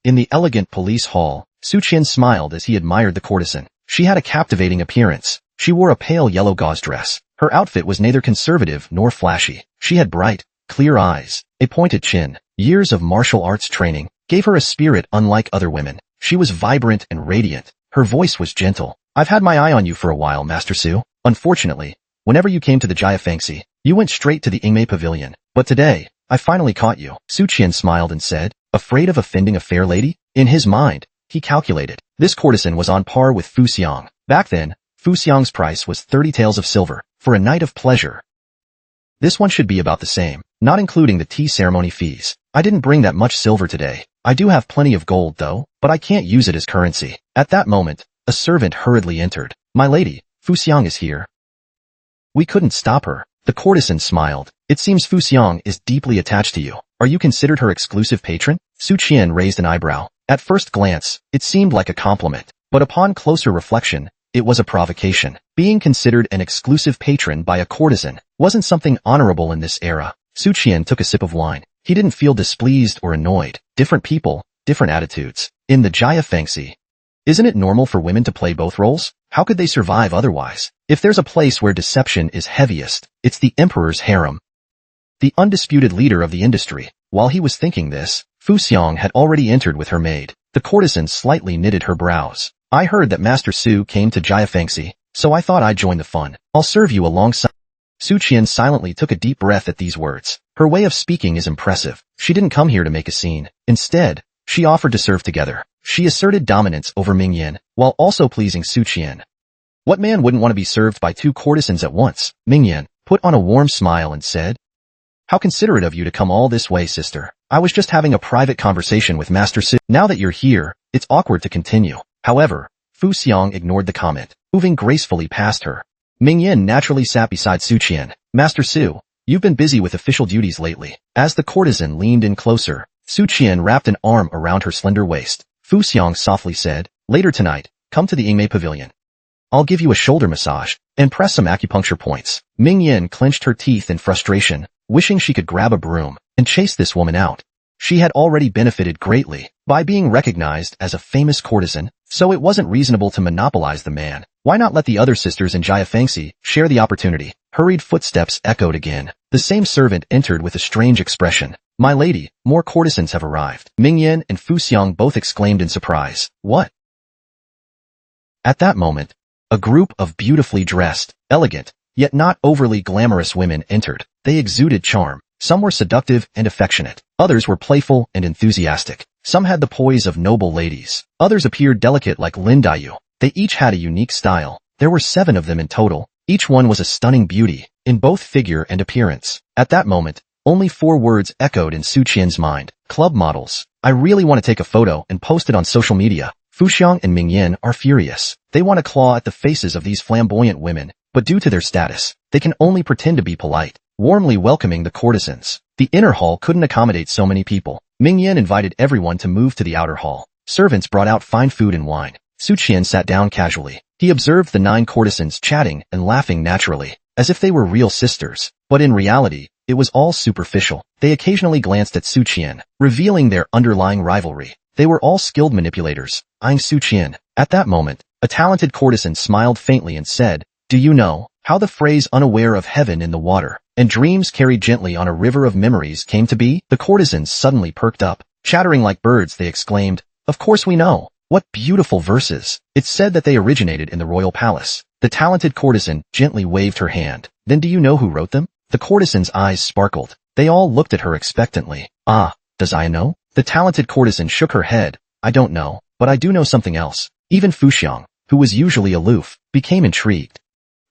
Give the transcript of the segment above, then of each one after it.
In the elegant police hall, Su Qian smiled as he admired the courtesan. She had a captivating appearance. She wore a pale yellow gauze dress. Her outfit was neither conservative nor flashy. She had bright, clear eyes, a pointed chin. Years of martial arts training gave her a spirit unlike other women. She was vibrant and radiant. Her voice was gentle. I've had my eye on you for a while, Master Su. Unfortunately, whenever you came to the Jiafangxi, you went straight to the Ingmei Pavilion. But today, I finally caught you. Su Qian smiled and said, afraid of offending a fair lady? In his mind, he calculated. This courtesan was on par with Fu Xiang. Back then, Fu Xiang's price was 30 taels of silver for a night of pleasure. This one should be about the same, not including the tea ceremony fees. I didn't bring that much silver today. I do have plenty of gold though, but I can't use it as currency. At that moment, a servant hurriedly entered. My lady, Fu Xiang is here. We couldn't stop her. The courtesan smiled. It seems Fu Xiang is deeply attached to you. Are you considered her exclusive patron? Su Qian raised an eyebrow. At first glance, it seemed like a compliment, but upon closer reflection, it was a provocation. Being considered an exclusive patron by a courtesan wasn't something honorable in this era. Su Qian took a sip of wine. He didn't feel displeased or annoyed. Different people, different attitudes. In the Jiafangxi, isn't it normal for women to play both roles? How could they survive otherwise? If there's a place where deception is heaviest, it's the emperor's harem. The undisputed leader of the industry. While he was thinking this, Fu Xiang had already entered with her maid. The courtesan slightly knitted her brows. I heard that Master Su came to Jiafangxi, so I thought I'd join the fun. I'll serve you alongside. Su Qian silently took a deep breath at these words. Her way of speaking is impressive. She didn't come here to make a scene. Instead, she offered to serve together. She asserted dominance over Ming Yin, while also pleasing Su Qian. What man wouldn't want to be served by two courtesans at once? Ming Yin put on a warm smile and said, how considerate of you to come all this way, sister. I was just having a private conversation with Master Su. Now that you're here, it's awkward to continue. However, Fu Xiang ignored the comment, moving gracefully past her. Ming Yin naturally sat beside Su Qian. Master Su, you've been busy with official duties lately. As the courtesan leaned in closer, Su Qian wrapped an arm around her slender waist. Fu Xiang softly said, later tonight, come to the Ingmei Pavilion. I'll give you a shoulder massage and press some acupuncture points. Ming Yin clenched her teeth in frustration, wishing she could grab a broom and chase this woman out. She had already benefited greatly by being recognized as a famous courtesan, so it wasn't reasonable to monopolize the man. Why not let the other sisters in Jiafangxi share the opportunity? Hurried footsteps echoed again. The same servant entered with a strange expression. My lady, more courtesans have arrived. Ming Yin and Fu Xiang both exclaimed in surprise. What? At that moment, a group of beautifully dressed, elegant, yet not overly glamorous women entered. They exuded charm. Some were seductive and affectionate. Others were playful and enthusiastic. Some had the poise of noble ladies. Others appeared delicate like Lin Dayu. They each had a unique style. There were 7 of them in total. Each one was a stunning beauty, in both figure and appearance. At that moment, only 4 words echoed in Su Qian's mind. Club models. I really want to take a photo and post it on social media. Fu Xiang and Ming Yin are furious. They want to claw at the faces of these flamboyant women, but due to their status, they can only pretend to be polite, warmly welcoming the courtesans. The inner hall couldn't accommodate so many people. Ming Yin invited everyone to move to the outer hall. Servants brought out fine food and wine. Su Qian sat down casually. He observed the 9 courtesans chatting and laughing naturally, as if they were real sisters. But in reality, it was all superficial. They occasionally glanced at Su Qian, revealing their underlying rivalry. They were all skilled manipulators, eyeing Su Qian. At that moment, a talented courtesan smiled faintly and said, do you know how the phrase unaware of heaven in the water and dreams carried gently on a river of memories came to be? The courtesans suddenly perked up. Chattering like birds, they exclaimed, of course we know. What beautiful verses. It's said that they originated in the royal palace. The talented courtesan gently waved her hand. Then do you know who wrote them? The courtesan's eyes sparkled. They all looked at her expectantly. Ah, does I know? The talented courtesan shook her head. I don't know, but I do know something else. Even Fu Xiang, who was usually aloof, became intrigued.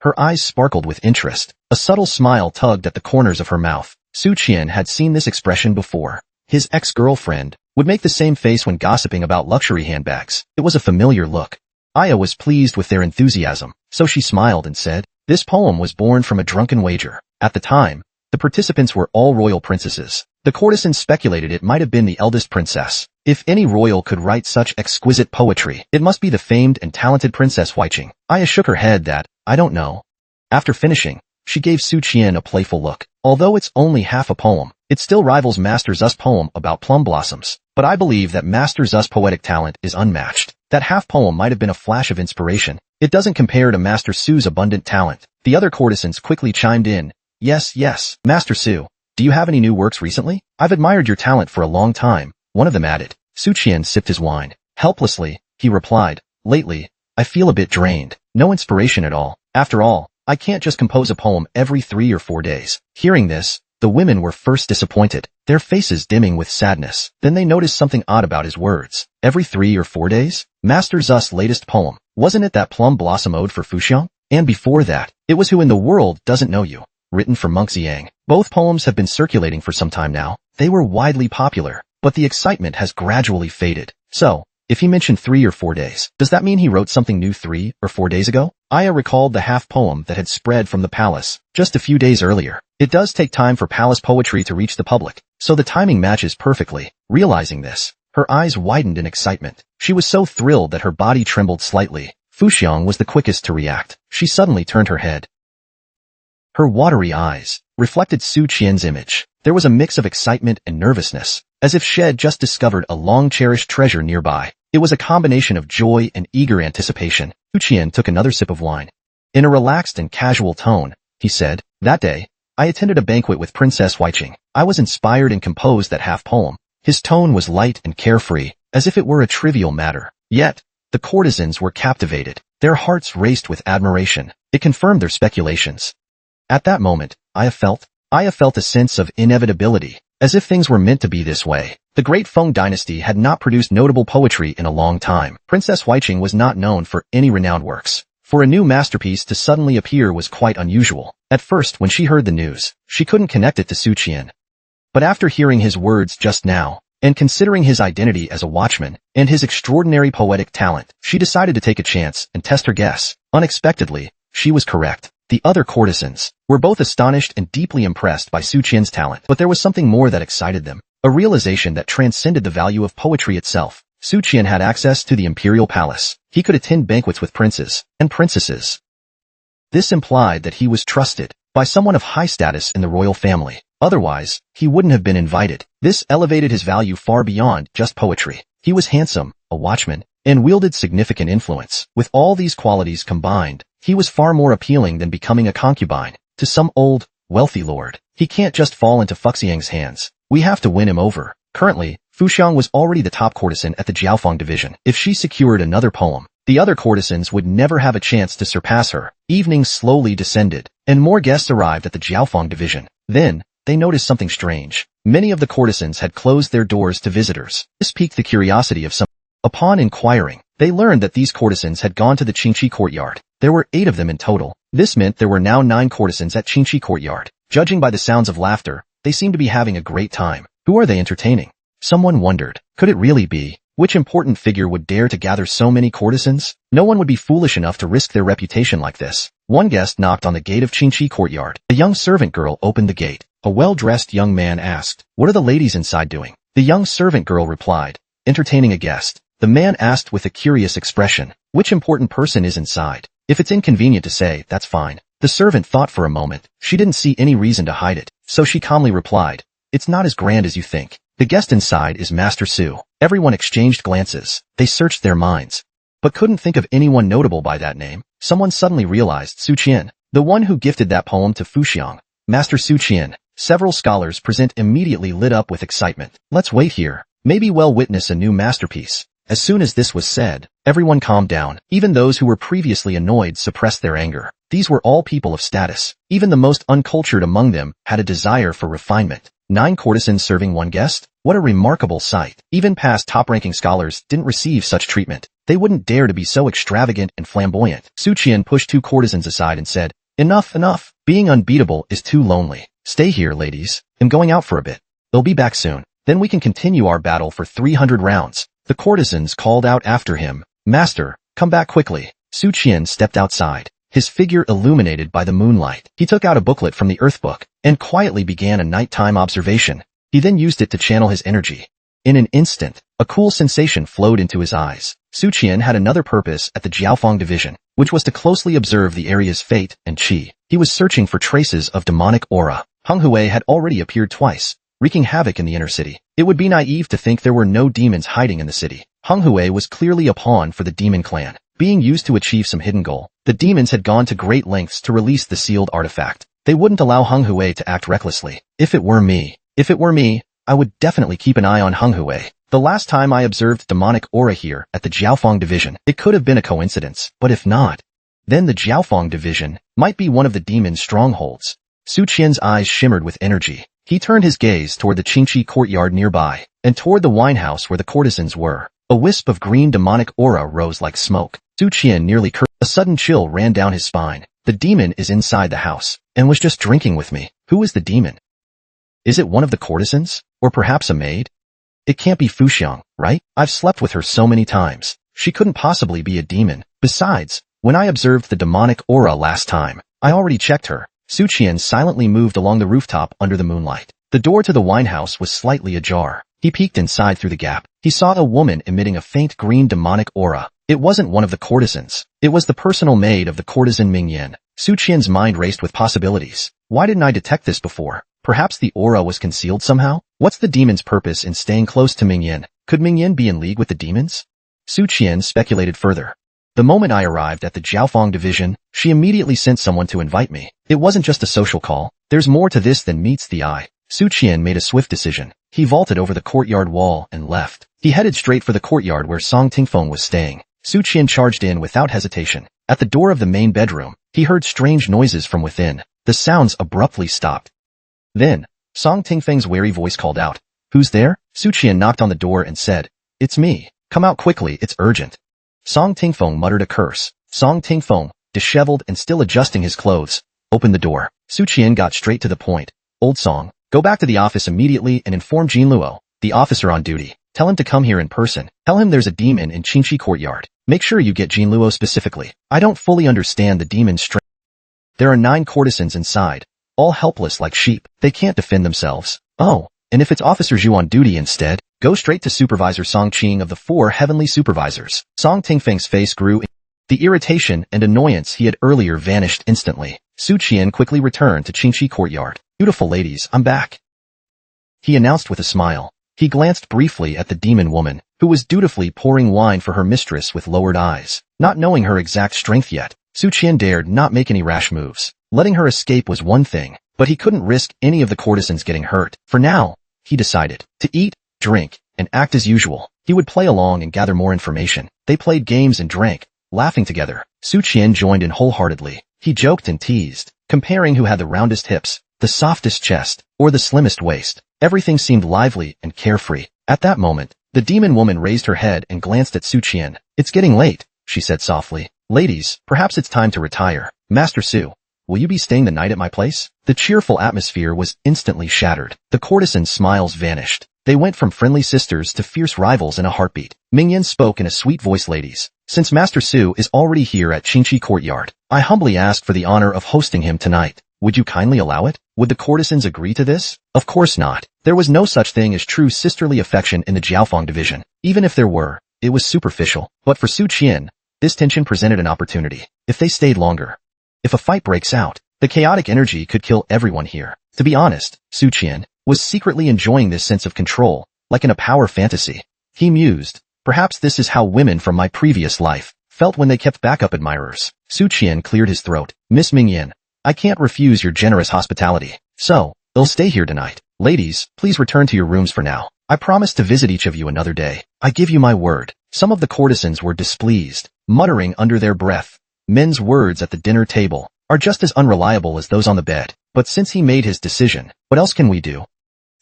Her eyes sparkled with interest. A subtle smile tugged at the corners of her mouth. Su Qian had seen this expression before. His ex-girlfriend would make the same face when gossiping about luxury handbags. It was a familiar look. Aya was pleased with their enthusiasm, so she smiled and said, this poem was born from a drunken wager. At the time, the participants were all royal princesses. The courtesans speculated it might have been the eldest princess. If any royal could write such exquisite poetry, it must be the famed and talented Princess Huiqing. Aya shook her head that, I don't know. After finishing, she gave Su Qian a playful look. Although it's only half a poem, it still rivals Master Zu's poem about plum blossoms. But but I believe that Master Zu's poetic talent is unmatched. That half-poem might have been a flash of inspiration. It doesn't compare to Master Su's abundant talent. The other courtesans quickly chimed in. Yes, Master Su. Do you have any new works recently? I've admired your talent for a long time, one of them added. Su Qian sipped his wine. Helplessly, he replied, lately, I feel a bit drained. No inspiration at all. After all, I can't just compose a poem every 3 or 4 days. Hearing this, the women were first disappointed, their faces dimming with sadness. Then they noticed something odd about his words. Every 3 or 4 days? Master Zu's latest poem. Wasn't it that Plum Blossom Ode for Fuxiang? And before that, it was Who in the World Doesn't Know You, written for Monk Xiang. Both poems have been circulating for some time now. They were widely popular, but the excitement has gradually faded. So, if he mentioned 3 or 4 days, does that mean he wrote something new 3 or 4 days ago? Aya recalled the half-poem that had spread from the palace just a few days earlier. It does take time for palace poetry to reach the public, so the timing matches perfectly. Realizing this, her eyes widened in excitement. She was so thrilled that her body trembled slightly. Fuxiang was the quickest to react. She suddenly turned her head. Her watery eyes reflected Su Qian's image. There was a mix of excitement and nervousness, as if she had just discovered a long-cherished treasure nearby. It was a combination of joy and eager anticipation. Su Qian took another sip of wine. In a relaxed and casual tone, he said, that day, I attended a banquet with Princess Weiqing. I was inspired and composed that half-poem. His tone was light and carefree, as if it were a trivial matter. Yet, the courtesans were captivated. Their hearts raced with admiration. It confirmed their speculations. At that moment, Aya felt a sense of inevitability, as if things were meant to be this way. The great Feng dynasty had not produced notable poetry in a long time. Princess Weiqing was not known for any renowned works. For a new masterpiece to suddenly appear was quite unusual. At first, when she heard the news, she couldn't connect it to Su Qian. But after hearing his words just now, and considering his identity as a watchman, and his extraordinary poetic talent, she decided to take a chance and test her guess. Unexpectedly, she was correct. The other courtesans were both astonished and deeply impressed by Su Qian's talent, but there was something more that excited them, a realization that transcended the value of poetry itself. Su Qian had access to the Imperial Palace. He could attend banquets with princes and princesses. This implied that he was trusted by someone of high status in the royal family. Otherwise, he wouldn't have been invited. This elevated his value far beyond just poetry. He was handsome, a watchman, and wielded significant influence. With all these qualities combined, he was far more appealing than becoming a concubine to some old, wealthy lord. He can't just fall into Fuxiang's hands. We have to win him over. Currently, Fuxiang was already the top courtesan at the Jiaofeng division. If she secured another poem, the other courtesans would never have a chance to surpass her. Evening slowly descended, and more guests arrived at the Jiaofeng division. Then, they noticed something strange. Many of the courtesans had closed their doors to visitors. This piqued the curiosity of some. Upon inquiring, they learned that these courtesans had gone to the Qingqi courtyard. There were 8 of them in total. This meant there were now 9 courtesans at Qingqi courtyard. Judging by the sounds of laughter, they seemed to be having a great time. Who are they entertaining? Someone wondered. Could it really be? Which important figure would dare to gather so many courtesans? No one would be foolish enough to risk their reputation like this. One guest knocked on the gate of Qingqi courtyard. A young servant girl opened the gate. A well-dressed young man asked, "What are the ladies inside doing?" The young servant girl replied, "Entertaining a guest." The man asked with a curious expression, "Which important person is inside? If it's inconvenient to say, that's fine." The servant thought for a moment. She didn't see any reason to hide it, so she calmly replied, "It's not as grand as you think. The guest inside is Master Su." Everyone exchanged glances. They searched their minds, but couldn't think of anyone notable by that name. Someone suddenly realized Su Qian, the one who gifted that poem to Fuxiang. Master Su Qian. Several scholars present immediately lit up with excitement. Let's wait here. Maybe we'll witness a new masterpiece. As soon as this was said, everyone calmed down. Even those who were previously annoyed suppressed their anger. These were all people of status. Even the most uncultured among them had a desire for refinement. 9 courtesans serving 1 guest? What a remarkable sight. Even past top-ranking scholars didn't receive such treatment. They wouldn't dare to be so extravagant and flamboyant. Su Qian pushed 2 courtesans aside and said, "Enough, enough. Being unbeatable is too lonely. Stay here, ladies. I'm going out for a bit. They'll be back soon. Then we can continue our battle for 300 rounds. The courtesans called out after him, "Master, come back quickly." Su Qian stepped outside, his figure illuminated by the moonlight. He took out a booklet from the Earth Book and quietly began a nighttime observation. He then used it to channel his energy. In an instant, a cool sensation flowed into his eyes. Su Qian had another purpose at the Jiaofeng division, which was to closely observe the area's fate and qi. He was searching for traces of demonic aura. Heng Hui had already appeared twice, wreaking havoc in the inner city. It would be naive to think there were no demons hiding in the city. Hung Hui was clearly a pawn for the demon clan. Being used to achieve some hidden goal, the demons had gone to great lengths to release the sealed artifact. They wouldn't allow Hung Hui to act recklessly. If it were me, I would definitely keep an eye on Hung Hui. The last time I observed demonic aura here at the Jiaofeng division, it could have been a coincidence, but if not, then the Jiaofeng division might be one of the demon's strongholds. Su Qian's eyes shimmered with energy. He turned his gaze toward the Qingqi courtyard nearby, and toward the winehouse where the courtesans were. A wisp of green demonic aura rose like smoke. Su Qian nearly cursed. A sudden chill ran down his spine. The demon is inside the house, and was just drinking with me. Who is the demon? Is it one of the courtesans? Or perhaps a maid? It can't be Fuxiang, right? I've slept with her so many times. She couldn't possibly be a demon. Besides, when I observed the demonic aura last time, I already checked her. Su Qian silently moved along the rooftop under the moonlight. The door to the winehouse was slightly ajar. He peeked inside through the gap. He saw a woman emitting a faint green demonic aura. It wasn't one of the courtesans. It was the personal maid of the courtesan Mingyan. Su Qian's mind raced with possibilities. Why didn't I detect this before? Perhaps the aura was concealed somehow? What's the demon's purpose in staying close to Mingyan? Could Mingyan be in league with the demons? Su Qian speculated further. The moment I arrived at the Jiaofeng division, she immediately sent someone to invite me. It wasn't just a social call. There's more to this than meets the eye. Su Qian made a swift decision. He vaulted over the courtyard wall and left. He headed straight for the courtyard where Song Tingfeng was staying. Su Qian charged in without hesitation. At the door of the main bedroom, he heard strange noises from within. The sounds abruptly stopped. Then, Song Tingfeng's wary voice called out, "Who's there?" Su Qian knocked on the door and said, "It's me. Come out quickly, it's urgent." Song Tingfeng muttered a curse. Song Tingfeng, disheveled and still adjusting his clothes, opened the door. Su Qian got straight to the point. "Old Song, go back to the office immediately and inform Jin Luo, the officer on duty. Tell him to come here in person. Tell him there's a demon in Qingqi courtyard. Make sure you get Jin Luo specifically. I don't fully understand the demon's strength. There are 9 courtesans inside, all helpless like sheep. They can't defend themselves. Oh, and if it's Officer Zhu on duty instead, go straight to Supervisor Song Qing of the 4 heavenly supervisors." Song Tingfeng's face grew. The irritation and annoyance he had earlier vanished instantly. Su Qian quickly returned to Qingqi courtyard. "Beautiful ladies, I'm back," he announced with a smile. He glanced briefly at the demon woman, who was dutifully pouring wine for her mistress with lowered eyes. Not knowing her exact strength yet, Su Qian dared not make any rash moves. Letting her escape was one thing, but he couldn't risk any of the courtesans getting hurt. For now, he decided to eat, drink, and act as usual. He would play along and gather more information. They played games and drank, laughing together. Su Qian joined in wholeheartedly. He joked and teased, comparing who had the roundest hips, the softest chest, or the slimmest waist. Everything seemed lively and carefree. At that moment, the demon woman raised her head and glanced at Su Qian. "It's getting late," she said softly. "Ladies, perhaps it's time to retire. Master Su, will you be staying the night at my place?" The cheerful atmosphere was instantly shattered. The courtesans' smiles vanished. They went from friendly sisters to fierce rivals in a heartbeat. Mingyan spoke in a sweet voice. "Ladies, since Master Su is already here at Qingqi courtyard, I humbly ask for the honor of hosting him tonight. Would you kindly allow it?" Would the courtesans agree to this? Of course not. There was no such thing as true sisterly affection in the Jiaofeng division. Even if there were, it was superficial. But for Su Qian, this tension presented an opportunity. If they stayed longer, if a fight breaks out, the chaotic energy could kill everyone here. To be honest, Su Qian was secretly enjoying this sense of control, like in a power fantasy. He mused, perhaps this is how women from my previous life felt when they kept backup admirers. Su Qian cleared his throat. "Miss Mingyan, I can't refuse your generous hospitality. So, they'll stay here tonight. Ladies, please return to your rooms for now. I promise to visit each of you another day. I give you my word." Some of the courtesans were displeased, muttering under their breath, "Men's words at the dinner table are just as unreliable as those on the bed." But since he made his decision, what else can we do?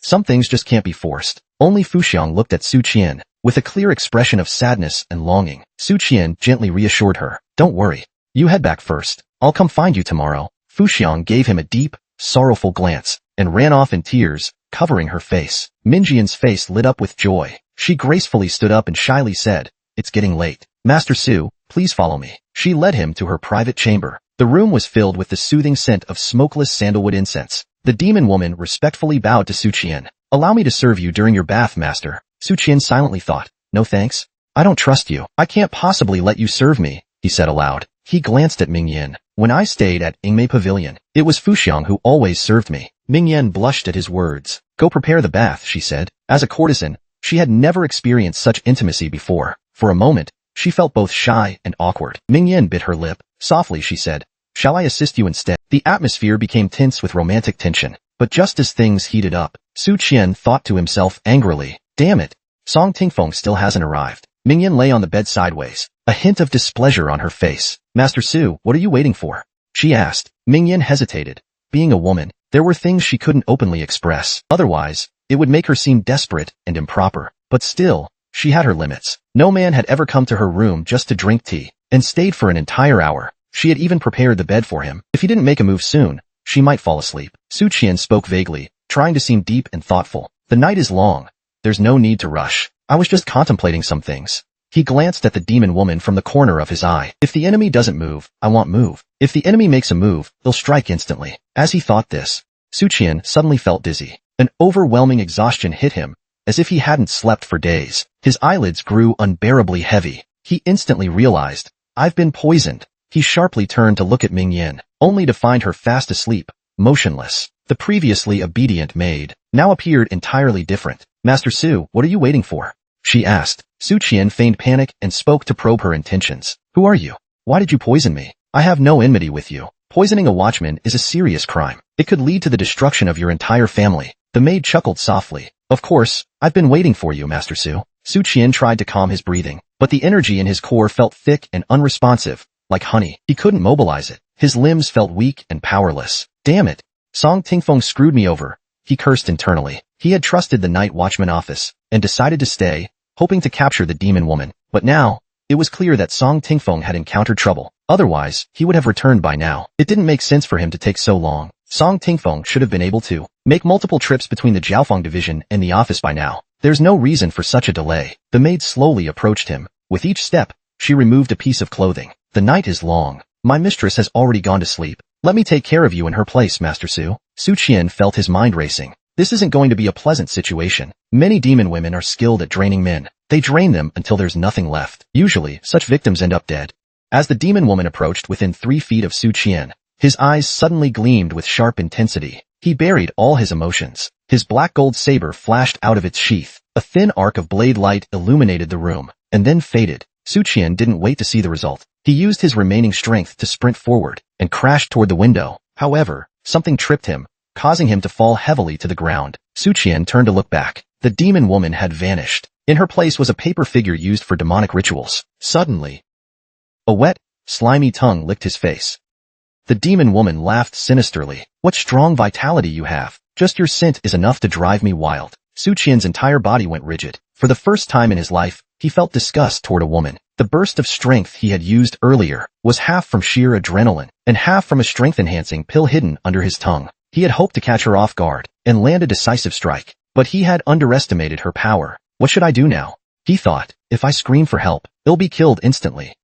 Some things just can't be forced. Only Fuxiang looked at Su Qian with a clear expression of sadness and longing. Su Qian gently reassured her, "Don't worry. You head back first. I'll come find you tomorrow." Fuxiang gave him a deep, sorrowful glance and ran off in tears, covering her face. Minjian's face lit up with joy. She gracefully stood up and shyly said, "It's getting late. Master Su, please follow me." She led him to her private chamber. The room was filled with the soothing scent of smokeless sandalwood incense. The demon woman respectfully bowed to Su Qian. "Allow me to serve you during your bath, master." Su Qian silently thought, "No thanks. I don't trust you. I can't possibly let you serve me," he said aloud. He glanced at Mingyan. "When I stayed at Ingmei Pavilion, it was Fuxiang who always served me. Mingyan blushed at his words. Go prepare the bath, she said. As a courtesan, she had never experienced such intimacy before. For a moment, she felt both shy and awkward. Mingyan bit her lip. Softly she said, shall I assist you instead? The atmosphere became tense with romantic tension. But just as things heated up, Su Qian thought to himself angrily, damn it, Song Tingfeng still hasn't arrived. Mingyan lay on the bed sideways, a hint of displeasure on her face. Master Su, what are you waiting for? She asked. Mingyan hesitated. Being a woman, there were things she couldn't openly express. Otherwise, it would make her seem desperate and improper. But still, she had her limits. No man had ever come to her room just to drink tea, and stayed for an entire hour. She had even prepared the bed for him. If he didn't make a move soon, she might fall asleep. Su Qian spoke vaguely, trying to seem deep and thoughtful. The night is long. There's no need to rush. I was just contemplating some things. He glanced at the demon woman from the corner of his eye. If the enemy doesn't move, I won't move. If the enemy makes a move, they'll strike instantly. As he thought this, Su Qian suddenly felt dizzy. An overwhelming exhaustion hit him, as if he hadn't slept for days. His eyelids grew unbearably heavy. He instantly realized, I've been poisoned. He sharply turned to look at Mingyan, only to find her fast asleep, motionless. The previously obedient maid now appeared entirely different. Master Su, what are you waiting for? She asked. Su Qian feigned panic and spoke to probe her intentions. Who are you? Why did you poison me? I have no enmity with you. Poisoning a watchman is a serious crime. It could lead to the destruction of your entire family. The maid chuckled softly. Of course, I've been waiting for you, Master Su. Su Qian tried to calm his breathing, but the energy in his core felt thick and unresponsive, like honey. He couldn't mobilize it. His limbs felt weak and powerless. Damn it. Song Tingfeng screwed me over. He cursed internally. He had trusted the night watchman office, and decided to stay, hoping to capture the demon woman. But now, it was clear that Song Tingfeng had encountered trouble. Otherwise, he would have returned by now. It didn't make sense for him to take so long. Song Tingfeng should have been able to make multiple trips between the Jiaofeng division and the office by now. There's no reason for such a delay. The maid slowly approached him. With each step, she removed a piece of clothing. The night is long. My mistress has already gone to sleep. Let me take care of you in her place, Master Su. Su Qian felt his mind racing. This isn't going to be a pleasant situation. Many demon women are skilled at draining men. They drain them until there's nothing left. Usually, such victims end up dead. As the demon woman approached within 3 feet of Su Qian, his eyes suddenly gleamed with sharp intensity. He buried all his emotions. His black gold saber flashed out of its sheath. A thin arc of blade light illuminated the room, and then faded. Su Qian didn't wait to see the result. He used his remaining strength to sprint forward, and crashed toward the window. However, something tripped him, causing him to fall heavily to the ground. Su Qian turned to look back. The demon woman had vanished. In her place was a paper figure used for demonic rituals. Suddenly, a wet, slimy tongue licked his face. The demon woman laughed sinisterly. What strong vitality you have. Just your scent is enough to drive me wild. Su Qian's entire body went rigid. For the first time in his life, he felt disgust toward a woman. The burst of strength he had used earlier was half from sheer adrenaline, and half from a strength-enhancing pill hidden under his tongue. He had hoped to catch her off guard and land a decisive strike, but he had underestimated her power. What should I do now? He thought. If I scream for help, they'll be killed instantly.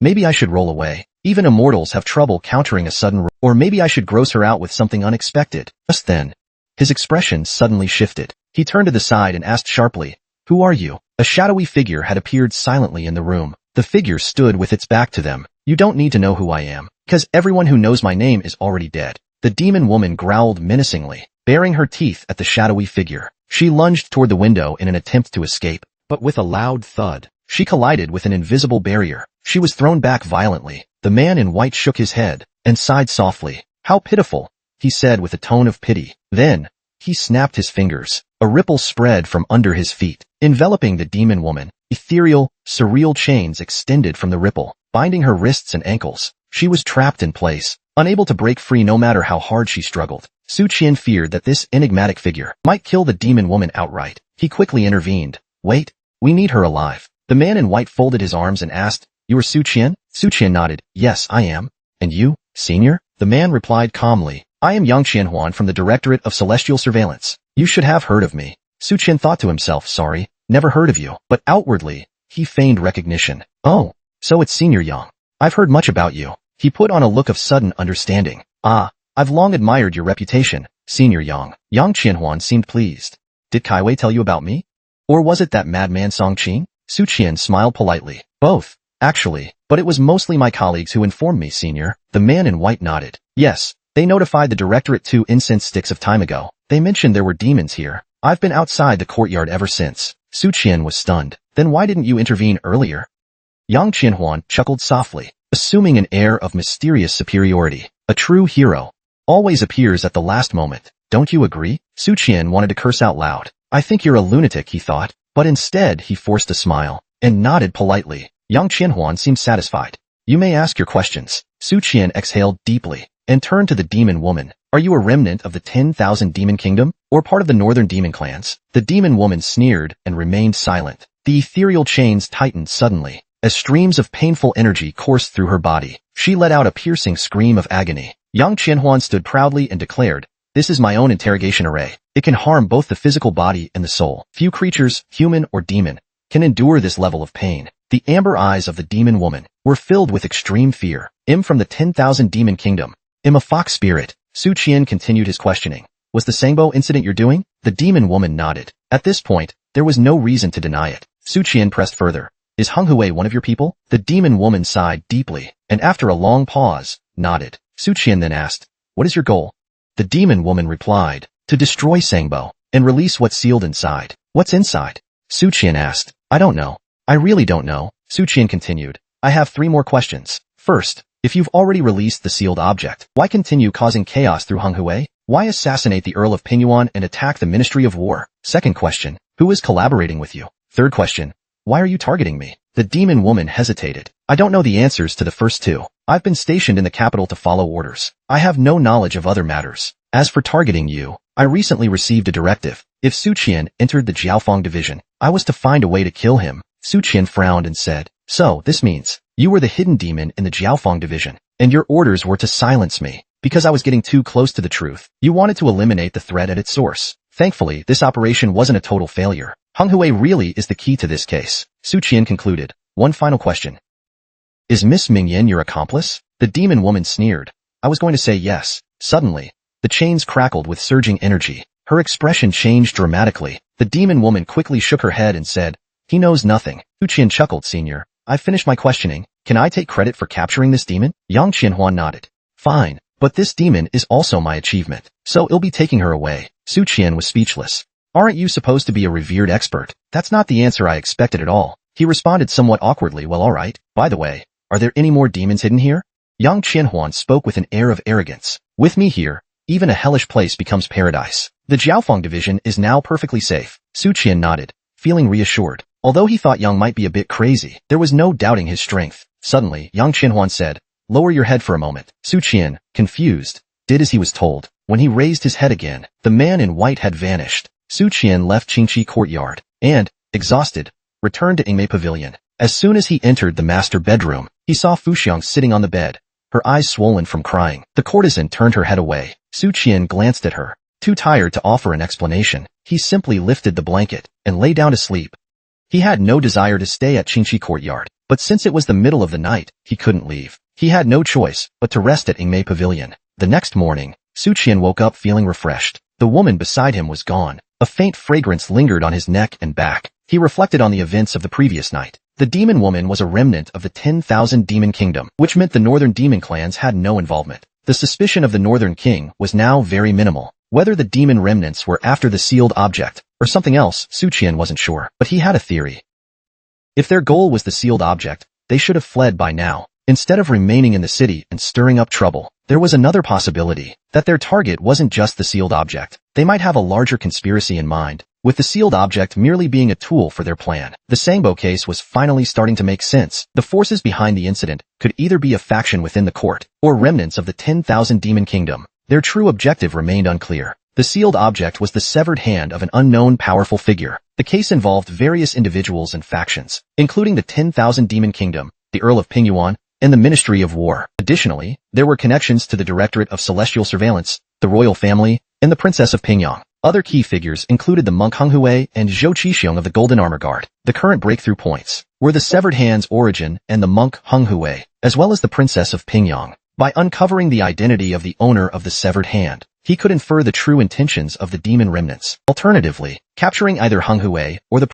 Maybe I should roll away. Even immortals have trouble countering a sudden or maybe I should gross her out with something unexpected. Just then, his expression suddenly shifted. He turned to the side and asked sharply, Who are you? A shadowy figure had appeared silently in the room. The figure stood with its back to them. You don't need to know who I am, because everyone who knows my name is already dead. The demon woman growled menacingly, baring her teeth at the shadowy figure. She lunged toward the window in an attempt to escape, but with a loud thud, she collided with an invisible barrier. She was thrown back violently. The man in white shook his head and sighed softly. How pitiful, he said with a tone of pity. Then, he snapped his fingers. A ripple spread from under his feet, enveloping the demon woman. Ethereal, surreal chains extended from the ripple, binding her wrists and ankles. She was trapped in place, unable to break free no matter how hard she struggled. Su Qian feared that this enigmatic figure might kill the demon woman outright. He quickly intervened. Wait, we need her alive. The man in white folded his arms and asked, You are Su Qian? Su Qian nodded. Yes, I am. And you, senior? The man replied calmly. I am Yang Qianhuan from the Directorate of Celestial Surveillance. You should have heard of me. Su Qian thought to himself, sorry, never heard of you. But outwardly, he feigned recognition. Oh, so it's Senior Yang. I've heard much about you. He put on a look of sudden understanding. Ah, I've long admired your reputation, Senior Yang. Yang Qianhuan seemed pleased. Did Kaiwei tell you about me? Or was it that madman Song Qing? Su Qian smiled politely. Both, actually, but it was mostly my colleagues who informed me, Senior. The man in white nodded. Yes, They notified the directorate 2 incense sticks of time ago. They mentioned there were demons here. I've been outside the courtyard ever since. Su Qian was stunned. Then why didn't you intervene earlier? Yang Qianhuan chuckled softly, assuming an air of mysterious superiority. A true hero always appears at the last moment. Don't you agree? Su Qian wanted to curse out loud. I think you're a lunatic, he thought, but instead he forced a smile and nodded politely. Yang Qianhuan seemed satisfied. You may ask your questions. Su Qian exhaled deeply and turned to the demon woman. Are you a remnant of the 10,000 demon kingdom, or part of the northern demon clans? The demon woman sneered and remained silent. The ethereal chains tightened suddenly, as streams of painful energy coursed through her body. She let out a piercing scream of agony. Yang Qianhuan stood proudly and declared, this is my own interrogation array. It can harm both the physical body and the soul. Few creatures, human or demon, can endure this level of pain. The amber eyes of the demon woman were filled with extreme fear. I'm from the 10,000 demon kingdom. I'm a fox spirit. Su Qian continued his questioning. Was the Sangbo incident you're doing? The demon woman nodded. At this point, there was no reason to deny it. Su Qian pressed further. Is Honghui one of your people? The demon woman sighed deeply, and after a long pause, nodded. Su Qian then asked, what is your goal? The demon woman replied, to destroy Sangbo and release what's sealed inside. What's inside? Su Qian asked. I don't know. I really don't know. Su Qian continued. I have 3 more questions. First, if you've already released the sealed object, why continue causing chaos through Honghui? Why assassinate the Earl of Pingyuan and attack the Ministry of War? Second question, who is collaborating with you? Third question, why are you targeting me? The demon woman hesitated. I don't know the answers to the first 2. I've been stationed in the capital to follow orders. I have no knowledge of other matters. As for targeting you, I recently received a directive. If Su Qian entered the Jiaofeng division, I was to find a way to kill him. Su Qian frowned and said, so this means you were the hidden demon in the Jiaofeng division, and your orders were to silence me because I was getting too close to the truth. You wanted to eliminate the threat at its source. Thankfully, this operation wasn't a total failure. Honghui really is the key to this case. Su Qian concluded. One final question. Is Miss Mingyan your accomplice? The demon woman sneered. I was going to say yes. Suddenly, the chains crackled with surging energy. Her expression changed dramatically. The demon woman quickly shook her head and said, he knows nothing. Su Qian chuckled, Senior. I've finished my questioning. Can I take credit for capturing this demon? Yang Qianhuan nodded. Fine, but this demon is also my achievement, so it'll be taking her away. Su Qian was speechless. Aren't you supposed to be a revered expert? That's not the answer I expected at all. He responded somewhat awkwardly. Well, all right. By the way, are there any more demons hidden here? Yang Qianhuan spoke with an air of arrogance. With me here, even a hellish place becomes paradise. The Jiaofeng division is now perfectly safe. Su Qian nodded, feeling reassured. Although he thought Yang might be a bit crazy, there was no doubting his strength. Suddenly, Yang Qianhuan said, lower your head for a moment. Su Qian, confused, did as he was told. When he raised his head again, the man in white had vanished. Su Qian left Qingqi courtyard and, exhausted, returned to Ingmei Pavilion. As soon as he entered the master bedroom, he saw Fuxiang sitting on the bed, her eyes swollen from crying. The courtesan turned her head away. Su Qian glanced at her. Too tired to offer an explanation, he simply lifted the blanket and lay down to sleep. He had no desire to stay at Qingqi courtyard, but since it was the middle of the night, he couldn't leave. He had no choice but to rest at Ingmei Pavilion. The next morning, Su Qian woke up feeling refreshed. The woman beside him was gone. A faint fragrance lingered on his neck and back. He reflected on the events of the previous night. The demon woman was a remnant of the 10,000 demon kingdom, which meant the northern demon clans had no involvement. The suspicion of the northern king was now very minimal. Whether the demon remnants were after the sealed object or something else, Su Qian wasn't sure, but he had a theory. If their goal was the sealed object, they should have fled by now. Instead of remaining in the city and stirring up trouble, there was another possibility, that their target wasn't just the sealed object. They might have a larger conspiracy in mind, with the sealed object merely being a tool for their plan. The Sangbo case was finally starting to make sense. The forces behind the incident could either be a faction within the court, or remnants of the 10,000 demon kingdom. Their true objective remained unclear. The sealed object was the severed hand of an unknown powerful figure. The case involved various individuals and factions, including the 10,000 demon kingdom, the Earl of Pingyuan, and the Ministry of War. Additionally, there were connections to the Directorate of Celestial Surveillance, the royal family, and the Princess of Pingyang. Other key figures included the monk Honghui and Zhou Qixing of the Golden Armor Guard. The current breakthrough points were the severed hand's origin and the monk Honghui, as well as the Princess of Pingyang. By uncovering the identity of the owner of the severed hand, he could infer the true intentions of the demon remnants. Alternatively, capturing either Honghui or the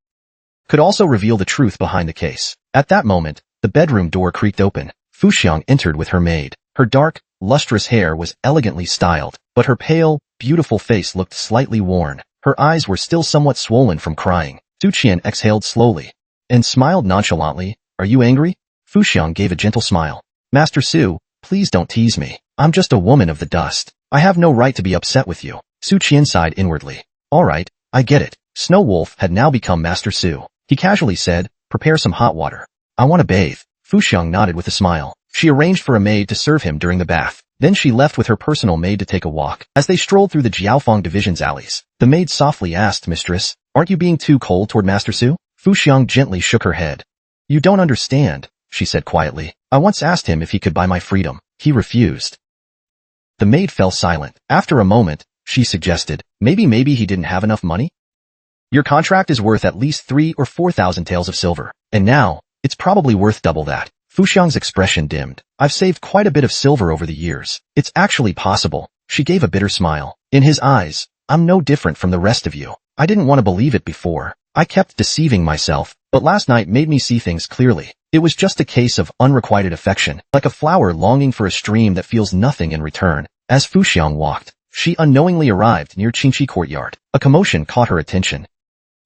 could also reveal the truth behind the case. At that moment, the bedroom door creaked open. Fuxiang entered with her maid. Her dark, lustrous hair was elegantly styled, but her pale, beautiful face looked slightly worn. Her eyes were still somewhat swollen from crying. Su Qian exhaled slowly and smiled nonchalantly. Are you angry? Fu Xiang gave a gentle smile. Master Su, please don't tease me. I'm just a woman of the dust. I have no right to be upset with you. Su Qian sighed inwardly. All right, I get it. Snow Wolf had now become Master Su. He casually said, prepare some hot water. I want to bathe. Fu Xiang nodded with a smile. She arranged for a maid to serve him during the bath. Then she left with her personal maid to take a walk. As they strolled through the Jiaofeng Division's alleys, the maid softly asked, Mistress, aren't you being too cold toward Master Su? Fu Xiang gently shook her head. You don't understand, she said quietly. I once asked him if he could buy my freedom. He refused. The maid fell silent. After a moment, she suggested, maybe he didn't have enough money? Your contract is worth at least 3,000 or 4,000 taels of silver, and now, it's probably worth double that. Fu Xiang's expression dimmed. I've saved quite a bit of silver over the years. It's actually possible. She gave a bitter smile. In his eyes, I'm no different from the rest of you. I didn't want to believe it before. I kept deceiving myself, but last night made me see things clearly. It was just a case of unrequited affection, like a flower longing for a stream that feels nothing in return. As Fu Xiang walked, she unknowingly arrived near Qingqi Courtyard. A commotion caught her attention.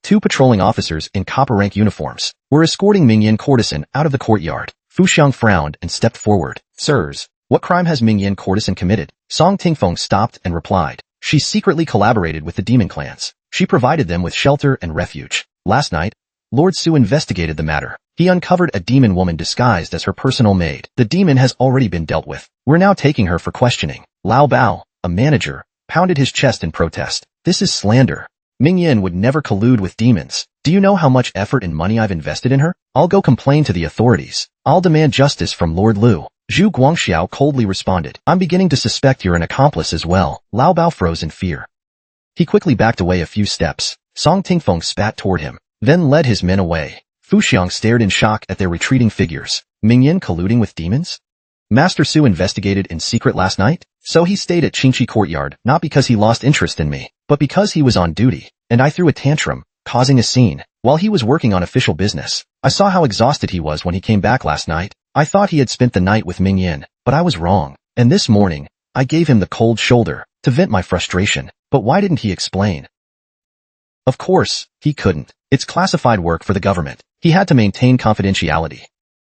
2 patrolling officers in copper-rank uniforms were escorting Mingyan courtesan out of the courtyard. Fu Xiang frowned and stepped forward. Sirs, what crime has Mingyan courtesan committed? Song Tingfeng stopped and replied. She secretly collaborated with the demon clans. She provided them with shelter and refuge. Last night, Lord Su investigated the matter. He uncovered a demon woman disguised as her personal maid. The demon has already been dealt with. We're now taking her for questioning. Lao Bao, a manager, pounded his chest in protest. This is slander. Mingyan would never collude with demons. Do you know how much effort and money I've invested in her? I'll go complain to the authorities. I'll demand justice from Lord Lu. Zhu Guangxiao coldly responded. I'm beginning to suspect you're an accomplice as well. Lao Bao froze in fear. He quickly backed away a few steps. Song Tingfeng spat toward him, then led his men away. Fu Xiang stared in shock at their retreating figures. Mingyan colluding with demons? Master Su investigated in secret last night? So he stayed at Qingqi Courtyard, not because he lost interest in me, but because he was on duty, and I threw a tantrum, causing a scene. While he was working on official business, I saw how exhausted he was when he came back last night. I thought he had spent the night with Mingyan, but I was wrong. And this morning, I gave him the cold shoulder to vent my frustration. But why didn't he explain? Of course, he couldn't. It's classified work for the government. He had to maintain confidentiality.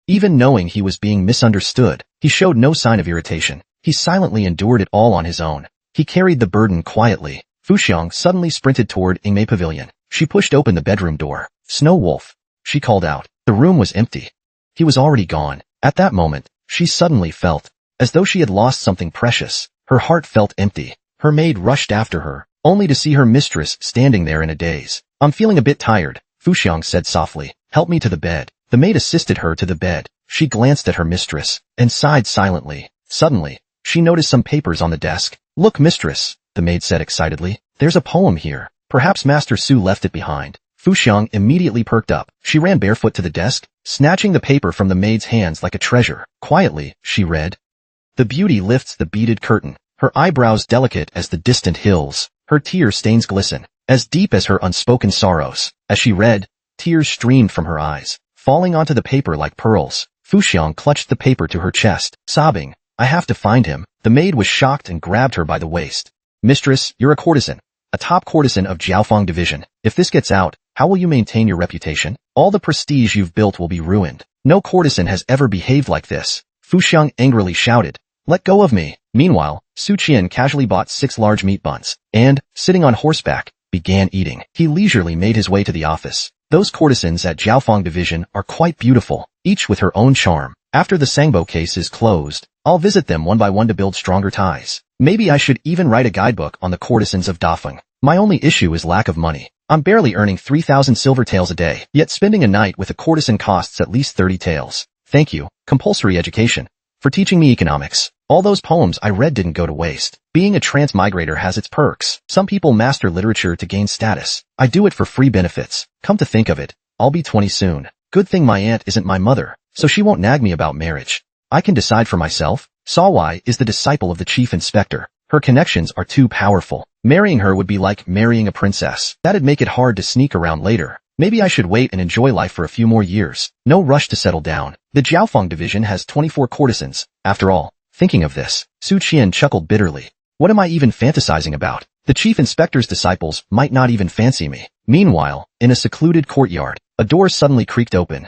Even knowing he was being misunderstood, he showed no sign of irritation. He silently endured it all on his own. He carried the burden quietly. Fu Xiang suddenly sprinted toward Yingmei Pavilion. She pushed open the bedroom door. Snow Wolf, she called out. The room was empty. He was already gone. At that moment, she suddenly felt as though she had lost something precious. Her heart felt empty. Her maid rushed after her, only to see her mistress standing there in a daze. I'm feeling a bit tired, Fu Xiang said softly. Help me to the bed. The maid assisted her to the bed. She glanced at her mistress and sighed silently. Suddenly, she noticed some papers on the desk. Look, mistress, the maid said excitedly. There's a poem here. Perhaps Master Su left it behind. Fu Xiang immediately perked up. She ran barefoot to the desk, snatching the paper from the maid's hands like a treasure. Quietly, she read. The beauty lifts the beaded curtain, her eyebrows delicate as the distant hills. Her tear stains glisten, as deep as her unspoken sorrows. As she read, tears streamed from her eyes, falling onto the paper like pearls. Fu Xiang clutched the paper to her chest, sobbing. I have to find him. The maid was shocked and grabbed her by the waist. Mistress, you're a courtesan. A top courtesan of Jiaofeng Division. If this gets out, how will you maintain your reputation? All the prestige you've built will be ruined. No courtesan has ever behaved like this. Fu Xiang angrily shouted. Let go of me. Meanwhile, Su Qian casually bought 6 large meat buns, and, sitting on horseback, began eating. He leisurely made his way to the office. Those courtesans at Jiaofeng Division are quite beautiful, each with her own charm. After the Sangbo case is closed, I'll visit them one by one to build stronger ties. Maybe I should even write a guidebook on the courtesans of Dafeng. My only issue is lack of money. I'm barely earning 3,000 silver taels a day, yet spending a night with a courtesan costs at least 30 taels. Thank you, compulsory education, for teaching me economics. All those poems I read didn't go to waste. Being a transmigrator has its perks. Some people master literature to gain status. I do it for free benefits. Come to think of it, I'll be 20 soon. Good thing my aunt isn't my mother, so she won't nag me about marriage. I can decide for myself. Sawai is the disciple of the chief inspector. Her connections are too powerful. Marrying her would be like marrying a princess. That'd make it hard to sneak around later. Maybe I should wait and enjoy life for a few more years. No rush to settle down. The Jiaofeng Division has 24 courtesans. After all, Thinking of this, Su Qian chuckled bitterly. What am I even fantasizing about? The chief inspector's disciples might not even fancy me. Meanwhile, in a secluded courtyard, a door suddenly creaked open.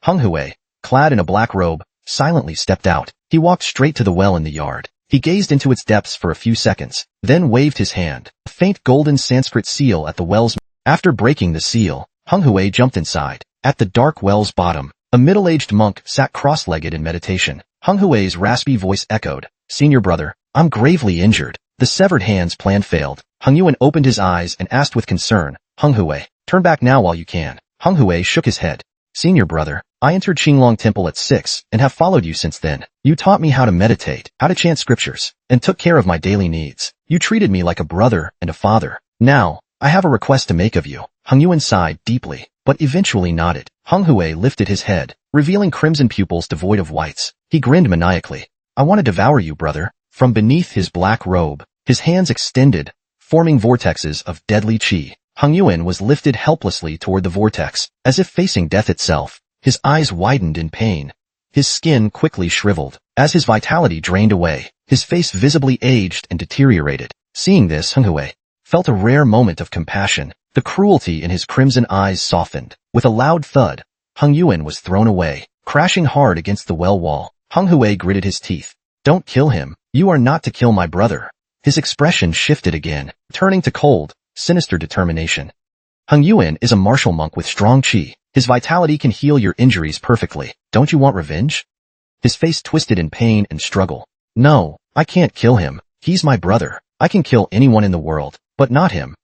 Hung Hui, clad in a black robe, silently stepped out. He walked straight to the well in the yard. He gazed into its depths for a few seconds, then waved his hand. A faint golden Sanskrit seal at the well's mouth. After breaking the seal, Hung Hui jumped inside. At the dark well's bottom, a middle-aged monk sat cross-legged in meditation. Hung Hui's raspy voice echoed, "Senior brother, I'm gravely injured." The severed hand's plan failed. Hung Yuan opened his eyes and asked with concern, "Hung Hui, turn back now while you can." Hung Hui shook his head. "Senior brother, I entered Qinglong Temple at 6 and have followed you since then. You taught me how to meditate, how to chant scriptures, and took care of my daily needs. You treated me like a brother and a father. Now, I have a request to make of you." Hung Yuan sighed deeply, but eventually nodded. Hung Hui lifted his head, revealing crimson pupils devoid of whites. He grinned maniacally. "I want to devour you, brother." From beneath his black robe, his hands extended, forming vortexes of deadly qi. Hung Yuan was lifted helplessly toward the vortex, as if facing death itself. His eyes widened in pain. His skin quickly shriveled. As his vitality drained away, his face visibly aged and deteriorated. Seeing this, Hung Hui felt a rare moment of compassion. The cruelty in his crimson eyes softened. With a loud thud, Hung Yuan was thrown away, crashing hard against the well wall. Hung Hui gritted his teeth. "Don't kill him. You are not to kill my brother." His expression shifted again, turning to cold, sinister determination. Hung Yuan is a martial monk with strong qi. His vitality can heal your injuries perfectly. Don't you want revenge? His face twisted in pain and struggle. "No, I can't kill him. He's my brother. I can kill anyone in the world, but not him.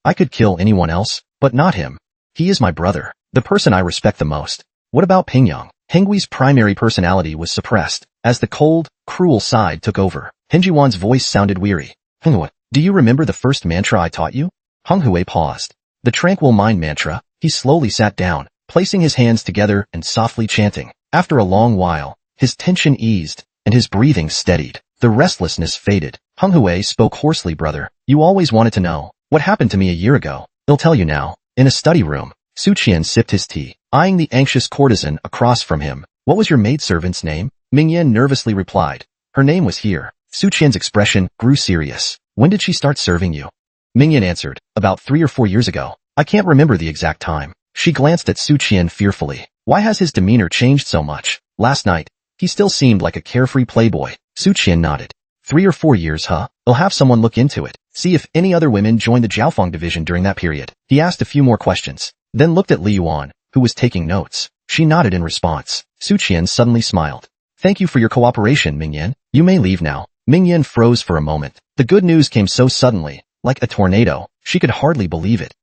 I could kill anyone else, but not him. He is my brother, the person I respect the most." What about Pingyang? Hengwi's primary personality was suppressed, as the cold, cruel side took over. Henjiwan's voice sounded weary. "Hengwa, do you remember the first mantra I taught you?" Hung Hui paused. The tranquil mind mantra. He slowly sat down, placing his hands together and softly chanting. After a long while, his tension eased, and his breathing steadied. The restlessness faded. Hung Hui spoke hoarsely, "Brother, you always wanted to know what happened to me a year ago. I'll tell you now." In a study room, Su Qian sipped his tea, eyeing the anxious courtesan across from him. "What was your maidservant's name?" Mingyan nervously replied. "Her name was here." Su Qian's expression grew serious. "When did she start serving you?" Mingyan answered, "About 3 or 4 years ago. I can't remember the exact time." She glanced at Su Qian fearfully. Why has his demeanor changed so much? Last night, he still seemed like a carefree playboy. Su Qian nodded. 3 or 4 years, huh? I'll have someone look into it. See if any other women joined the Jiaofeng division during that period. He asked a few more questions, then looked at Li Yuan, who was taking notes. She nodded in response. Su Qian suddenly smiled. "Thank you for your cooperation, Mingyan. You may leave now." Mingyan froze for a moment. The good news came so suddenly, like a tornado. She could hardly believe it.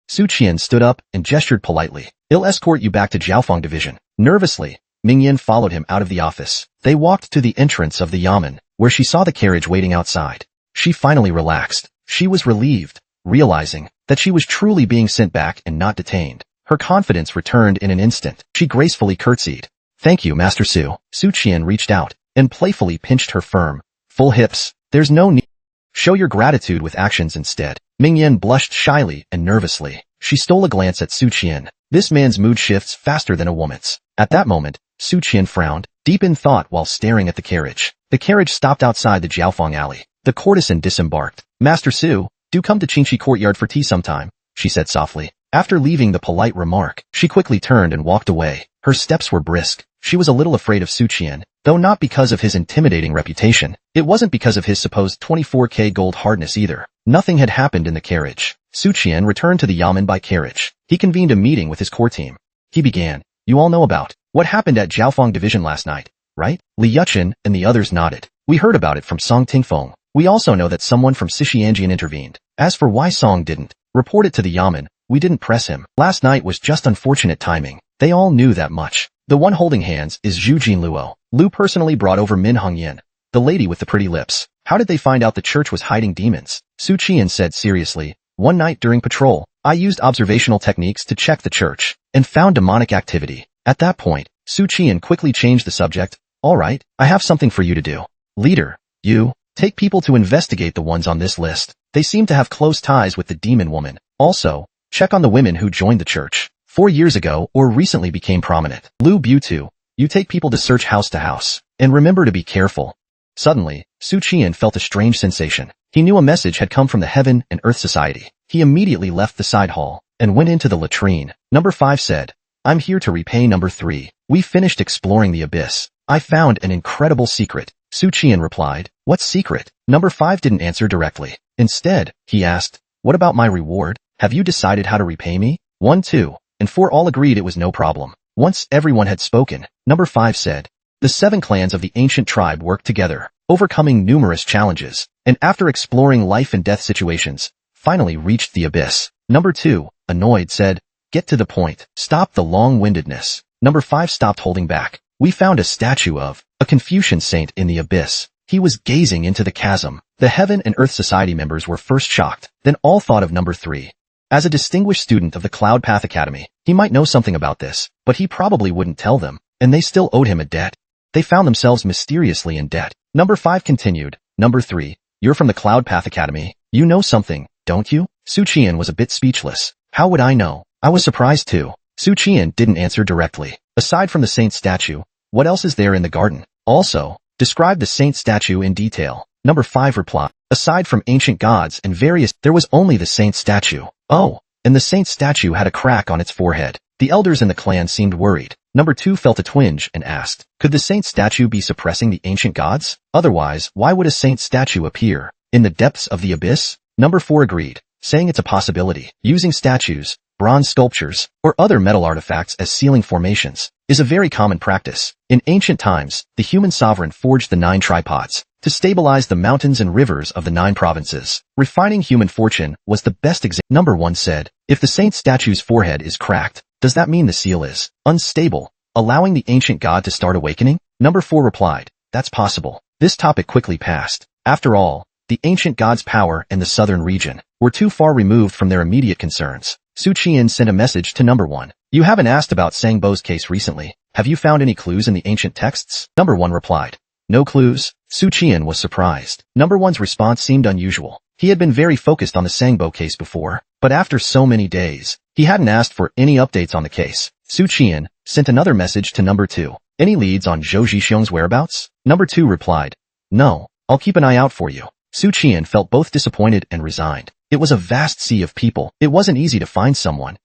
Su Qian stood up and gestured politely. "I'll escort you back to Jiaofeng division." Nervously, Mingyan followed him out of the office. They walked to the entrance of the yamen, where she saw the carriage waiting outside. She finally relaxed. She was relieved, realizing that she was truly being sent back and not detained. Her confidence returned in an instant. She gracefully curtsied. "Thank you, Master Su." Su Qian reached out and playfully pinched her firm, full hips. "There's no need. Show your gratitude with actions instead." Mingyan blushed shyly and nervously. She stole a glance at Su Qian. This man's mood shifts faster than a woman's. At that moment, Su Qian frowned, deep in thought while staring at the carriage. The carriage stopped outside the Jiaofeng alley. The courtesan disembarked. "Master Su, do come to Qingxi courtyard for tea sometime," she said softly. After leaving the polite remark, she quickly turned and walked away. Her steps were brisk. She was a little afraid of Su Qian, though not because of his intimidating reputation. It wasn't because of his supposed 24K gold hardness either. Nothing had happened in the carriage. Su Qian returned to the yamen by carriage. He convened a meeting with his core team. He began. "You all know about what happened at Jiaofeng division last night, right?" Li Yuchen and the others nodded. "We heard about it from Song Tingfeng. We also know that someone from Sixianjian intervened. As for why Song didn't report it to the yamen, we didn't press him. Last night was just unfortunate timing. They all knew that much. The one holding hands is Zhu Jinluo. Lu personally brought over Min Hongyan, the lady with the pretty lips. How did they find out the church was hiding demons?" Su Qian said seriously. "One night during patrol, I used observational techniques to check the church, and found demonic activity." At that point, Su Qian quickly changed the subject. "All right, I have something for you to do. Leader, you take people to investigate the ones on this list. They seem to have close ties with the demon woman. Also, check on the women who joined the church 4 years ago or recently became prominent. Lu Butu, you take people to search house to house. And remember to be careful. Suddenly, Su Qian felt a strange sensation. He knew a message had come from the Heaven and Earth Society. He immediately left the side hall and went into the latrine. Number 5 said, "I'm here to repay number 3. We finished exploring the abyss. I found an incredible secret." Su Qian replied, "What secret?" Number 5 didn't answer directly. Instead, he asked, "What about my reward? Have you decided how to repay me?" 1, 2, and 4 all agreed it was no problem. Once everyone had spoken, number 5 said, "The 7 clans of the ancient tribe worked together, overcoming numerous challenges, and after exploring life and death situations, finally reached the abyss." Number 2, annoyed, said, "Get to the point. Stop the long-windedness." Number 5 stopped holding back. "We found a statue of a Confucian saint in the abyss. He was gazing into the chasm." The Heaven and Earth Society members were first shocked, then all thought of number 3. As a distinguished student of the Cloud Path Academy, he might know something about this, but he probably wouldn't tell them, and they still owed him a debt. They found themselves mysteriously in debt. Number 5 continued, "Number 3, you're from the Cloud Path Academy. You know something, don't you?" Su Qian was a bit speechless. "How would I know?" "I was surprised too." Su Qian didn't answer directly. "Aside from the saint statue, what else is there in the garden? Also, describe the saint statue in detail." Number 5 replied, "Aside from ancient gods and various, there was only the saint statue." "Oh, and the saint statue had a crack on its forehead." The elders in the clan seemed worried. Number 2 felt a twinge and asked, "Could the saint statue be suppressing the ancient gods? Otherwise, why would a saint statue appear in the depths of the abyss?" Number 4 agreed, saying it's a possibility. Using statues, bronze sculptures, or other metal artifacts as sealing formations is a very common practice. In ancient times, the human sovereign forged the 9 tripods to stabilize the mountains and rivers of the 9 provinces. Refining human fortune was the best example. Number 1 said, "If the saint statue's forehead is cracked, does that mean the seal is unstable, allowing the ancient god to start awakening?" Number 4 replied, "That's possible." This topic quickly passed. After all, the ancient god's power in the southern region were too far removed from their immediate concerns. Su Qian sent a message to number 1. "You haven't asked about Sangbo's case recently. Have you found any clues in the ancient texts?" Number 1 replied, "No clues." Su Qian was surprised. Number 1's response seemed unusual. He had been very focused on the Sangbo case before, but after so many days, he hadn't asked for any updates on the case. Su Qian sent another message to number 2. "Any leads on Zhou Zhixiong's whereabouts?" Number 2 replied, "No, I'll keep an eye out for you." Su Qian felt both disappointed and resigned. It was a vast sea of people. It wasn't easy to find someone.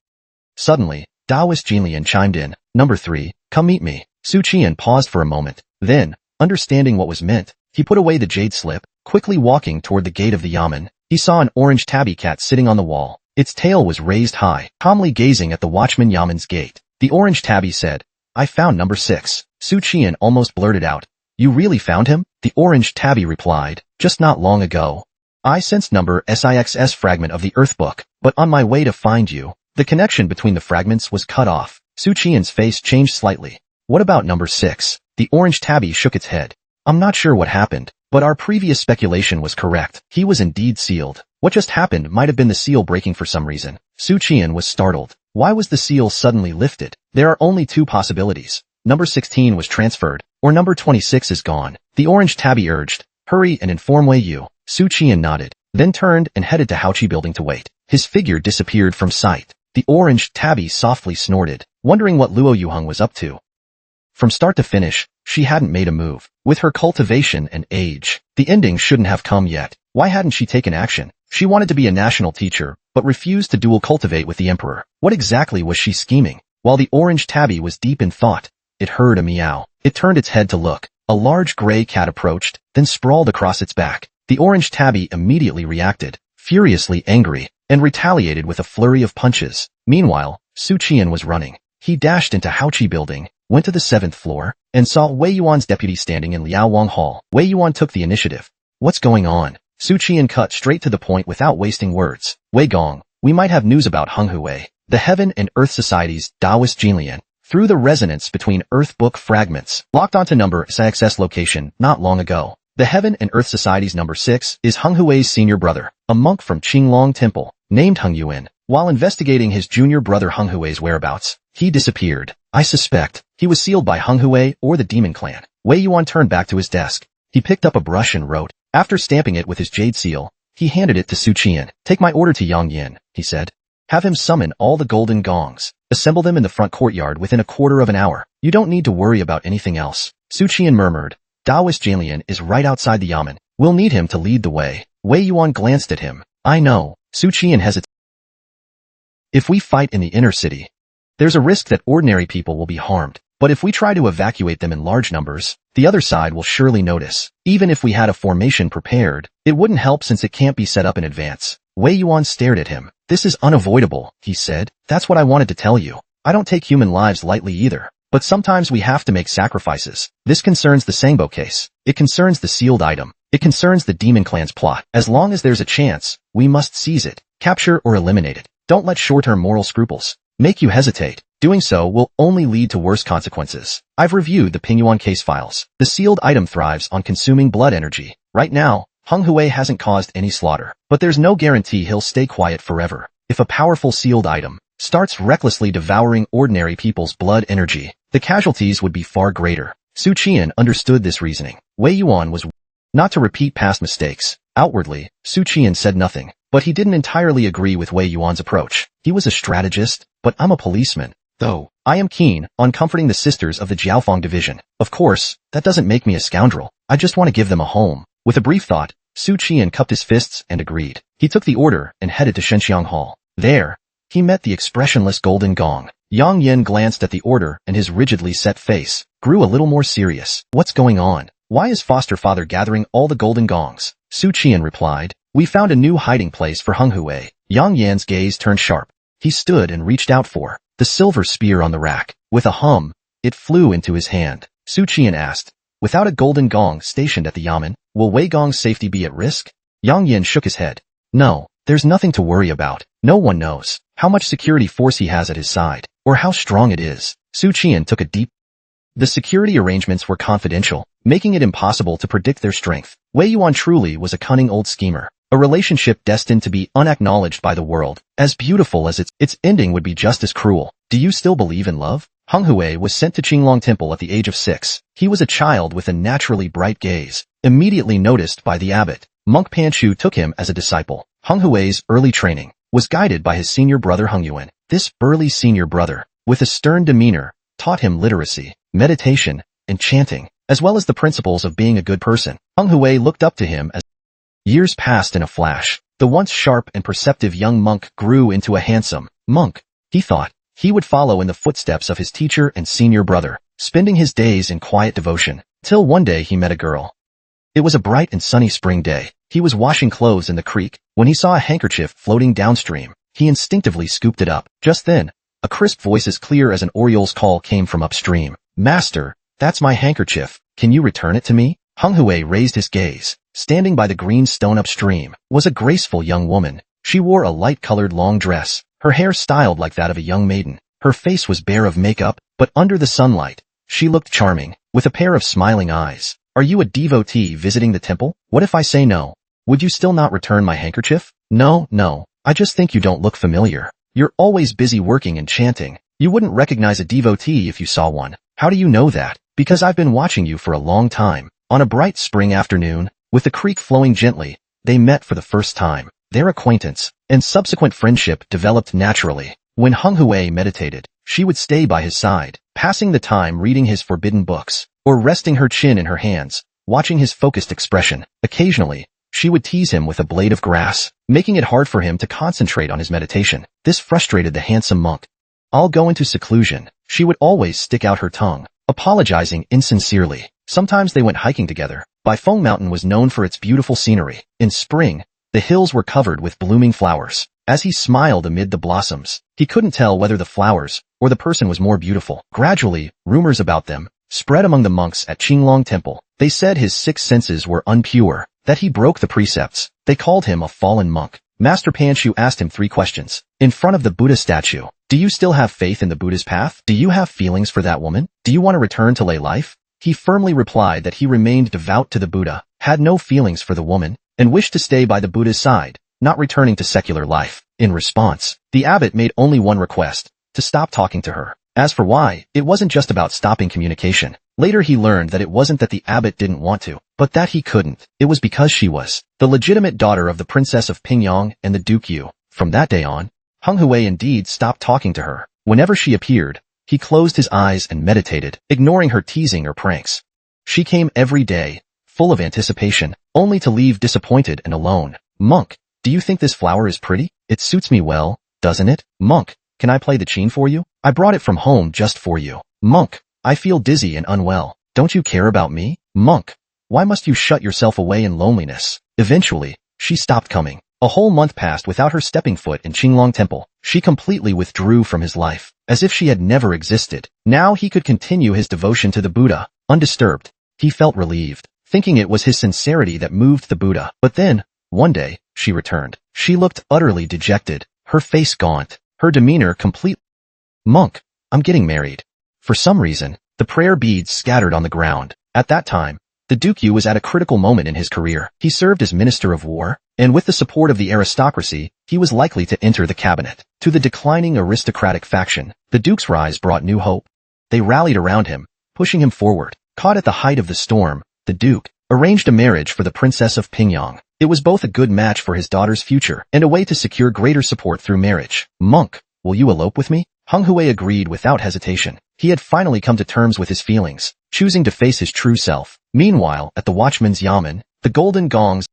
Suddenly, Taoist Jinlian chimed in, "Number 3, come meet me." Su Qian paused for a moment. Then, understanding what was meant, he put away the jade slip. Quickly walking toward the gate of the yamen, he saw an orange tabby cat sitting on the wall. Its tail was raised high, calmly gazing at the watchman yamen's gate. The orange tabby said, "I found number 6. Su Qian almost blurted out, "You really found him?" The orange tabby replied, "Just not long ago. I sensed number 6 fragment of the Earth Book, but on my way to find you, the connection between the fragments was cut off." Su Qian's face changed slightly. "What about number 6? The orange tabby shook its head. "I'm not sure what happened, but our previous speculation was correct. He was indeed sealed. What just happened might have been the seal breaking for some reason." Su Qian was startled. Why was the seal suddenly lifted? There are only 2 possibilities. Number 16 was transferred, or number 26 is gone. The orange tabby urged, "Hurry and inform Wei Yu." Su Qian nodded, then turned and headed to Haoqi building to wait. His figure disappeared from sight. The orange tabby softly snorted, wondering what Luo Yuheng was up to. From start to finish, she hadn't made a move. With her cultivation and age, the ending shouldn't have come yet. Why hadn't she taken action? She wanted to be a national teacher, but refused to dual cultivate with the emperor. What exactly was she scheming? While the orange tabby was deep in thought, it heard a meow. It turned its head to look. A large gray cat approached, then sprawled across its back. The orange tabby immediately reacted, furiously angry, and retaliated with a flurry of punches. Meanwhile, Su Qian was running. He dashed into Haoqi building, went to the 7th floor, and saw Wei Yuan's deputy standing in Liao Wang Hall. Wei Yuan took the initiative. "What's going on?" Su Qian cut straight to the point without wasting words. "Wei Gong, we might have news about Heng Hui, the Heaven and Earth Society's Taoist Jinlian, through the resonance between Earth Book fragments, locked onto number 6's location not long ago. The Heaven and Earth Society's number 6 is Heng Hui's senior brother, a monk from Qinglong Temple, named Heng Yuan. While investigating his junior brother Heng Hui's whereabouts, he disappeared. I suspect he was sealed by Heng Hui or the Demon Clan." Wei Yuan turned back to his desk. He picked up a brush and wrote. After stamping it with his jade seal, he handed it to Su Qian. "Take my order to Yang Yin," he said. "Have him summon all the golden gongs. Assemble them in the front courtyard within a quarter of an hour. You don't need to worry about anything else." Su Qian murmured, Daoist Jalian is right outside the yamen. We'll need him to lead the way. Wei Yuan glanced at him. I know. Su Qian hesitated. If we fight in the inner city, there's a risk that ordinary people will be harmed. But if we try to evacuate them in large numbers, the other side will surely notice. Even if we had a formation prepared, it wouldn't help since it can't be set up in advance. Wei Yuan stared at him. This is unavoidable, he said. That's what I wanted to tell you. I don't take human lives lightly either. But sometimes we have to make sacrifices. This concerns the Sangbo case. It concerns the sealed item. It concerns the Demon Clan's plot. As long as there's a chance, we must seize it, capture or eliminate it. Don't let short-term moral scruples make you hesitate. Doing so will only lead to worse consequences. I've reviewed the Pingyuan case files. The sealed item thrives on consuming blood energy. Right now, Hung Hui hasn't caused any slaughter, but there's no guarantee he'll stay quiet forever. If a powerful sealed item starts recklessly devouring ordinary people's blood energy, the casualties would be far greater. Su Qian understood this reasoning. Wei Yuan was not to repeat past mistakes. Outwardly, Su Qian said nothing, but he didn't entirely agree with Wei Yuan's approach. He was a strategist, but I'm a policeman. Though, I am keen on comforting the sisters of the Jiaofeng division. Of course, that doesn't make me a scoundrel. I just want to give them a home. With a brief thought, Su Qian cupped his fists and agreed. He took the order and headed to Shenxiang Hall. There, he met the expressionless Golden Gong. Yang Yin glanced at the order and his rigidly set face grew a little more serious. What's going on? Why is foster father gathering all the Golden Gongs? Su Qian replied. We found a new hiding place for Hung Hui. Yang Yan's gaze turned sharp. He stood and reached out for the silver spear on the rack. With a hum, it flew into his hand. Su Qian asked, without a Golden Gong stationed at the yamen, will Wei Gong's safety be at risk? Yang Yin shook his head. No, there's nothing to worry about. No one knows how much security force he has at his side, or how strong it is. Su Qian took a deep. The security arrangements were confidential, making it impossible to predict their strength. Wei Yuan truly was a cunning old schemer. A relationship destined to be unacknowledged by the world. As beautiful as its ending would be just as cruel. Do you still believe in love? Hung Hui was sent to Qinglong Temple at the age of 6. He was a child with a naturally bright gaze, immediately noticed by the abbot. Monk Panchu took him as a disciple. Hung Hui's early training was guided by his senior brother Hung Yuan. This burly senior brother, with a stern demeanor, taught him literacy, meditation, and chanting, as well as the principles of being a good person. Hung Hui looked up to him as years passed in a flash. The once sharp and perceptive young monk grew into a handsome monk. He thought he would follow in the footsteps of his teacher and senior brother, spending his days in quiet devotion, till one day he met a girl. It was a bright and sunny spring day. He was washing clothes in the creek when he saw a handkerchief floating downstream. He instinctively scooped it up. Just then, a crisp voice as clear as an oriole's call came from upstream. Master, that's my handkerchief. Can you return it to me? Hung Hui raised his gaze. Standing by the green stone upstream was a graceful young woman. She wore a light-colored long dress, her hair styled like that of a young maiden. Her face was bare of makeup, but under the sunlight, she looked charming, with a pair of smiling eyes. Are you a devotee visiting the temple? What if I say no? Would you still not return my handkerchief? No, I just think you don't look familiar. You're always busy working and chanting. You wouldn't recognize a devotee if you saw one. How do you know that? Because I've been watching you for a long time. On a bright spring afternoon, with the creek flowing gently, they met for the first time. Their acquaintance and subsequent friendship developed naturally. When Hung Hui meditated, she would stay by his side, passing the time reading his forbidden books, or resting her chin in her hands, watching his focused expression. Occasionally, she would tease him with a blade of grass, making it hard for him to concentrate on his meditation. This frustrated the handsome monk. I'll go into seclusion. She would always stick out her tongue, apologizing insincerely. Sometimes they went hiking together. Baifeng Mountain was known for its beautiful scenery. In spring, the hills were covered with blooming flowers. As he smiled amid the blossoms, he couldn't tell whether the flowers or the person was more beautiful. Gradually, rumors about them spread among the monks at Qinglong Temple. They said his 6 senses were impure, that he broke the precepts. They called him a fallen monk. Master Panchu asked him 3 questions. In front of the Buddha statue, do you still have faith in the Buddha's path? Do you have feelings for that woman? Do you want to return to lay life? He firmly replied that he remained devout to the Buddha, had no feelings for the woman, and wished to stay by the Buddha's side, not returning to secular life. In response, the abbot made only one request, to stop talking to her. As for why, it wasn't just about stopping communication. Later he learned that it wasn't that the abbot didn't want to, but that he couldn't. It was because she was the legitimate daughter of the Princess of Pingyang and the Duke Yu. From that day on, Hung Hui indeed stopped talking to her. Whenever she appeared, he closed his eyes and meditated, ignoring her teasing or pranks. She came every day, full of anticipation, only to leave disappointed and alone. Monk, do you think this flower is pretty? It suits me well, doesn't it? Monk, can I play the cheen for you? I brought it from home just for you. Monk, I feel dizzy and unwell. Don't you care about me? Monk, why must you shut yourself away in loneliness? Eventually, she stopped coming. A whole month passed without her stepping foot in Qinglong Temple. She completely withdrew from his life, as if she had never existed. Now he could continue his devotion to the Buddha, undisturbed. He felt relieved, thinking it was his sincerity that moved the Buddha. But then, one day, she returned. She looked utterly dejected, her face gaunt, her demeanor complete. Monk, I'm getting married. For some reason, the prayer beads scattered on the ground. At that time, the Duke was at a critical moment in his career. He served as Minister of War, and with the support of the aristocracy, he was likely to enter the cabinet. To the declining aristocratic faction, the Duke's rise brought new hope. They rallied around him, pushing him forward. Caught at the height of the storm, the Duke arranged a marriage for the Princess of Pyongyang. It was both a good match for his daughter's future and a way to secure greater support through marriage. Monk, will you elope with me? Hung Hui agreed without hesitation. He had finally come to terms with his feelings, choosing to face his true self. Meanwhile, at the watchman's yamen, the golden gongs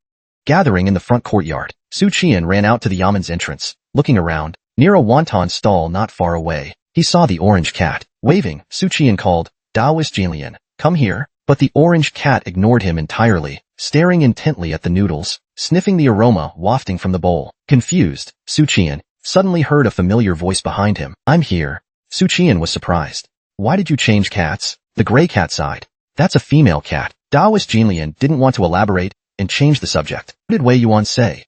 gathering in the front courtyard. Su Qian ran out to the yamen's entrance. Looking around, near a wonton stall not far away, he saw the orange cat. Waving, Su Qian called, Daoist Jilian, come here. But the orange cat ignored him entirely, staring intently at the noodles, sniffing the aroma wafting from the bowl. Confused, Su Qian suddenly heard a familiar voice behind him. I'm here. Su Qian was surprised. Why did you change cats? The gray cat sighed. That's a female cat. Daoist Jilian didn't want to elaborate and change the subject. What did Wei Yuan say?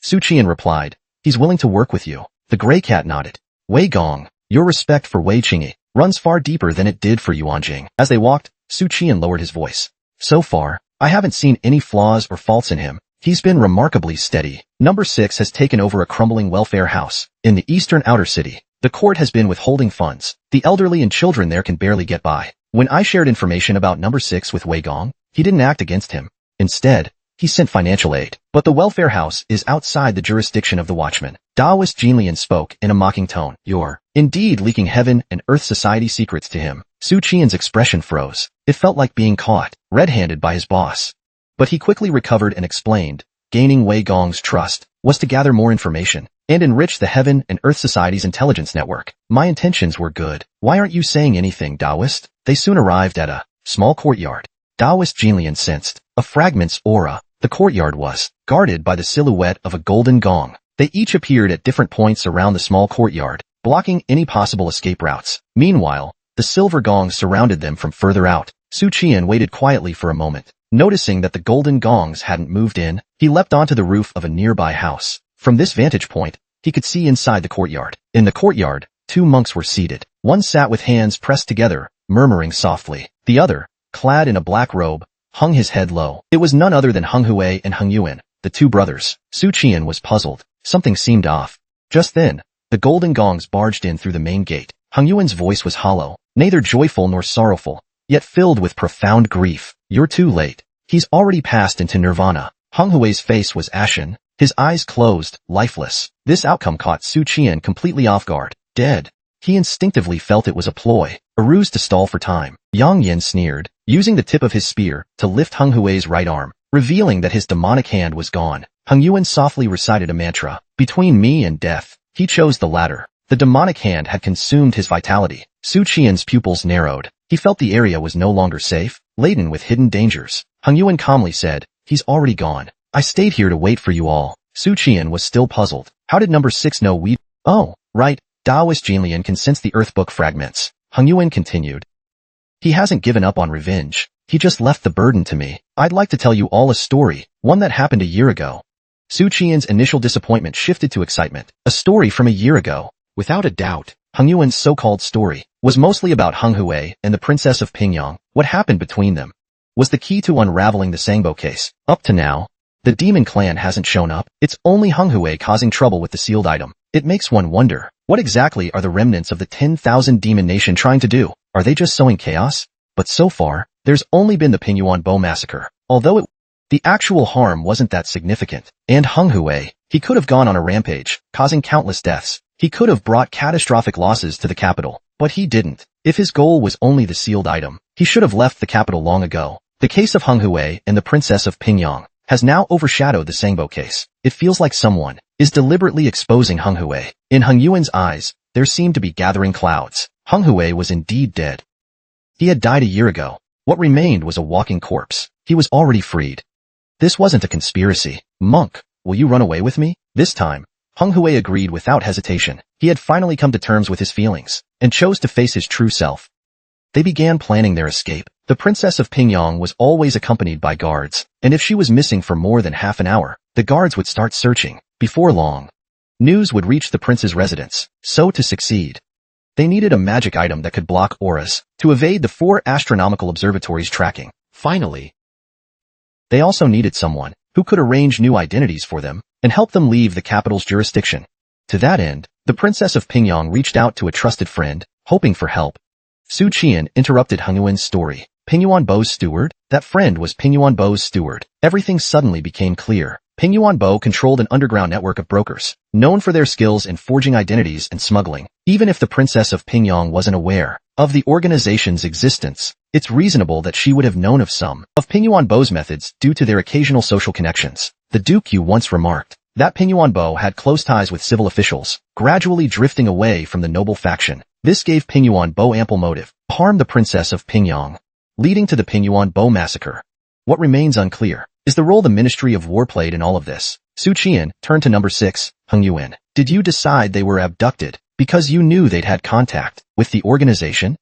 Su Qian replied, he's willing to work with you. The gray cat nodded. Wei Gong, your respect for Wei Qingyi runs far deeper than it did for Yuan Jing. As they walked, Su Qian lowered his voice. So far, I haven't seen any flaws or faults in him. He's been remarkably steady. Number 6 has taken over a crumbling welfare house in the eastern outer city. The court has been withholding funds. The elderly and children there can barely get by. When I shared information about Number 6 with Wei Gong, he didn't act against him. Instead, he sent financial aid. But the welfare house is outside the jurisdiction of the watchman. Daoist Jilian spoke in a mocking tone. You're indeed leaking heaven and earth society secrets to him. Su Qian's expression froze. It felt like being caught, red-handed by his boss. But he quickly recovered and explained, gaining Wei Gong's trust was to gather more information and enrich the Heaven and Earth Society's intelligence network. My intentions were good. Why aren't you saying anything, Daoist? They soon arrived at a small courtyard. Daoist Jilian sensed a fragment's aura. The courtyard was guarded by the silhouette of a golden gong. They each appeared at different points around the small courtyard, blocking any possible escape routes. Meanwhile, the silver gongs surrounded them from further out. Su Qian waited quietly for a moment. Noticing that the golden gongs hadn't moved in, he leapt onto the roof of a nearby house. From this vantage point, he could see inside the courtyard. In the courtyard, 2 monks were seated. One sat with hands pressed together, murmuring softly. The other, clad in a black robe, hung his head low. It was none other than Hung Hui and Hung Yuan, the 2 brothers. Su Qian was puzzled. Something seemed off. Just then, the golden gongs barged in through the main gate. Hung Yuan's voice was hollow, neither joyful nor sorrowful, yet filled with profound grief. You're too late. He's already passed into nirvana. Hung Hui's face was ashen, his eyes closed, lifeless. This outcome caught Su Qian completely off guard. Dead. He instinctively felt it was a ploy, a ruse to stall for time. Yang Yin sneered, using the tip of his spear to lift Hung Hui's right arm, revealing that his demonic hand was gone. Hung Yuan softly recited a mantra. Between me and death, he chose the latter. The demonic hand had consumed his vitality. Su Qian's pupils narrowed. He felt the area was no longer safe, laden with hidden dangers. Hung Yuan calmly said, he's already gone. I stayed here to wait for you all. Su Qian was still puzzled. How did Number 6 know we— Oh, right, Daoist Jilian can sense the earth book fragments. Hung Yuan continued. He hasn't given up on revenge. He just left the burden to me. I'd like to tell you all a story, one that happened a year ago. Su Qian's initial disappointment shifted to excitement. A story from a year ago. Without a doubt, Hung Yuan's so-called story was mostly about Hung Hui and the Princess of Pyongyang. What happened between them was the key to unraveling the Sangbo case. Up to now, the demon clan hasn't shown up. It's only Hung Hui causing trouble with the sealed item. It makes one wonder, what exactly are the remnants of the 10,000 demon nation trying to do? Are they just sowing chaos? But so far, there's only been the Pingyuan Bo massacre. Although the actual harm wasn't that significant. And Hung Hui, he could have gone on a rampage, causing countless deaths. He could have brought catastrophic losses to the capital, but he didn't. If his goal was only the sealed item, he should have left the capital long ago. The case of Hung Hui and the Princess of Pingyang has now overshadowed the Sangbo case. It feels like someone is deliberately exposing Hung Hui. In Hung Yuan's eyes, there seemed to be gathering clouds. Hung Hui was indeed dead. He had died a year ago. What remained was a walking corpse. He was already freed. This wasn't a conspiracy. Monk, will you run away with me? This time, Hung Hui agreed without hesitation. He had finally come to terms with his feelings and chose to face his true self. They began planning their escape. The Princess of Pingyang was always accompanied by guards, and if she was missing for more than half an hour, the guards would start searching. Before long, news would reach the prince's residence. So to succeed, they needed a magic item that could block auras to evade the 4 astronomical observatories' tracking. Finally, they also needed someone who could arrange new identities for them and help them leave the capital's jurisdiction. To that end, the Princess of Pingyang reached out to a trusted friend, hoping for help. Su Qian interrupted Hung Yuan's story. Pingyuan Bo's steward? That friend was Pingyuan Bo's steward. Everything suddenly became clear. Pingyuan Bo controlled an underground network of brokers, known for their skills in forging identities and smuggling. Even if the Princess of Pingyang wasn't aware of the organization's existence, it's reasonable that she would have known of some of Pingyuan Bo's methods due to their occasional social connections. The Duke Yu once remarked that Pingyuan Bo had close ties with civil officials, gradually drifting away from the noble faction. This gave Pingyuan Bo ample motive to harm the Princess of Pingyang, leading to the Pingyuan Bo massacre. What remains unclear is the role the Ministry of War played in all of this. Su Qian turned to number 6, Hung Yuan. Did you decide they were abducted because you knew they'd had contact with the organization?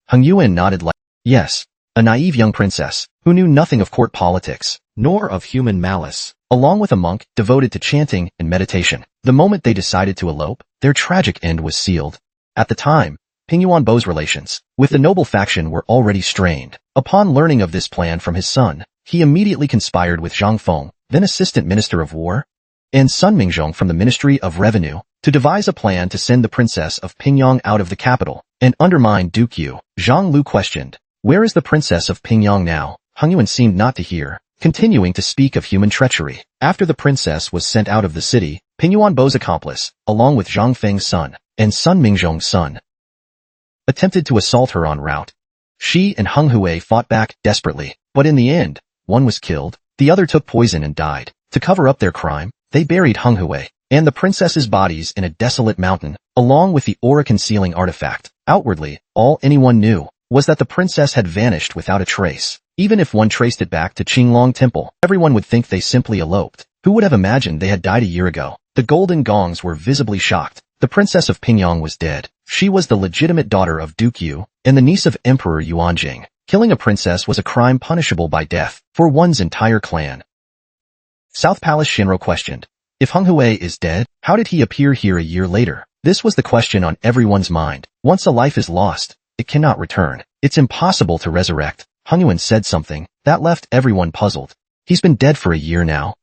Hung Yuan nodded like, yes, a naive young princess who knew nothing of court politics, nor of human malice, along with a monk devoted to chanting and meditation. The moment they decided to elope, their tragic end was sealed. At the time, Pingyuan Bo's relations with the noble faction were already strained. Upon learning of this plan from his son, he immediately conspired with Zhang Feng, then Assistant Minister of War, and Sun Mingzhong from the Ministry of Revenue, to devise a plan to send the Princess of Pingyang out of the capital and undermine Duke Yu. Zhang Lu questioned, where is the Princess of Pingyang now? Hung Yuan seemed not to hear, continuing to speak of human treachery. After the princess was sent out of the city, Pingyuan Bo's accomplice, along with Zhang Feng's son and Sun Mingzhong's son, attempted to assault her en route. She and Hung Hui fought back desperately, but in the end, one was killed, the other took poison and died. To cover up their crime, they buried Hung Hui and the princess's bodies in a desolate mountain, along with the aura-concealing artifact. Outwardly, all anyone knew was that the princess had vanished without a trace. Even if one traced it back to Qinglong Temple, everyone would think they simply eloped. Who would have imagined they had died a year ago? The Golden Gongs were visibly shocked. The Princess of Pingyang was dead. She was the legitimate daughter of Duke Yu and the niece of Emperor Yuanjing. Killing a princess was a crime punishable by death for one's entire clan. South Palace Shinro questioned, if Hung Hui is dead, how did he appear here a year later? This was the question on everyone's mind. Once a life is lost, it cannot return. It's impossible to resurrect. Hung Yuan said something that left everyone puzzled. He's been dead for a year now.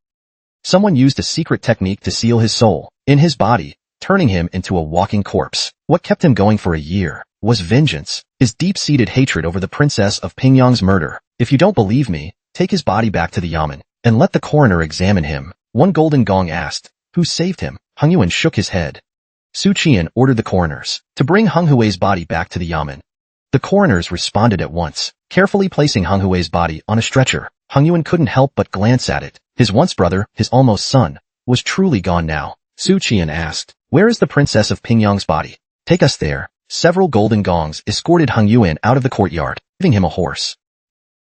Someone used a secret technique to seal his soul in his body, turning him into a walking corpse. What kept him going for a year was vengeance, his deep-seated hatred over the Princess of Pingyang's murder. If you don't believe me, take his body back to the yamen and let the coroner examine him. One Golden Gong asked, who saved him? Hung Yuan shook his head. Su Qian ordered the coroners to bring Hung Hui's body back to the yamen. The coroners responded at once, carefully placing Hung Hui's body on a stretcher. Hung Yuan couldn't help but glance at it. His once brother, his almost son, was truly gone now. Su Qian asked, where is the Princess of Pingyang's body? Take us there. Several Golden Gongs escorted Hung Yuan out of the courtyard, giving him a horse.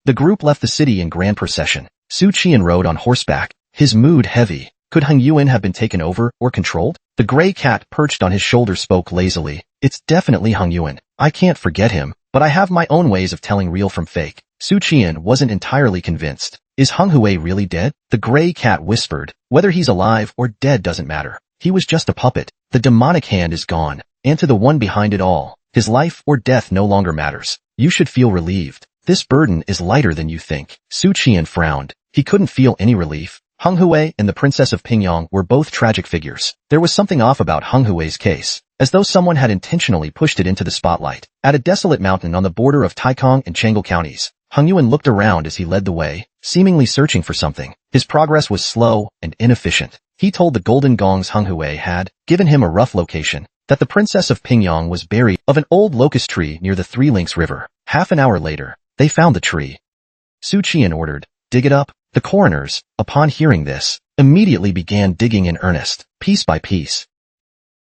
The group left the city in grand procession. Su Qian rode on horseback, his mood heavy. Could Hung Yuan have been taken over or controlled? The gray cat perched on his shoulder spoke lazily. It's definitely Hung Yuan. I can't forget him, but I have my own ways of telling real from fake. Su Qian wasn't entirely convinced. Is Hung Hui really dead? The gray cat whispered. Whether he's alive or dead doesn't matter. He was just a puppet. The demonic hand is gone, and to the one behind it all, his life or death no longer matters. You should feel relieved. This burden is lighter than you think. Su Qian frowned. He couldn't feel any relief. Hung Hui and the Princess of Pingyang were both tragic figures. There was something off about Hung Hui's case, as though someone had intentionally pushed it into the spotlight. At a desolate mountain on the border of Taikong and Chang'an counties, Hung Yuan looked around as he led the way, seemingly searching for something. His progress was slow and inefficient. He told the Golden Gongs Hung Hui had given him a rough location, that the Princess of Pingyang was buried of an old locust tree near the Three Links River. Half an hour later, they found the tree. Su Qian ordered, "Dig it up." The coroners, upon hearing this, immediately began digging in earnest, piece by piece.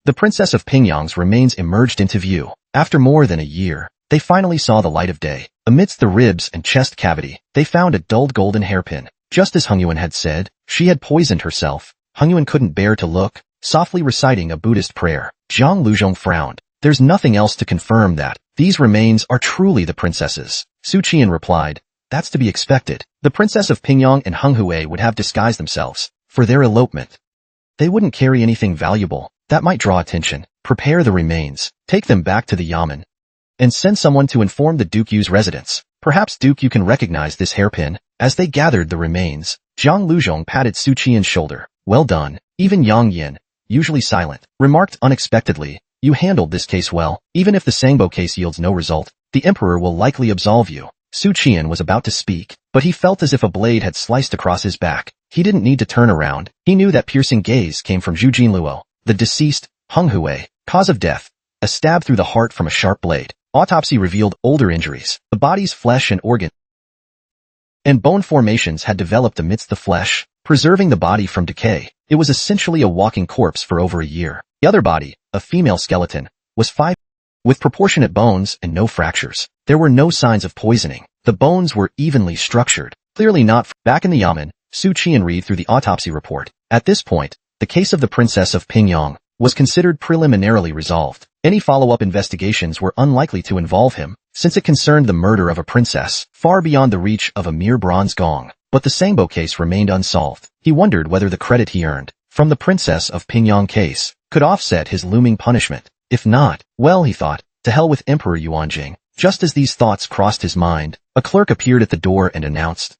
The Princess of Pingyang's remains emerged into view. After more than a year, they finally saw the light of day. Amidst the ribs and chest cavity, they found a dulled golden hairpin. Just as Hungyuan had said, she had poisoned herself. Hungyuan couldn't bear to look, softly reciting a Buddhist prayer. Zhang Luzhong frowned. "There's nothing else to confirm that these remains are truly the princess's." Su Qian replied, "That's to be expected. The Princess of Pingyang and Heng Hui would have disguised themselves for their elopement. They wouldn't carry anything valuable that might draw attention. Prepare the remains, take them back to the Yamen, and send someone to inform the Duke Yu's residence. Perhaps Duke Yu can recognize this hairpin." As they gathered the remains, Zhang Luzhong patted Su Qian's shoulder. "Well done." Even Yang Yin, usually silent, remarked unexpectedly, "You handled this case well. Even if the Sangbo case yields no result, the Emperor will likely absolve you." Su Qian was about to speak, but he felt as if a blade had sliced across his back. He didn't need to turn around. He knew that piercing gaze came from Zhu Jinluo, the deceased, Heng Hui. Cause of death: a stab through the heart from a sharp blade. Autopsy revealed older injuries. The body's flesh and organ and bone formations had developed amidst the flesh, preserving the body from decay. It was essentially a walking corpse for over a year. The other body, a female skeleton, was with proportionate bones and no fractures. There were no signs of poisoning. The bones were evenly structured. Clearly not. Back in the Yamen, Su Qian read through the autopsy report. At this point, the case of the Princess of Pingyang was considered preliminarily resolved. Any follow-up investigations were unlikely to involve him, since it concerned the murder of a princess, far beyond the reach of a mere bronze gong. But the Sangbo case remained unsolved. He wondered whether the credit he earned from the Princess of Pingyang case could offset his looming punishment. If not, well, he thought, to hell with Emperor Yuanjing. Just as these thoughts crossed his mind, a clerk appeared at the door and announced,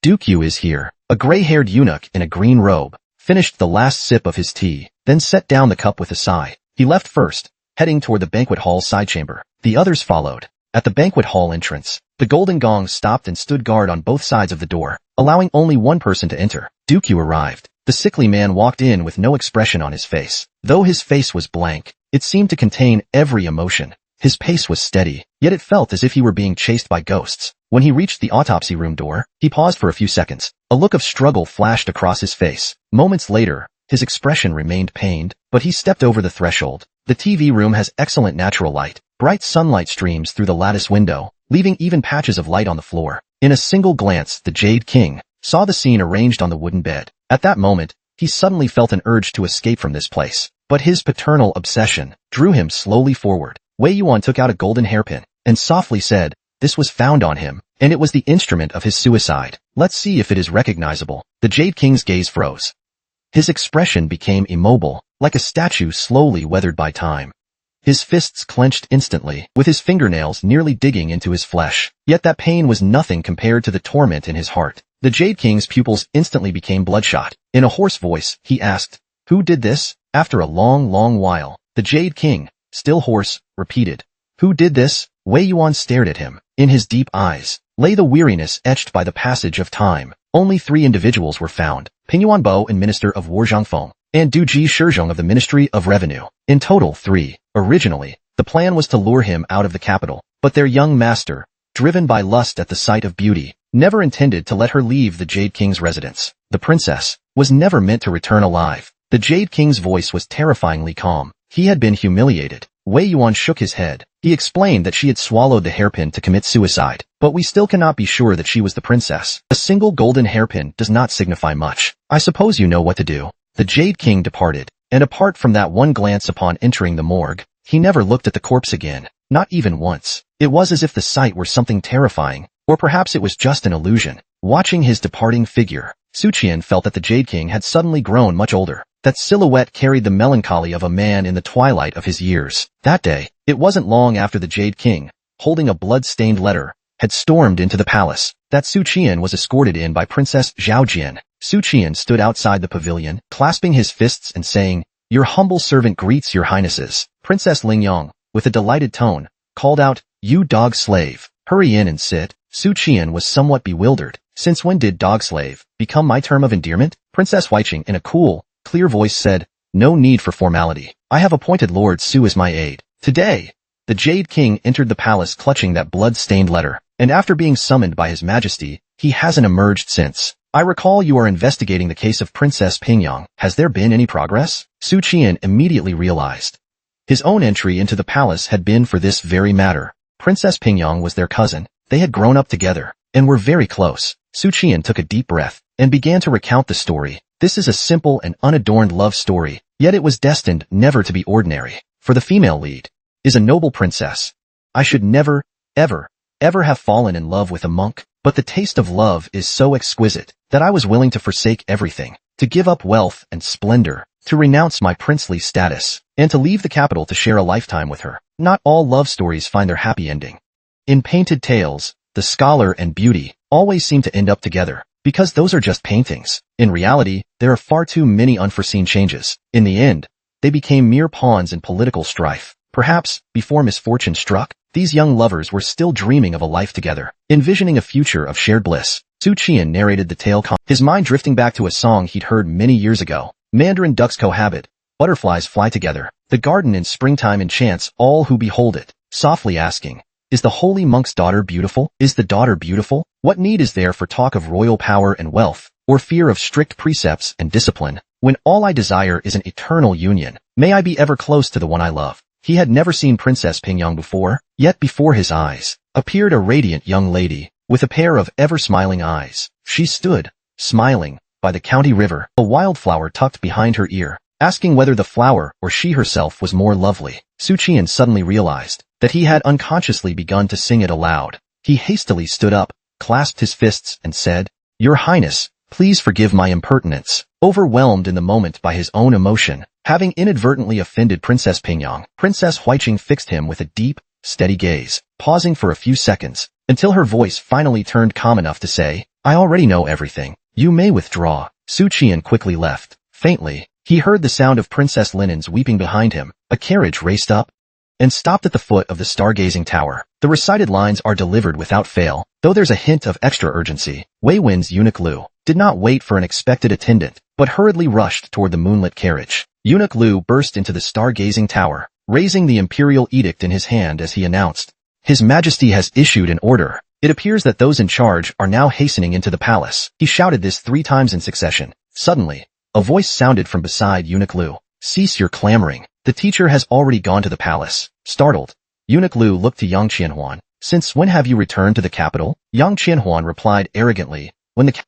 "Duke Yu is here." A gray-haired eunuch in a green robe finished the last sip of his tea, then set down the cup with a sigh. He left first, heading toward the banquet hall's side chamber. The others followed. At the banquet hall entrance, the golden gong stopped and stood guard on both sides of the door, allowing only one person to enter. Duke Yu arrived. The sickly man walked in with no expression on his face. Though his face was blank, it seemed to contain every emotion. His pace was steady, yet it felt as if he were being chased by ghosts. When he reached the autopsy room door, he paused for a few seconds. A look of struggle flashed across his face. Moments later, his expression remained pained, but he stepped over the threshold. The TV room has excellent natural light. Bright sunlight streams through the lattice window, leaving even patches of light on the floor. In a single glance, the Jade King saw the scene arranged on the wooden bed. At that moment, he suddenly felt an urge to escape from this place. But his paternal obsession drew him slowly forward. Wei Yuan took out a golden hairpin and softly said, "This was found on him, and it was the instrument of his suicide. Let's see if it is recognizable." The Jade King's gaze froze. His expression became immobile, like a statue slowly weathered by time. His fists clenched instantly, with his fingernails nearly digging into his flesh. Yet that pain was nothing compared to the torment in his heart. The Jade King's pupils instantly became bloodshot. In a hoarse voice, he asked, "Who did this?" After a long while, the Jade King, still hoarse, repeated, "Who did this?" Wei Yuan stared at him. In his deep eyes lay the weariness etched by the passage of time. Only 3 individuals were found: Pingyuan Bo and Minister of War Zhangfeng, and Du Ji Shizhong of the Ministry of Revenue. In total 3. Originally, the plan was to lure him out of the capital, but their young master, driven by lust at the sight of beauty, never intended to let her leave the Jade King's residence. The princess was never meant to return alive. The Jade King's voice was terrifyingly calm. He had been humiliated. Wei Yuan shook his head. He explained that she had swallowed the hairpin to commit suicide, but we still cannot be sure that she was the princess. A single golden hairpin does not signify much. I suppose you know what to do. The Jade King departed, and apart from that one glance upon entering the morgue, he never looked at the corpse again. Not even once. It was as if the sight were something terrifying, or perhaps it was just an illusion. Watching his departing figure, Su Qian felt that the Jade King had suddenly grown much older. That silhouette carried the melancholy of a man in the twilight of his years. That day, it wasn't long after the Jade King, holding a blood-stained letter, had stormed into the palace, that Su Qian was escorted in by Princess Zhao Jian. Su Qian stood outside the pavilion, clasping his fists and saying, "Your humble servant greets your highnesses." Princess Lingyang, with a delighted tone, called out, "You dog slave, hurry in and sit." Su Qian was somewhat bewildered. Since when did dog slave become my term of endearment? Princess Huiqing, in a cool, clear voice, said, No need for formality. I have appointed Lord Su as my aide. Today, the Jade King entered the palace clutching that blood-stained letter, and after being summoned by His Majesty, he hasn't emerged since. I recall you are investigating the case of Princess Pingyang. Has there been any progress? Su Qian immediately realized. His own entry into the palace had been for this very matter. Princess Pingyang was their cousin. They had grown up together, and were very close. Su Qian took a deep breath, and began to recount the story. This is a simple and unadorned love story, yet it was destined never to be ordinary. For the female lead is a noble princess. I should never, ever have fallen in love with a monk, but the taste of love is so exquisite that I was willing to forsake everything, to give up wealth and splendor, to renounce my princely status, and to leave the capital to share a lifetime with her. Not all love stories find their happy ending. In painted tales, the scholar and beauty always seem to end up together, because those are just paintings. In reality, there are far too many unforeseen changes. In the end, they became mere pawns in political strife. Perhaps, before misfortune struck, these young lovers were still dreaming of a life together, envisioning a future of shared bliss. Su Qian narrated the tale his mind drifting back to a song he'd heard many years ago. Mandarin ducks cohabit, butterflies fly together, the garden in springtime enchants all who behold it, softly asking, is the holy monk's daughter beautiful? Is the daughter beautiful? What need is there for talk of royal power and wealth, or fear of strict precepts and discipline, when all I desire is an eternal union? May I be ever close to the one I love. He had never seen Princess Pingyang before, yet before his eyes appeared a radiant young lady, with a pair of ever-smiling eyes. She stood, smiling, by the county river, a wildflower tucked behind her ear, asking whether the flower or she herself was more lovely. Su Qian suddenly realized that he had unconsciously begun to sing it aloud. He hastily stood up, clasped his fists, and said, Your Highness, please forgive my impertinence. Overwhelmed in the moment by his own emotion, having inadvertently offended Princess Pingyang, Princess Huiqing fixed him with a deep, steady gaze, pausing for a few seconds, until her voice finally turned calm enough to say, I already know everything. You may withdraw. Su Qian quickly left. Faintly, he heard the sound of Princess Linen's weeping behind him. A carriage raced up and stopped at the foot of the stargazing tower. The recited lines are delivered without fail, though there's a hint of extra urgency. Wei Wen's eunuch Lu did not wait for an expected attendant, but hurriedly rushed toward the moonlit carriage. Eunuch Lu burst into the stargazing tower, raising the imperial edict in his hand as he announced, His Majesty has issued an order. It appears that those in charge are now hastening into the palace. He shouted this 3 times in succession. Suddenly, a voice sounded from beside Eunuch Lu. Cease your clamoring. The teacher has already gone to the palace. Startled, Eunuch Lu looked to Yang Qianhuan. Since when have you returned to the capital? Yang Qianhuan replied arrogantly,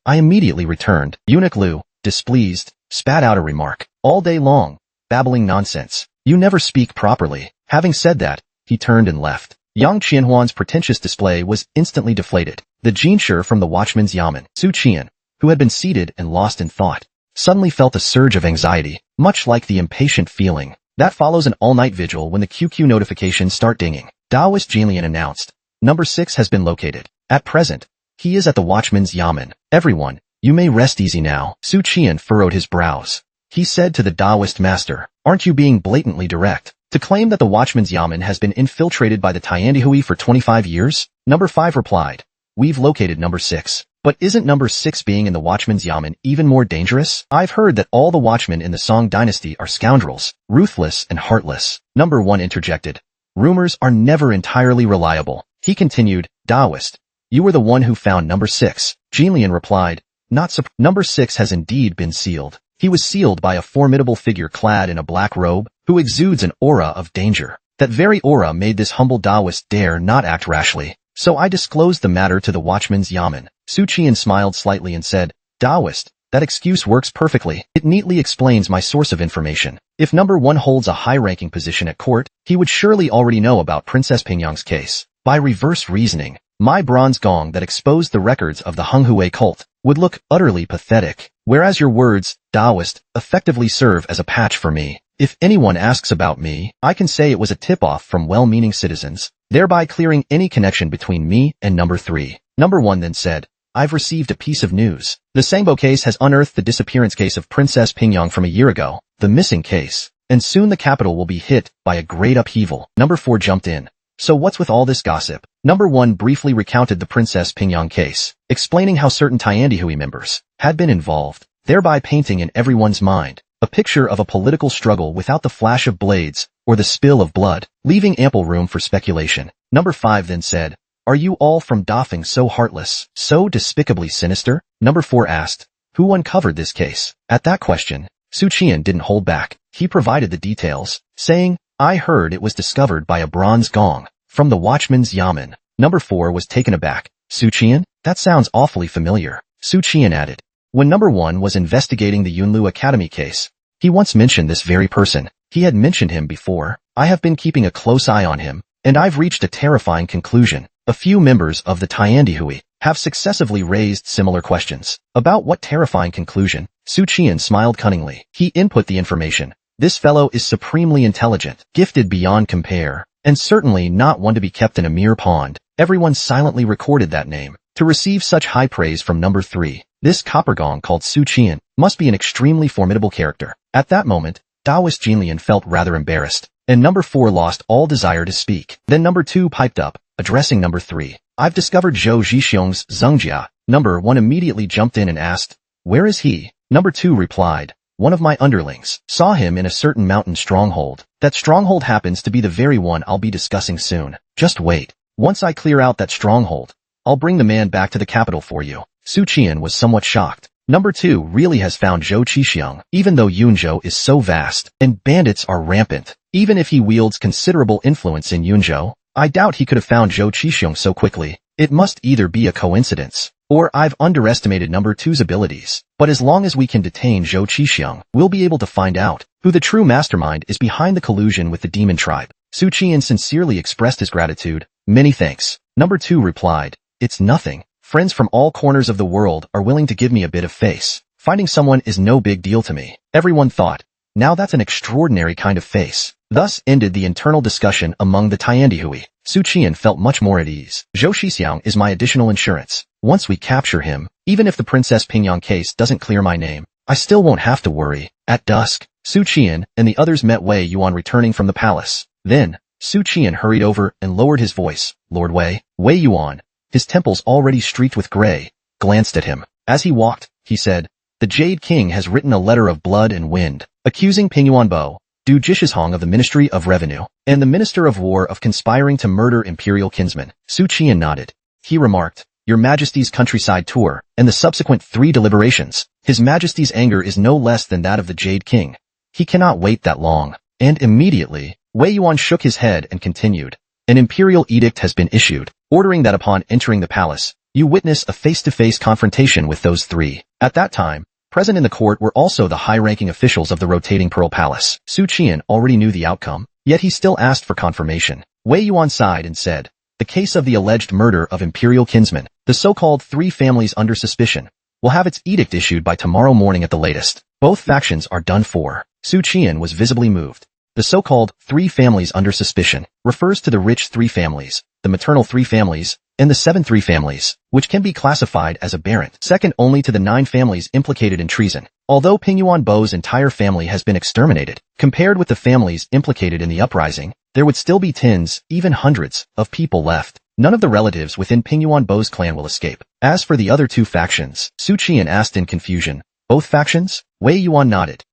I immediately returned. Eunuch Lu, displeased, spat out a remark. All day long, babbling nonsense. You never speak properly. Having said that, he turned and left. Yang Qianhuan's pretentious display was instantly deflated. The jinshi from the watchman's yamen, Su Qian, who had been seated and lost in thought, suddenly felt a surge of anxiety, much like the impatient feeling that follows an all-night vigil when the QQ notifications start dinging. Daoist Jilian announced, Number 6 has been located. At present, he is at the watchman's yamen. Everyone, you may rest easy now. Su Qian furrowed his brows. He said to the Daoist master, Aren't you being blatantly direct? To claim that the watchman's yamen has been infiltrated by the Tiandihui for 25 years? Number 5 replied, We've located number 6. But isn't number 6 being in the watchman's yamen even more dangerous? I've heard that all the watchmen in the Xoong dynasty are scoundrels, ruthless and heartless. Number 1 interjected, Rumors are never entirely reliable. He continued, Daoist, you were the one who found number 6. Jilian replied, Not so. Number 6 has indeed been sealed. He was sealed by a formidable figure clad in a black robe, who exudes an aura of danger. That very aura made this humble Daoist dare not act rashly. So I disclosed the matter to the watchman's yamen. Su Qian smiled slightly and said, Daoist, that excuse works perfectly. It neatly explains my source of information. If number 1 holds a high-ranking position at court, he would surely already know about Princess Pingyang's case. By reverse reasoning, my bronze gong that exposed the records of the Henghui cult would look utterly pathetic, whereas your words, Daoist, effectively serve as a patch for me. If anyone asks about me, I can say it was a tip-off from well-meaning citizens, thereby clearing any connection between me and number 3. Number 1 then said, I've received a piece of news. The Sangbo case has unearthed the disappearance case of Princess Pingyang from a year ago, the missing case, and soon the capital will be hit by a great upheaval. Number 4 jumped in. So what's with all this gossip? Number 1 briefly recounted the Princess Pingyang case, explaining how certain Tiandihui members had been involved, thereby painting in everyone's mind a picture of a political struggle without the flash of blades or the spill of blood, leaving ample room for speculation. Number 5 then said, "Are you all from Dafeng so heartless, so despicably sinister?" Number 4 asked, "Who uncovered this case?" At that question, Su Qian didn't hold back. He provided the details, saying, "I heard it was discovered by a bronze gong from the watchman's yamen." Number 4 was taken aback. "Su Qian? That sounds awfully familiar." Su Qian added, "When Number 1 was investigating the Yunlu Academy case, he once mentioned this very person. He had mentioned him before. I have been keeping a close eye on him, and I've reached a terrifying conclusion. A few members of the Tiandihui have successively raised similar questions." About what terrifying conclusion? Su Qian smiled cunningly. He input the information. "This fellow is supremely intelligent, gifted beyond compare, and certainly not one to be kept in a mere pond." Everyone silently recorded that name. To receive such high praise from Number 3, this coppergong called Su Qian must be an extremely formidable character. At that moment, Taoist Jinlian felt rather embarrassed, and Number 4 lost all desire to speak. Then Number 2 piped up, addressing Number 3. "I've discovered Zhou Zhixiong's Zhengjia." Number 1 immediately jumped in and asked, "Where is he?" Number 2 replied, "One of my underlings saw him in a certain mountain stronghold. That stronghold happens to be the very one I'll be discussing soon. Just wait. Once I clear out that stronghold, I'll bring the man back to the capital for you." Su Qian was somewhat shocked. Number 2 really has found Zhou Qixiong, even though Yunzhou is so vast, and bandits are rampant. Even if he wields considerable influence in Yunzhou, I doubt he could have found Zhou Qixiong so quickly. It must either be a coincidence, or I've underestimated Number 2's abilities. But as long as we can detain Zhou Qixiong, we'll be able to find out who the true mastermind is behind the collusion with the demon tribe. Su Qian sincerely expressed his gratitude. "Many thanks." Number 2 replied, "It's nothing. Friends from all corners of the world are willing to give me a bit of face. Finding someone is no big deal to me." Everyone thought, "Now that's an extraordinary kind of face." Thus ended the internal discussion among the Tiandihui. Su Qian felt much more at ease. "Zhou Qixiong is my additional insurance. Once we capture him, even if the Princess Pingyang case doesn't clear my name, I still won't have to worry." At dusk, Su Qian and the others met Wei Yuan returning from the palace. Then, Su Qian hurried over and lowered his voice. "Lord Wei." Wei Yuan, his temples already streaked with gray, glanced at him. As he walked, he said, "The Jade King has written a letter of blood and wind, accusing Pingyuan Bo, Du Jishishong of the Ministry of Revenue, and the Minister of War of conspiring to murder Imperial kinsmen." Su Qian nodded. He remarked, "Your Majesty's countryside tour, and the subsequent 3 deliberations. His Majesty's anger is no less than that of the Jade King. He cannot wait that long." And immediately, Wei Yuan shook his head and continued, "An imperial edict has been issued, ordering that upon entering the palace, you witness a face-to-face confrontation with those 3. At that time, present in the court were also the high-ranking officials of the rotating Pearl Palace." Su Qian already knew the outcome, yet he still asked for confirmation. Wei Yuan sighed and said, "The case of the alleged murder of imperial kinsmen, the so-called 3 families under suspicion, will have its edict issued by tomorrow morning at the latest. Both factions are done for." Su Qian was visibly moved. The so-called 3 families under suspicion refers to the rich 3 families, the maternal 3 families, and the 7 3 families, which can be classified as aberrant, second only to the 9 families implicated in treason. Although Pingyuan Bo's entire family has been exterminated, compared with the families implicated in the uprising, there would still be tens, even hundreds, of people left. None of the relatives within Pingyuan Bo's clan will escape. As for the other 2 factions, Su Qian asked in confusion, "Both factions?" Wei Yuan nodded.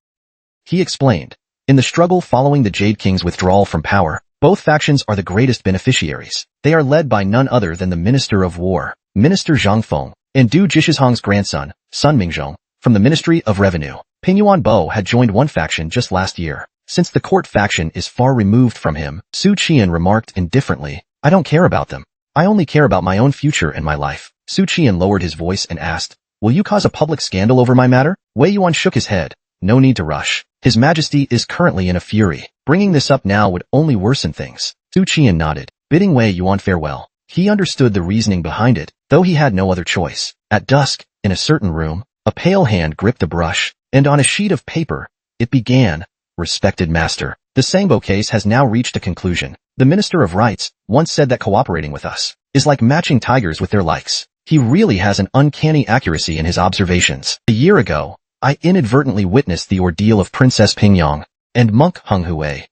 He explained, "In the struggle following the Jade King's withdrawal from power, both factions are the greatest beneficiaries. They are led by none other than the Minister of War, Minister Zhang Feng, and Du Jishishong's grandson, Sun Mingzhong, from the Ministry of Revenue. Pingyuan Bo had joined one faction just last year. Since the court faction is far removed from him," Su Qian remarked indifferently, "I don't care about them. I only care about my own future and my life." Su Qian lowered his voice and asked, "Will you cause a public scandal over my matter?" Wei Yuan shook his head. "No need to rush. His Majesty is currently in a fury. Bringing this up now would only worsen things." Su Qian nodded, bidding Wei Yuan farewell. He understood the reasoning behind it, though he had no other choice. At dusk, in a certain room, a pale hand gripped a brush, and on a sheet of paper, it began, "Respected Master, the Sangbo case has now reached a conclusion. The Minister of Rights once said that cooperating with us is like matching tigers with their likes. He really has an uncanny accuracy in his observations. A year ago, I inadvertently witnessed the ordeal of Princess Pingyang and Monk Henghui.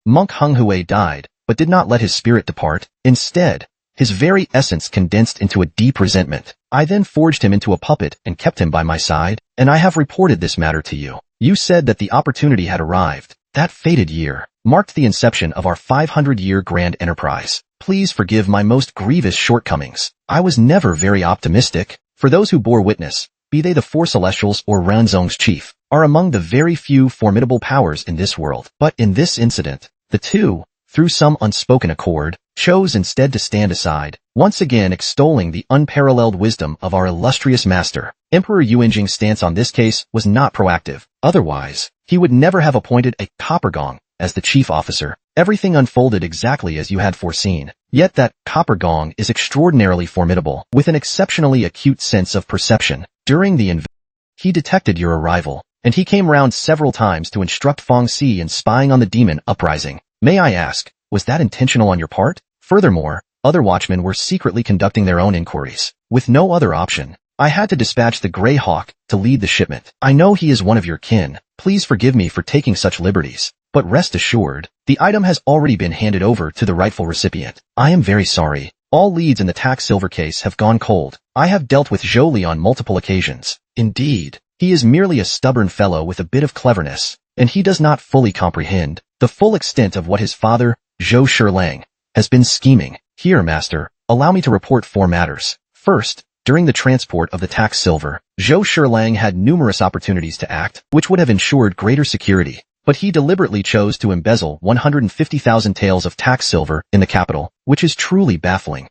Monk Henghui died, but did not let his spirit depart. Instead, his very essence condensed into a deep resentment. I then forged him into a puppet and kept him by my side, and I have reported this matter to you. You said that the opportunity had arrived. That fated year marked the inception of our 500-year grand enterprise. Please forgive my most grievous shortcomings. I was never very optimistic. For those who bore witness, be they the four celestials or Ranzong's chief, are among the very few formidable powers in this world. But in this incident, the two, through some unspoken accord, chose instead to stand aside, once again extolling the unparalleled wisdom of our illustrious master. Emperor Yuanjing's stance on this case was not proactive. Otherwise, he would never have appointed a copper gong as the chief officer. Everything unfolded exactly as you had foreseen. Yet that copper gong is extraordinarily formidable, with an exceptionally acute sense of perception. During the invasion, he detected your arrival, and he came round several times to instruct Fong Si in spying on the demon uprising. May I ask, was that intentional on your part? Furthermore, other watchmen were secretly conducting their own inquiries. With no other option, I had to dispatch the Grey Hawk to lead the shipment. I know he is one of your kin. Please forgive me for taking such liberties, but rest assured, the item has already been handed over to the rightful recipient. I am very sorry. All leads in the tax silver case have gone cold. I have dealt with Zhou on multiple occasions. Indeed, he is merely a stubborn fellow with a bit of cleverness, and he does not fully comprehend the full extent of what his father, Zhou Shilang, has been scheming. Here, master, allow me to report 4 matters. First, during the transport of the tax silver, Zhou Shilang had numerous opportunities to act, which would have ensured greater security, but he deliberately chose to embezzle 150,000 taels of tax silver in the capital, which is truly baffling.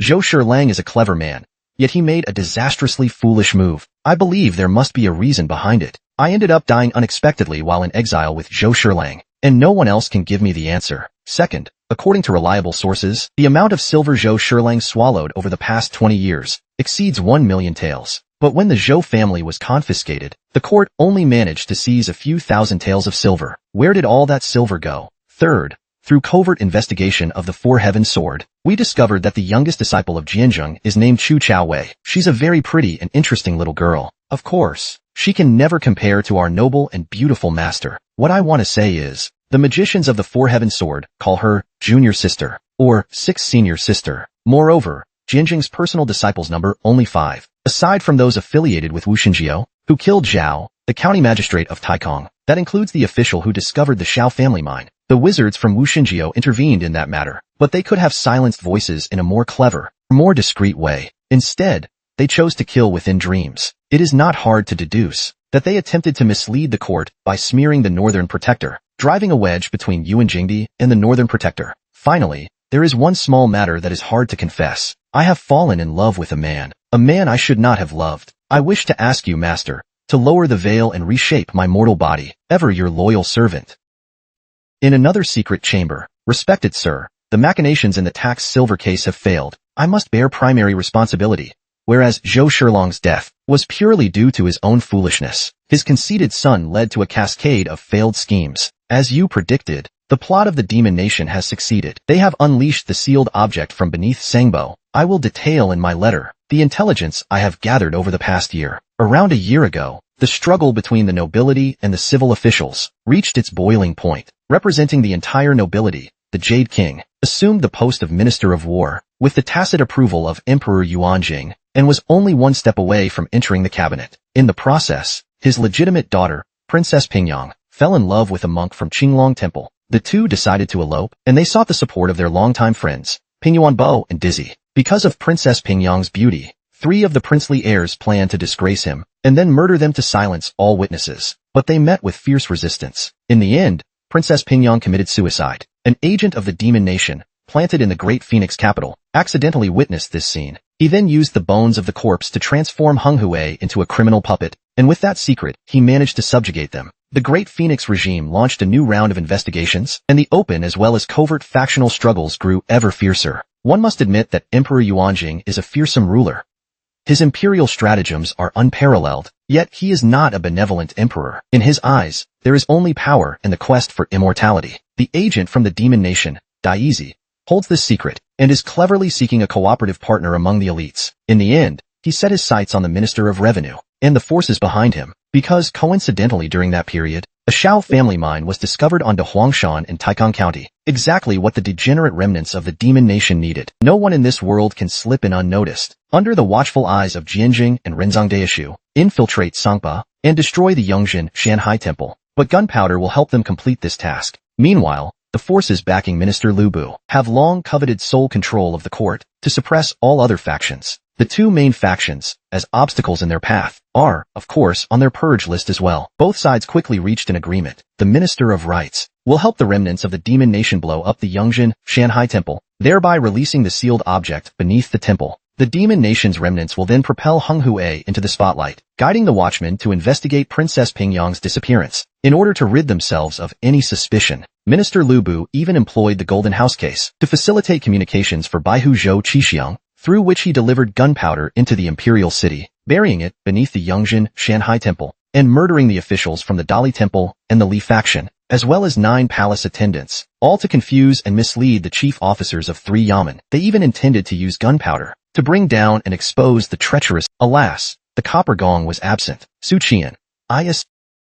Zhou Shilang is a clever man, yet he made a disastrously foolish move. I believe there must be a reason behind it. I ended up dying unexpectedly while in exile with Zhou Shilang, and no one else can give me the answer. Second, according to reliable sources, the amount of silver Zhou Shilang swallowed over the past 20 years exceeds 1 million taels. But when the Zhou family was confiscated, the court only managed to seize a few thousand taels of silver. Where did all that silver go? Third, through covert investigation of the Four-Heaven Sword, we discovered that the youngest disciple of Jianzheng is named Chu Chaowei. She's a very pretty and interesting little girl. Of course, she can never compare to our noble and beautiful master. What I want to say is, the magicians of the Four-Heaven Sword call her junior sister, or sixth senior sister. Moreover, Jianzheng's personal disciples number only 5. Aside from those affiliated with Wu Xinjiao, who killed Zhao, the county magistrate of Taikong, that includes the official who discovered the Xiao family mine. The wizards from Wu Xinjiao intervened in that matter, but they could have silenced voices in a more clever, more discreet way. Instead, they chose to kill within dreams. It is not hard to deduce that they attempted to mislead the court by smearing the Northern Protector, driving a wedge between Yuan Jingdi and the Northern Protector. Finally, there is one small matter that is hard to confess. I have fallen in love with a man I should not have loved. I wish to ask you, master, to lower the veil and reshape my mortal body. Ever your loyal servant. In another secret chamber, respected sir, the machinations in the tax silver case have failed. I must bear primary responsibility. Whereas Zhou Shilang's death was purely due to his own foolishness, his conceited son led to a cascade of failed schemes. As you predicted, the plot of the demon nation has succeeded. They have unleashed the sealed object from beneath Sangbo. I will detail in my letter the intelligence I have gathered over the past year. Around a year ago, the struggle between the nobility and the civil officials reached its boiling point. Representing the entire nobility, the Jade King assumed the post of Minister of War with the tacit approval of Emperor Yuanjing and was only one step away from entering the cabinet. In the process, his legitimate daughter, Princess Pingyang, fell in love with a monk from Qinglong Temple. The two decided to elope, and they sought the support of their longtime friends, Pingyuan Bo and Dizzy. Because of Princess Pingyang's beauty, 3 of the princely heirs planned to disgrace him and then murder them to silence all witnesses. But they met with fierce resistance. In the end, Princess Pingyang committed suicide. An agent of the demon nation, planted in the Great Phoenix capital, accidentally witnessed this scene. He then used the bones of the corpse to transform Hung Hui into a criminal puppet, and with that secret, he managed to subjugate them. The Great Phoenix regime launched a new round of investigations, and the open as well as covert factional struggles grew ever fiercer. One must admit that Emperor Yuanjing is a fearsome ruler. His imperial stratagems are unparalleled, yet he is not a benevolent emperor. In his eyes, there is only power and the quest for immortality. The agent from the demon nation, Daizi, holds this secret, and is cleverly seeking a cooperative partner among the elites. In the end, he set his sights on the Minister of Revenue and the forces behind him, because coincidentally during that period, a Xiao family mine was discovered on Huangshan in Taikang County, exactly what the degenerate remnants of the demon nation needed. No one in this world can slip in unnoticed. Under the watchful eyes of Jianjing and Renzong Daishu, infiltrate Sangpa, and destroy the Yongjin Shanhai Temple. But gunpowder will help them complete this task. Meanwhile, the forces backing Minister Lu Bu have long coveted sole control of the court to suppress all other factions. The two main factions, as obstacles in their path, are, of course, on their purge list as well. Both sides quickly reached an agreement. The Minister of Rights will help the remnants of the Demon Nation blow up the Yongjin Shanhai Temple, thereby releasing the sealed object beneath the temple. The Demon Nation's remnants will then propel Hung Hue into the spotlight, guiding the Watchmen to investigate Princess Pingyang's disappearance. In order to rid themselves of any suspicion, Minister Lu Bu even employed the Golden House case to facilitate communications for Baihu Zhou Qixiang, through which he delivered gunpowder into the Imperial city, burying it beneath the Yongjin Shanhai Temple, and murdering the officials from the Dali Temple and the Li faction, as well as 9 palace attendants, all to confuse and mislead the chief officers of 3 yamen. They even intended to use gunpowder to bring down and expose the treacherous. Alas, the copper gong was absent. Su Qian,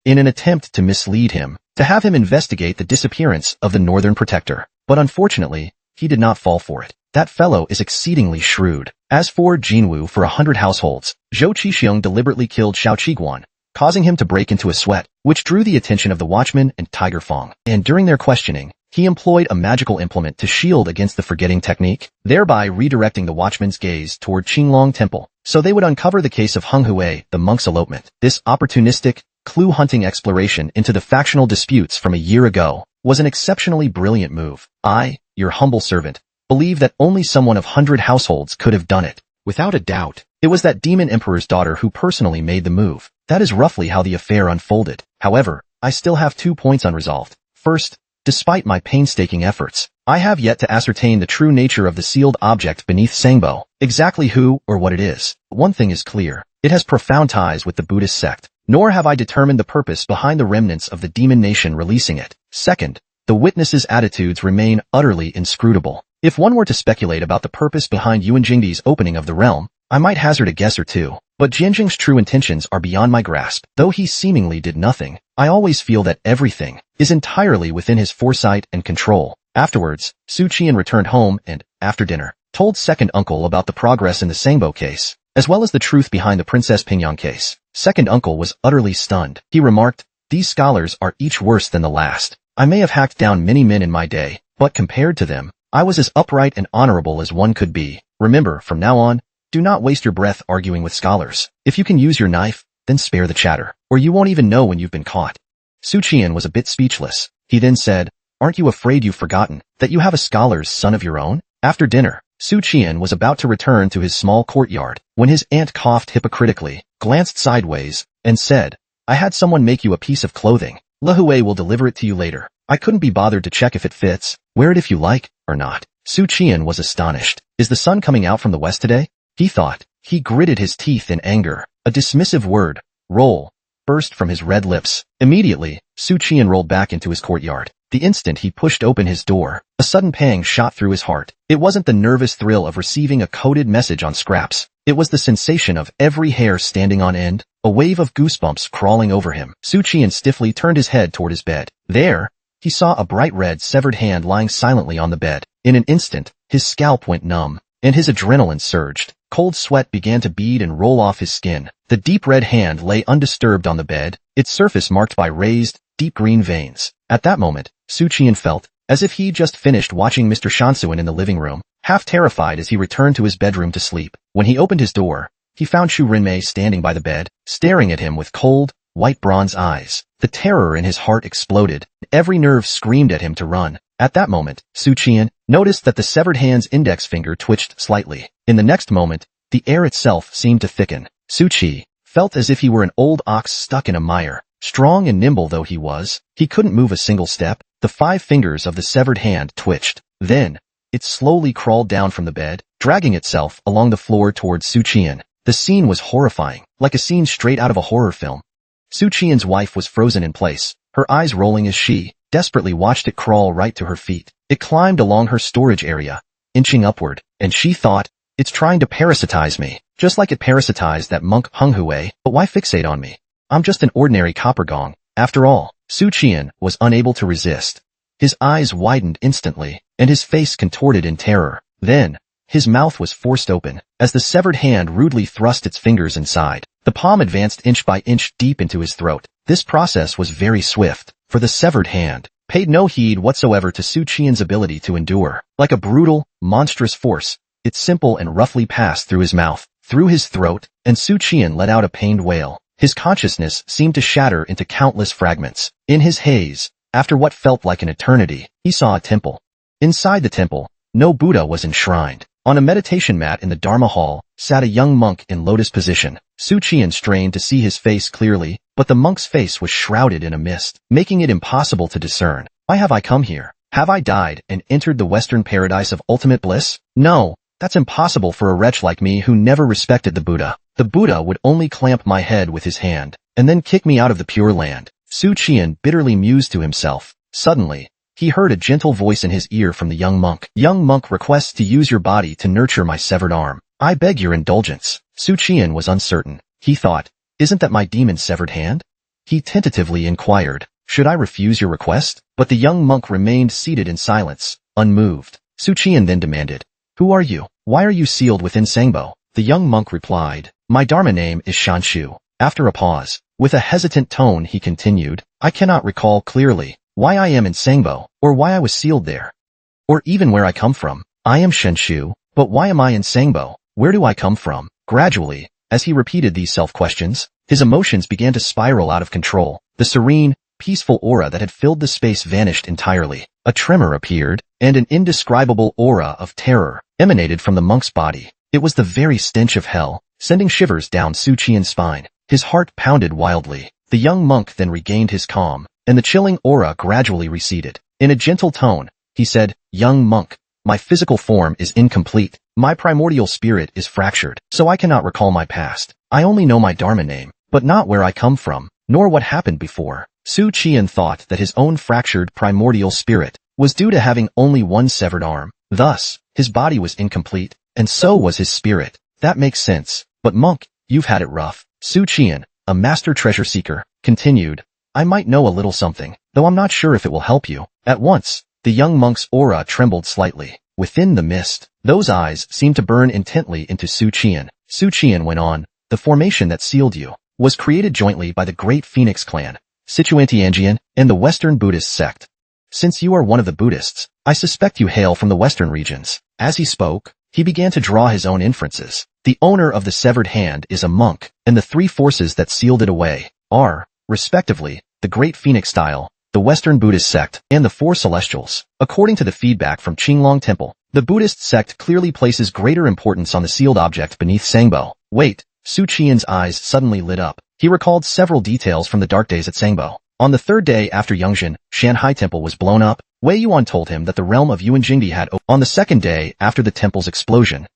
in an attempt to mislead him, to have him investigate the disappearance of the Northern Protector. But unfortunately, he did not fall for it. That fellow is exceedingly shrewd. As for Jinwu, for 100 households, Zhou Qixiang deliberately killed Xiao Qiguan, causing him to break into a sweat, which drew the attention of the Watchman and Tiger Fong. And during their questioning, he employed a magical implement to shield against the forgetting technique, thereby redirecting the Watchman's gaze toward Qinglong Temple, so they would uncover the case of Hung Hue, the monk's elopement. This opportunistic, clue-hunting exploration into the factional disputes from a year ago was an exceptionally brilliant move. I, your humble servant, believe that only someone of 100 households could have done it. Without a doubt, it was that demon emperor's daughter who personally made the move. That is roughly how the affair unfolded. However, I still have 2 points unresolved. First, despite my painstaking efforts, I have yet to ascertain the true nature of the sealed object beneath Sangbo, exactly who or what it is. One thing is clear. It has profound ties with the Buddhist sect, nor have I determined the purpose behind the remnants of the Demon Nation releasing it. Second, the witnesses' attitudes remain utterly inscrutable. If one were to speculate about the purpose behind Yuan Jingdi's opening of the realm, I might hazard a guess or two. But Jianjing's true intentions are beyond my grasp. Though he seemingly did nothing, I always feel that everything is entirely within his foresight and control. Afterwards, Su Qian returned home and, after dinner, told second uncle about the progress in the Sangbo case, as well as the truth behind the Princess Pingyang case. Second uncle was utterly stunned. He remarked, "These scholars are each worse than the last. I may have hacked down many men in my day, but compared to them, I was as upright and honorable as one could be. Remember, from now on, do not waste your breath arguing with scholars. If you can use your knife, then spare the chatter, or you won't even know when you've been caught." Su Qian was a bit speechless. He then said, "Aren't you afraid you've forgotten that you have a scholar's son of your own?" After dinner, Su Qian was about to return to his small courtyard when his aunt coughed hypocritically, glanced sideways, and said, "I had someone make you a piece of clothing. Lehue will deliver it to you later. I couldn't be bothered to check if it fits. Wear it if you like, or not." Su Qian was astonished. Is the sun coming out from the west today? He thought. He gritted his teeth in anger. A dismissive word, roll, burst from his red lips. Immediately, Su Qian rolled back into his courtyard. The instant he pushed open his door, a sudden pang shot through his heart. It wasn't the nervous thrill of receiving a coded message on scraps. It was the sensation of every hair standing on end, a wave of goosebumps crawling over him. Su Qian stiffly turned his head toward his bed. There, he saw a bright red severed hand lying silently on the bed. In an instant, his scalp went numb, and his adrenaline surged. Cold sweat began to bead and roll off his skin. The deep red hand lay undisturbed on the bed, its surface marked by raised, deep green veins. At that moment, Su Qian felt as if he'd just finished watching Mr. Shansuan in the living room, half terrified as he returned to his bedroom to sleep. When he opened his door, he found Shu Rinmei standing by the bed, staring at him with cold, white bronze eyes. The terror in his heart exploded. Every nerve screamed at him to run. At that moment, Su Qian noticed that the severed hand's index finger twitched slightly. In the next moment, the air itself seemed to thicken. Su Qi felt as if he were an old ox stuck in a mire. Strong and nimble though he was, he couldn't move a single step. The 5 fingers of the severed hand twitched. Then, it slowly crawled down from the bed, dragging itself along the floor towards Su Qian. The scene was horrifying, like a scene straight out of a horror film. Su Qian's wife was frozen in place, her eyes rolling as she desperately watched it crawl right to her feet. It climbed along her storage area, inching upward, and she thought, "It's trying to parasitize me, just like it parasitized that monk Hung Hue, but why fixate on me? I'm just an ordinary copper gong, after all." Su Qian was unable to resist. His eyes widened instantly, and his face contorted in terror. Then, his mouth was forced open, as the severed hand rudely thrust its fingers inside. The palm advanced inch by inch deep into his throat. This process was very swift, for the severed hand paid no heed whatsoever to Su Qian's ability to endure. Like a brutal, monstrous force, it simple and roughly passed through his mouth, through his throat, and Su Qian let out a pained wail. His consciousness seemed to shatter into countless fragments. In his haze, after what felt like an eternity, he saw a temple. Inside the temple, no Buddha was enshrined. On a meditation mat in the Dharma hall, sat a young monk in lotus position. Su Qian strained to see his face clearly, but the monk's face was shrouded in a mist, making it impossible to discern. Why have I come here? Have I died and entered the Western paradise of ultimate bliss? No, that's impossible for a wretch like me who never respected the Buddha. The Buddha would only clamp my head with his hand, and then kick me out of the Pure Land. Su Qian bitterly mused to himself. Suddenly, he heard a gentle voice in his ear from the young monk. Young monk requests to use your body to nurture my severed arm. I beg your indulgence. Su Qian was uncertain. He thought, isn't that my demon's severed hand? He tentatively inquired, should I refuse your request? But the young monk remained seated in silence, unmoved. Su Qian then demanded, who are you? Why are you sealed within Sangbo? The young monk replied, my Dharma name is Shanshu. After a pause, with a hesitant tone he continued, I cannot recall clearly why I am in Sangbo, or why I was sealed there, or even where I come from. I am Shanshu, but why am I in Sangbo? Where do I come from? Gradually, as he repeated these self-questions, his emotions began to spiral out of control. The serene, peaceful aura that had filled the space vanished entirely. A tremor appeared, and an indescribable aura of terror emanated from the monk's body. It was the very stench of hell, sending shivers down Su Qian's spine. His heart pounded wildly. The young monk then regained his calm, and the chilling aura gradually receded. In a gentle tone, he said, young monk, my physical form is incomplete. My primordial spirit is fractured, so I cannot recall my past. I only know my Dharma name, but not where I come from, nor what happened before. Su Qian thought that his own fractured primordial spirit was due to having only one severed arm. Thus, his body was incomplete, and so was his spirit. That makes sense. But monk, you've had it rough. Su Qian, a master treasure seeker, continued, I might know a little something, though I'm not sure if it will help you. At once, the young monk's aura trembled slightly. Within the mist, those eyes seemed to burn intently into Su Qian. Su Qian went on, the formation that sealed you was created jointly by the Great Phoenix Clan, Sichuan-Tianjian, and the Western Buddhist sect. Since you are one of the Buddhists, I suspect you hail from the Western regions. As he spoke, he began to draw his own inferences. The owner of the severed hand is a monk, and the three forces that sealed it away are, respectively, the Great Phoenix Style, the Western Buddhist sect, and the Four Celestials. According to the feedback from Qinglong Temple, the Buddhist sect clearly places greater importance on the sealed object beneath Sangbo. Wait, Su Qian's eyes suddenly lit up. He recalled several details from the dark days at Sangbo. On the third day after Yongzhen, Shanhai Temple was blown up, Wei Yuan told him that the realm of Yuanjingdi had opened. On the second day after the temple's explosion,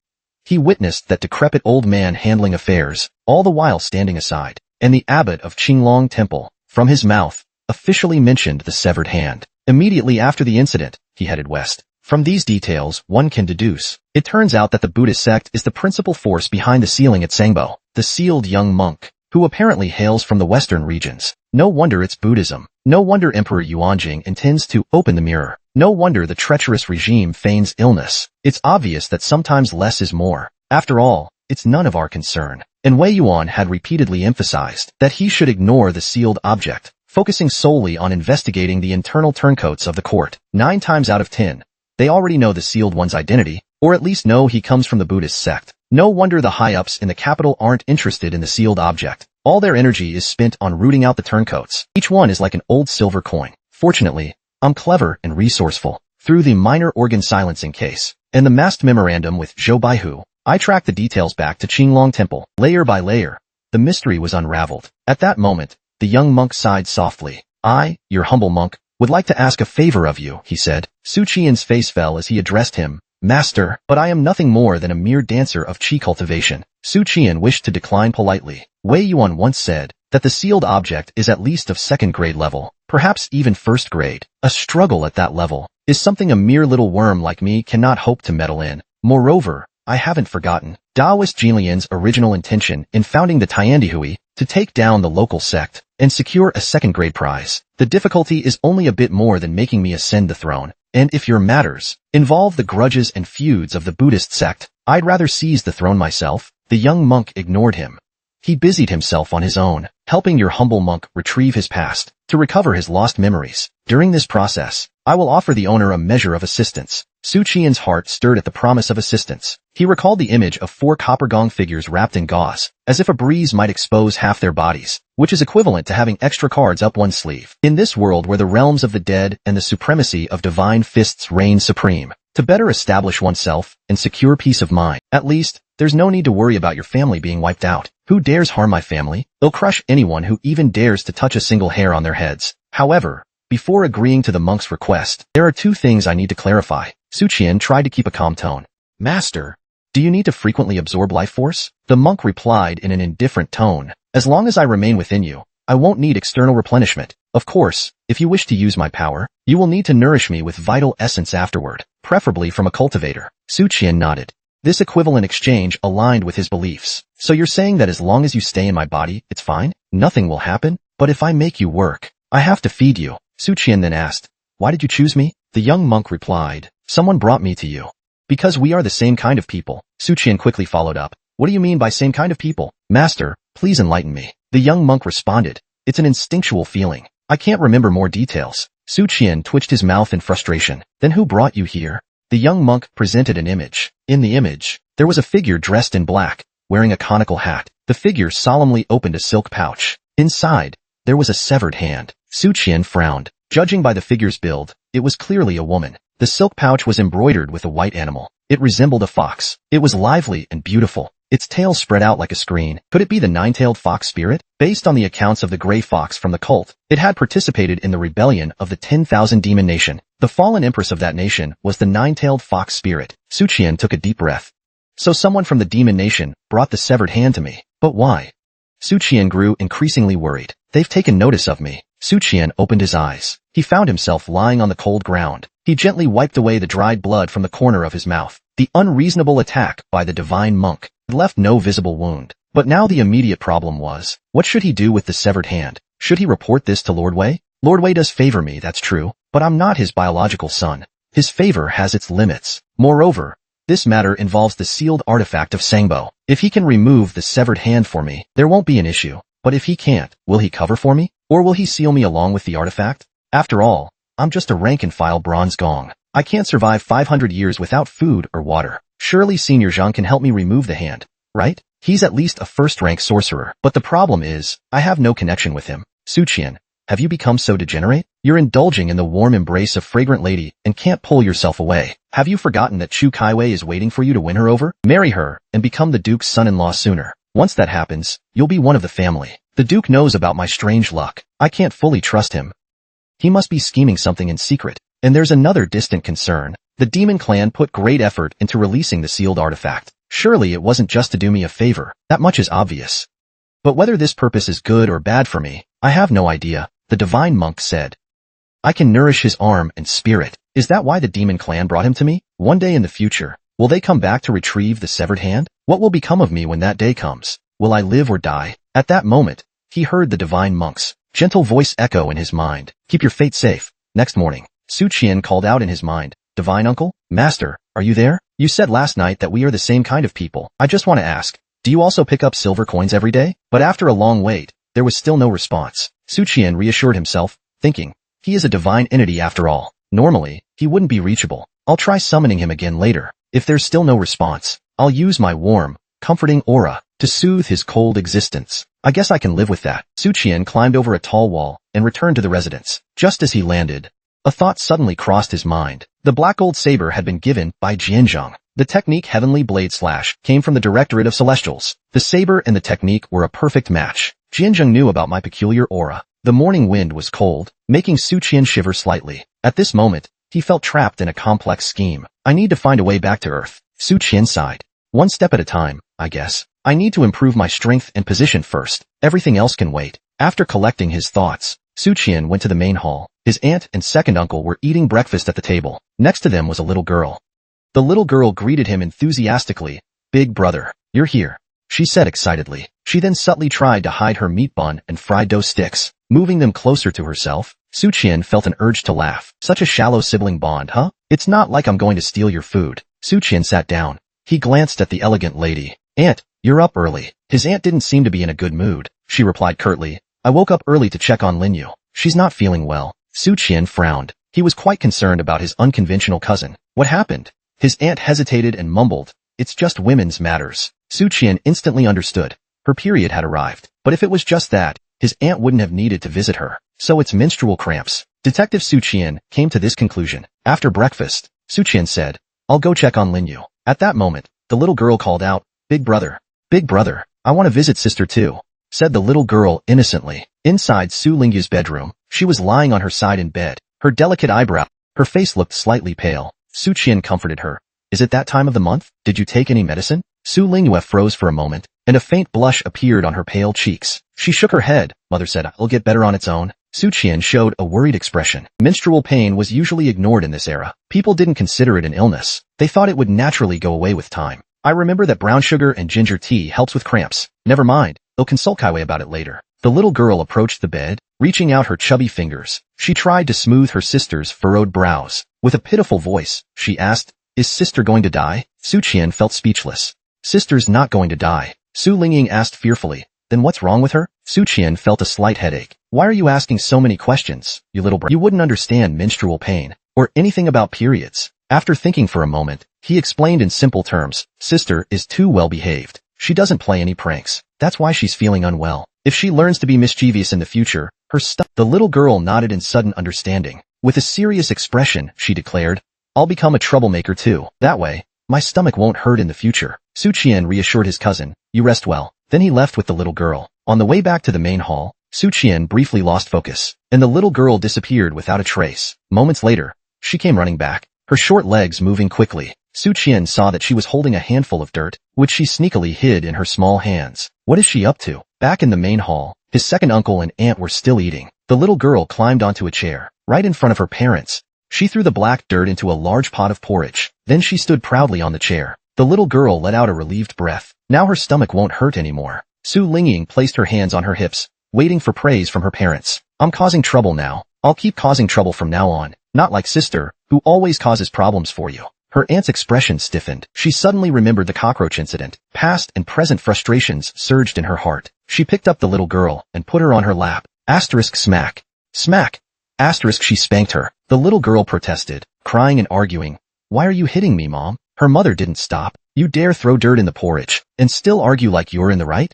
he witnessed that decrepit old man handling affairs, all the while standing aside, and the abbot of Qinglong Temple, from his mouth, officially mentioned the severed hand. Immediately after the incident, he headed west. From these details, one can deduce. It turns out that the Buddhist sect is the principal force behind the sealing at Sangbo. The sealed young monk, who apparently hails from the western regions. No wonder it's Buddhism. No wonder Emperor Yuanjing intends to open the mirror. No wonder the treacherous regime feigns illness. It's obvious that sometimes less is more. After all, it's none of our concern. And Wei Yuan had repeatedly emphasized that he should ignore the sealed object, focusing solely on investigating the internal turncoats of the court. 9 times out of 10, they already know the sealed one's identity, or at least know he comes from the Buddhist sect. No wonder the high-ups in the capital aren't interested in the sealed object. All their energy is spent on rooting out the turncoats. Each one is like an old silver coin. Fortunately, I'm clever and resourceful. Through the minor organ silencing case and the masked memorandum with Zhou Baihu, I tracked the details back to Qinglong Temple. Layer by layer, the mystery was unraveled. At that moment, the young monk sighed softly. I, your humble monk, would like to ask a favor of you, he said. Su Qian's face fell as he addressed him. Master, but I am nothing more than a mere dancer of qi cultivation. Su Qian wished to decline politely. Wei Yuan once said that the sealed object is at least of second grade level, perhaps even first grade. A struggle at that level is something a mere little worm like me cannot hope to meddle in. Moreover, I haven't forgotten Taoist Jinlian's original intention in founding the Tiandihui to take down the local sect and secure a second grade prize. The difficulty is only a bit more than making me ascend the throne. And if your matters involve the grudges and feuds of the Buddhist sect, I'd rather seize the throne myself. The young monk ignored him. He busied himself on his own, helping your humble monk retrieve his past, to recover his lost memories. During this process, I will offer the owner a measure of assistance. Su Qian's heart stirred at the promise of assistance. He recalled the image of 4 copper gong figures wrapped in gauze, as if a breeze might expose half their bodies, which is equivalent to having extra cards up one's sleeve. In this world where the realms of the dead and the supremacy of divine fists reign supreme, to better establish oneself and secure peace of mind, at least, there's no need to worry about your family being wiped out. Who dares harm my family? They'll crush anyone who even dares to touch a single hair on their heads. However, before agreeing to the monk's request, there are 2 things I need to clarify. Su Qian tried to keep a calm tone. Master, do you need to frequently absorb life force? The monk replied in an indifferent tone. As long as I remain within you, I won't need external replenishment. Of course, if you wish to use my power, you will need to nourish me with vital essence afterward, preferably from a cultivator. Su Qian nodded. This equivalent exchange aligned with his beliefs. So you're saying that as long as you stay in my body, it's fine? Nothing will happen? But if I make you work, I have to feed you. Su Qian then asked, why did you choose me? The young monk replied, someone brought me to you. Because we are the same kind of people. Su Qian quickly followed up. What do you mean by same kind of people? Master, please enlighten me. The young monk responded, it's an instinctual feeling. I can't remember more details. Su Qian twitched his mouth in frustration. Then who brought you here? The young monk presented an image. In the image, there was a figure dressed in black, wearing a conical hat. The figure solemnly opened a silk pouch. Inside, there was a severed hand. Su Qian frowned. Judging by the figure's build, it was clearly a woman. The silk pouch was embroidered with a white animal. It resembled a fox. It was lively and beautiful. Its tail spread out like a screen. Could it be the 9-tailed fox spirit? Based on the accounts of the gray fox from the cult, it had participated in the rebellion of the 10,000 demon nation. The fallen empress of that nation was the 9-tailed fox spirit. Su Qian took a deep breath. So someone from the demon nation brought the severed hand to me. But why? Su Qian grew increasingly worried. They've taken notice of me. Su Qian opened his eyes. He found himself lying on the cold ground. He gently wiped away the dried blood from the corner of his mouth. The unreasonable attack by the divine monk had left no visible wound. But now the immediate problem was, what should he do with the severed hand? Should he report this to Lord Wei? Lord Wei does favor me, that's true, but I'm not his biological son. His favor has its limits. Moreover, this matter involves the sealed artifact of Sangbo. If he can remove the severed hand for me, there won't be an issue. But if he can't, will he cover for me? Or will he seal me along with the artifact? After all, I'm just a rank-and-file bronze gong. I can't survive 500 years without food or water. Surely Senior Zhang can help me remove the hand, right? He's at least a first-rank sorcerer. But the problem is, I have no connection with him. Su Qian, have you become so degenerate? You're indulging in the warm embrace of fragrant lady and can't pull yourself away. Have you forgotten that Chu Kaiwei is waiting for you to win her over? Marry her and become the Duke's son-in-law sooner. Once that happens, you'll be one of the family. The Duke knows about my strange luck. I can't fully trust him. He must be scheming something in secret. And there's another distant concern. The demon clan put great effort into releasing the sealed artifact. Surely it wasn't just to do me a favor. That much is obvious. But whether this purpose is good or bad for me, I have no idea, the divine monk said. I can nourish his arm and spirit. Is that why the demon clan brought him to me? One day in the future, will they come back to retrieve the severed hand? What will become of me when that day comes? Will I live or die? At that moment, he heard the divine monk's gentle voice echo in his mind. Keep your fate safe. Next morning, Su Qian called out in his mind, Divine Uncle? Master, are you there? You said last night that we are the same kind of people. I just want to ask, do you also pick up silver coins every day? But after a long wait, there was still no response. Su Qian reassured himself, thinking, he is a divine entity after all. Normally, he wouldn't be reachable. I'll try summoning him again later. If there's still no response, I'll use my warm, comforting aura to soothe his cold existence. I guess I can live with that. Su Qian climbed over a tall wall and returned to the residence. Just as he landed, a thought suddenly crossed his mind. The black gold saber had been given by Jianzhong. The technique Heavenly Blade Slash came from the Directorate of Celestials. The saber and the technique were a perfect match. Jianzhong knew about my peculiar aura. The morning wind was cold, making Su Qian shiver slightly. At this moment, he felt trapped in a complex scheme. I need to find a way back to Earth. Su Qian sighed. One step at a time, I guess. I need to improve my strength and position first. Everything else can wait. After collecting his thoughts, Su Qian went to the main hall. His aunt and second uncle were eating breakfast at the table. Next to them was a little girl. The little girl greeted him enthusiastically. Big brother, you're here, she said excitedly. She then subtly tried to hide her meat bun and fried dough sticks. Moving them closer to herself, Su Qian felt an urge to laugh. Such a shallow sibling bond, huh? It's not like I'm going to steal your food. Su Qian sat down. He glanced at the elegant lady. Aunt, You're up early. His aunt didn't seem to be in a good mood. She replied curtly, I woke up early to check on Linyu. She's not feeling well. Su Qian frowned. He was quite concerned about his unconventional cousin. What happened? His aunt hesitated and mumbled, It's just women's matters. Su Qian instantly understood. Her period had arrived. But if it was just that, his aunt wouldn't have needed to visit her. So it's menstrual cramps. Detective Su Qian came to this conclusion. After breakfast, Su Qian said, I'll go check on Linyu. At that moment, the little girl called out, Big brother, I want to visit sister too, said the little girl innocently. Inside Su Lingyu's bedroom, she was lying on her side in bed, her delicate eyebrow. Her face looked slightly pale. Su Qian comforted her. Is it that time of the month? Did you take any medicine? Su Lingyu froze for a moment, and a faint blush appeared on her pale cheeks. She shook her head. Mother said, I'll get better on its own. Su Qian showed a worried expression. Menstrual pain was usually ignored in this era. People didn't consider it an illness. They thought it would naturally go away with time. I remember that brown sugar and ginger tea helps with cramps. Never mind. I'll consult Kaiwei about it later. The little girl approached the bed, reaching out her chubby fingers. She tried to smooth her sister's furrowed brows. With a pitiful voice, she asked, Is sister going to die? Su Qian felt speechless. Sister's not going to die. Su Lingying asked fearfully. Then what's wrong with her? Su Qian felt a slight headache. Why are you asking so many questions, you little brat? You wouldn't understand menstrual pain, or anything about periods. After thinking for a moment, he explained in simple terms, Sister is too well behaved. She doesn't play any pranks. That's why she's feeling unwell. If she learns to be mischievous in the future, The little girl nodded in sudden understanding. With a serious expression, she declared, I'll become a troublemaker too. That way, my stomach won't hurt in the future. Su Qian reassured his cousin, You rest well. Then he left with the little girl. On the way back to the main hall, Su Qian briefly lost focus, and the little girl disappeared without a trace. Moments later, she came running back, her short legs moving quickly. Su Qian saw that she was holding a handful of dirt, which she sneakily hid in her small hands. What is she up to? Back in the main hall, his second uncle and aunt were still eating. The little girl climbed onto a chair, right in front of her parents. She threw the black dirt into a large pot of porridge. Then she stood proudly on the chair. The little girl let out a relieved breath. Now her stomach won't hurt anymore. Su Lingying placed her hands on her hips, waiting for praise from her parents. I'm causing trouble now. I'll keep causing trouble from now on. Not like sister, who always causes problems for you. Her aunt's expression stiffened. She suddenly remembered the cockroach incident. Past and present frustrations surged in her heart. She picked up the little girl and put her on her lap. Asterisk smack. Smack. Asterisk she spanked her. The little girl protested, crying and arguing. Why are you hitting me, Mom? Her mother didn't stop. You dare throw dirt in the porridge and still argue like you're in the right?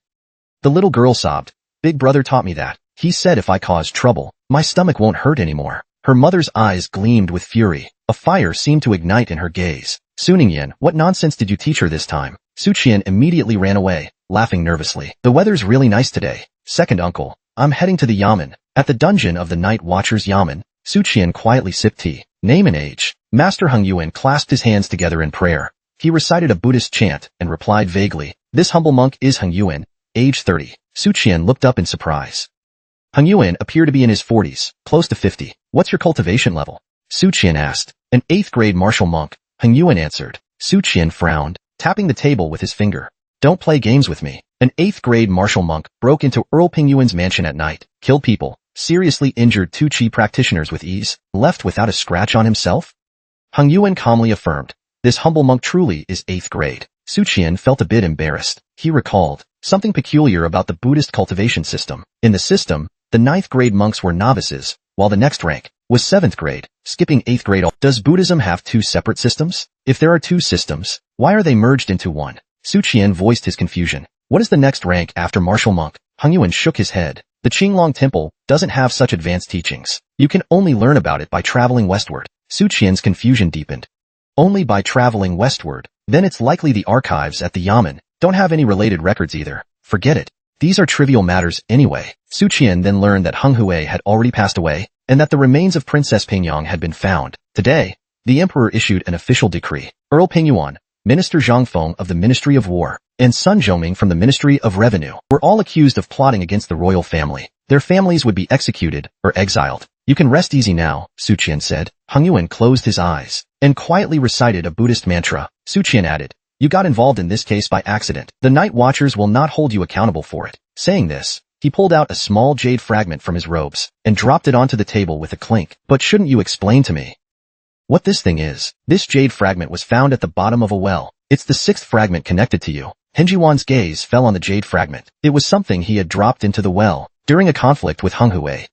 The little girl sobbed. Big brother taught me that. He said if I cause trouble, my stomach won't hurt anymore. Her mother's eyes gleamed with fury. A fire seemed to ignite in her gaze. Su Ningyan, what nonsense did you teach her this time? Su Qian immediately ran away, laughing nervously. The weather's really nice today. Second uncle, I'm heading to the yamen. At the dungeon of the night watcher's yamen, Su Qian quietly sipped tea. Name and age. Master Hung Yuan clasped his hands together in prayer. He recited a Buddhist chant and replied vaguely, This humble monk is Hung Yuan, age 30. Su Qian looked up in surprise. Hung Yuan appeared to be in his 40s, close to 50. What's your cultivation level? Su Qian asked. An 8th grade martial monk, Hung Yuan answered. Su Qian frowned, tapping the table with his finger. Don't play games with me. An 8th grade martial monk broke into Earl Ping Yuan's mansion at night, killed people, seriously injured 2 Qi practitioners with ease, left without a scratch on himself? Hung Yuan calmly affirmed. This humble monk truly is 8th grade. Su Qian felt a bit embarrassed. He recalled something peculiar about the Buddhist cultivation system. In the system, the 9th grade monks were novices, while the next rank was 7th grade, skipping 8th grade. Does Buddhism have 2 separate systems? If there are 2 systems, why are they merged into one? Su Qian voiced his confusion. What is the next rank after martial monk? Hung Yuan shook his head. The Qinglong Temple doesn't have such advanced teachings. You can only learn about it by traveling westward. Su Qian's confusion deepened. Only by traveling westward. Then it's likely the archives at the yamen don't have any related records either. Forget it. These are trivial matters anyway. Su Qian then learned that Hung Hui had already passed away, and that the remains of Princess Pingyang had been found. Today, the emperor issued an official decree. Earl Pingyuan, Minister Zhang Feng of the Ministry of War, and Sun Zhoming from the Ministry of Revenue were all accused of plotting against the royal family. Their families would be executed or exiled. You can rest easy now, Su Qian said. Hung Yuan closed his eyes and quietly recited a Buddhist mantra. Su Qian added, You got involved in this case by accident. The night watchers will not hold you accountable for it. Saying this, he pulled out a small jade fragment from his robes and dropped it onto the table with a clink. But shouldn't you explain to me what this thing is? This jade fragment was found at the bottom of a well. It's the 6th fragment connected to you. Henjiwan's gaze fell on the jade fragment. It was something he had dropped into the well during a conflict with Honghui.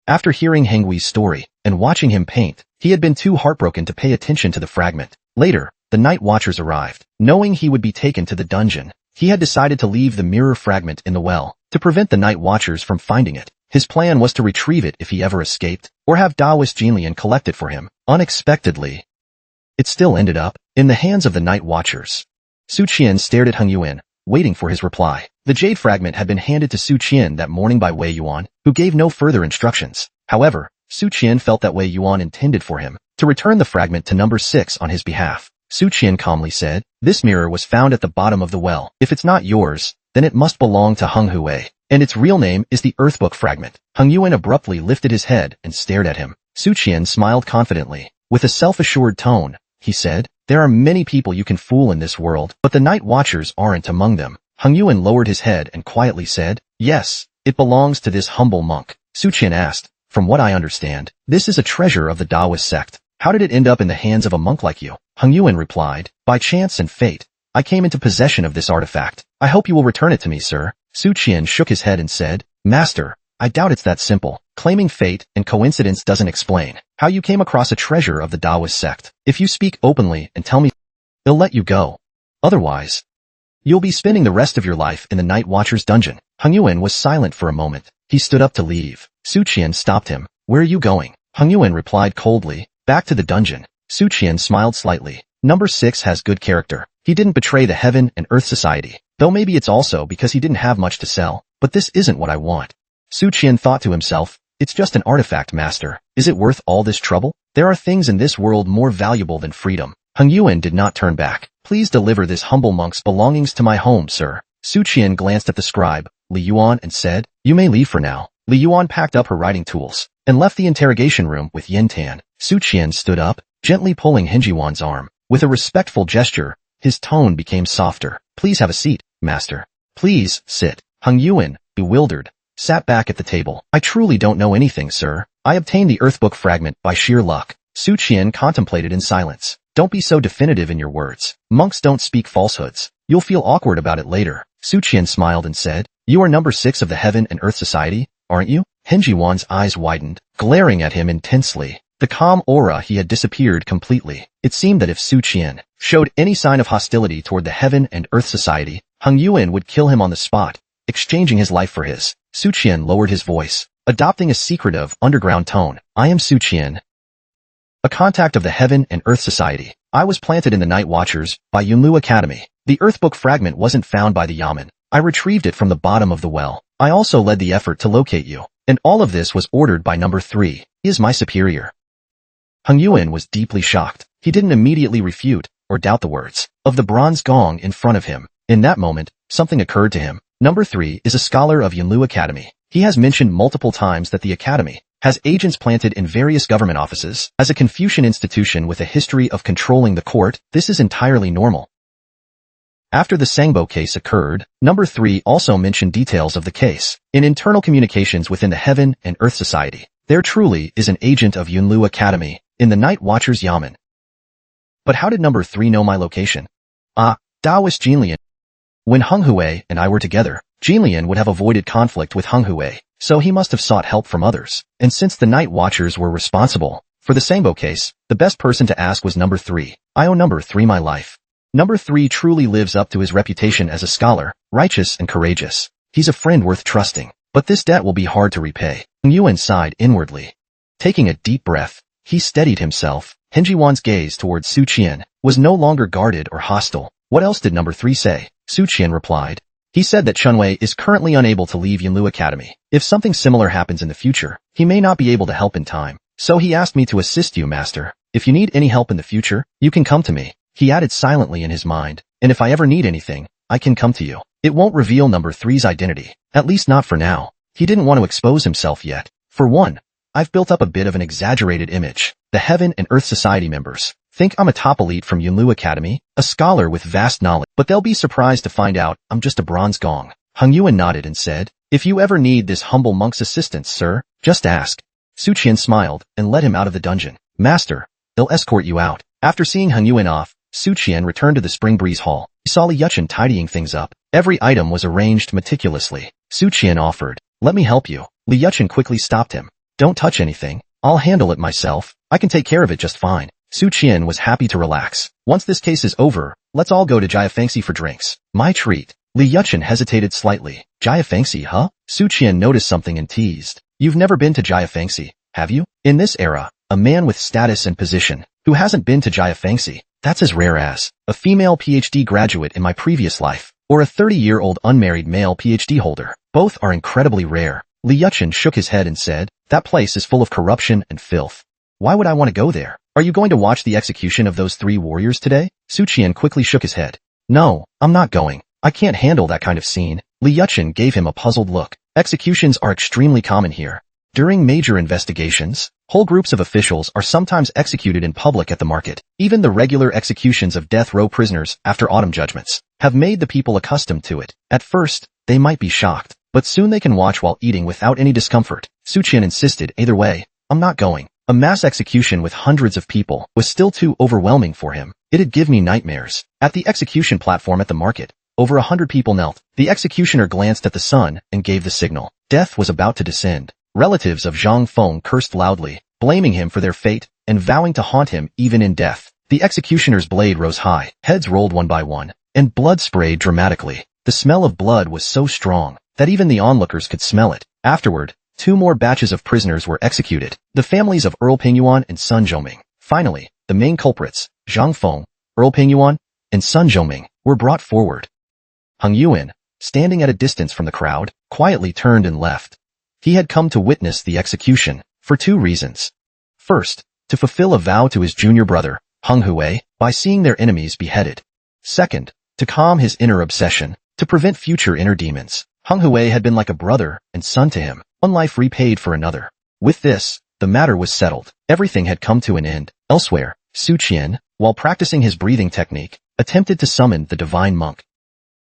After hearing Henghui's story and watching him paint, he had been too heartbroken to pay attention to the fragment. Later, the Night Watchers arrived. Knowing he would be taken to the dungeon, he had decided to leave the mirror fragment in the well to prevent the Night Watchers from finding it. His plan was to retrieve it if he ever escaped, or have Taoist Jinlian collect it for him. Unexpectedly, it still ended up in the hands of the Night Watchers. Su Qian stared at Heng Yuan, waiting for his reply. The jade fragment had been handed to Su Qian that morning by Wei Yuan, who gave no further instructions. However, Su Qian felt that Wei Yuan intended for him to return the fragment to number 6 on his behalf. Su Qian calmly said, "This mirror was found at the bottom of the well. If it's not yours, then it must belong to Heng Hui, and its real name is the Earthbook fragment." Heng Yuan abruptly lifted his head and stared at him. Su Qian smiled confidently. With a self-assured tone, he said, "There are many people you can fool in this world, but the Night Watchers aren't among them." Heng Yuan lowered his head and quietly said, "Yes, it belongs to this humble monk." Su Qian asked, "From what I understand, this is a treasure of the Taoist sect. How did it end up in the hands of a monk like you?" Heng Yuan replied, "By chance and fate, I came into possession of this artifact. I hope you will return it to me, sir." Su Qian shook his head and said, "Master, I doubt it's that simple. Claiming fate and coincidence doesn't explain how you came across a treasure of the Taoist sect. If you speak openly and tell me, they'll let you go. Otherwise, you'll be spending the rest of your life in the Night Watcher's dungeon." Heng Yuan was silent for a moment. He stood up to leave. Su Qian stopped him. "Where are you going?" Heng Yuan replied coldly, "Back to the dungeon." Su Qian smiled slightly. Number 6 has good character. He didn't betray the Heaven and Earth Society, though maybe it's also because he didn't have much to sell. But this isn't what I want. Su Qian thought to himself, "It's just an artifact, master. Is it worth all this trouble? There are things in this world more valuable than freedom." Heng Yuan did not turn back. "Please deliver this humble monk's belongings to my home, sir." Su Qian glanced at the scribe, Li Yuan, and said, "You may leave for now." Li Yuan packed up her writing tools and left the interrogation room with Yin Tan. Su Qian stood up, gently pulling Henjiwan's arm. With a respectful gesture, his tone became softer. "Please have a seat, master." "Please, sit." Heng Yuan, bewildered, sat back at the table. "I truly don't know anything, sir. I obtained the Earthbook fragment by sheer luck." Su Qian contemplated in silence. "Don't be so definitive in your words. Monks don't speak falsehoods. You'll feel awkward about it later." Su Qian smiled and said, "You are number 6 of the Heaven and Earth Society, aren't you?" Henjiwan's eyes widened, glaring at him intensely. The calm aura he had disappeared completely. It seemed that if Su Qian showed any sign of hostility toward the Heaven and Earth Society, Heng Yuan would kill him on the spot, exchanging his life for his. Su Qian lowered his voice, adopting a secretive, underground tone. "I am Su Qian, a contact of the Heaven and Earth Society. I was planted in the Night Watchers by Yunlu Academy. The Earthbook fragment wasn't found by the Yamen. I retrieved it from the bottom of the well. I also led the effort to locate you. And all of this was ordered by number 3. He is my superior." Heng Yuan was deeply shocked. He didn't immediately refute or doubt the words of the bronze gong in front of him. In that moment, something occurred to him. Number 3 is a scholar of Yunlu Academy. He has mentioned multiple times that the academy has agents planted in various government offices. As a Confucian institution with a history of controlling the court, this is entirely normal. After the Sangbo case occurred, number 3 also mentioned details of the case. In internal communications within the Heaven and Earth Society, there truly is an agent of Yunlu Academy in the Night Watchers Yamen. But how did number 3 know my location? Taoist Jinlian. When Heng Hui and I were together, Jinlian would have avoided conflict with Heng Hui, so he must have sought help from others. And since the Night Watchers were responsible for the Sangbo case, the best person to ask was number 3. I owe number 3 my life. Number 3 truly lives up to his reputation as a scholar, righteous and courageous. He's a friend worth trusting, but this debt will be hard to repay. Heng Yuan sighed inwardly. Taking a deep breath, he steadied himself. Henjiwan's gaze towards Su Qian was no longer guarded or hostile. "What else did number 3 say?" Su Qian replied. "He said that Chunwei is currently unable to leave Yunlu Academy. If something similar happens in the future, he may not be able to help in time. So he asked me to assist you, master. If you need any help in the future, you can come to me." He added silently in his mind, "And if I ever need anything, I can come to you." It won't reveal number 3's identity, at least not for now. He didn't want to expose himself yet. "For one, I've built up a bit of an exaggerated image. The Heaven and Earth Society members think I'm a top elite from Yunlu Academy, a scholar with vast knowledge, but they'll be surprised to find out I'm just a bronze gong." Heng Yuan nodded and said, "If you ever need this humble monk's assistance, sir, just ask." Su Qian smiled and led him out of the dungeon. "Master, they'll escort you out." After seeing Heng Yuan off, Su Qian returned to the Spring Breeze Hall. He saw Li Yuchen tidying things up. Every item was arranged meticulously. Su Qian offered, "Let me help you." Li Yuchen quickly stopped him. "Don't touch anything. I'll handle it myself. I can take care of it just fine." Su Qian was happy to relax. "Once this case is over, let's all go to Jiafengxi for drinks." "My treat." Li Yuchen hesitated slightly. "Jiafengxi, huh?" Su Qian noticed something and teased. "You've never been to Jiafengxi, have you?" In this era, a man with status and position who hasn't been to Jiafengxi, that's as rare as a female PhD graduate in my previous life, or a 30-year-old unmarried male PhD holder. Both are incredibly rare. Li Yuchen shook his head and said, "That place is full of corruption and filth. Why would I want to go there?" "Are you going to watch the execution of those 3 warriors today?" Su Qian quickly shook his head. "No, I'm not going. I can't handle that kind of scene." Li Yuchen gave him a puzzled look. "Executions are extremely common here. During major investigations, whole groups of officials are sometimes executed in public at the market. Even the regular executions of death row prisoners after autumn judgments have made the people accustomed to it. At first, they might be shocked, but soon they can watch while eating without any discomfort." Su Qian insisted, "Either way, I'm not going." A mass execution with hundreds of people was still too overwhelming for him. It'd give me nightmares. At the execution platform at the market, over 100 people knelt. The executioner glanced at the sun and gave the signal. Death was about to descend. Relatives of Zhang Feng cursed loudly, blaming him for their fate and vowing to haunt him even in death. The executioner's blade rose high, heads rolled one by one, and blood sprayed dramatically. The smell of blood was so strong that even the onlookers could smell it. Afterward, 2 more batches of prisoners were executed, the families of Earl Pingyuan and Sun Zhoming. Finally, the main culprits, Zhang Feng, Earl Pingyuan, and Sun Zhoming, were brought forward. Hung Yuan, standing at a distance from the crowd, quietly turned and left. He had come to witness the execution for 2 reasons. First, to fulfill a vow to his junior brother, Hung Hui, by seeing their enemies beheaded. Second, to calm his inner obsession, to prevent future inner demons. Hung Hui had been like a brother and son to him, one life repaid for another. With this, the matter was settled. Everything had come to an end. Elsewhere, Su Qian, while practicing his breathing technique, attempted to summon the divine monk.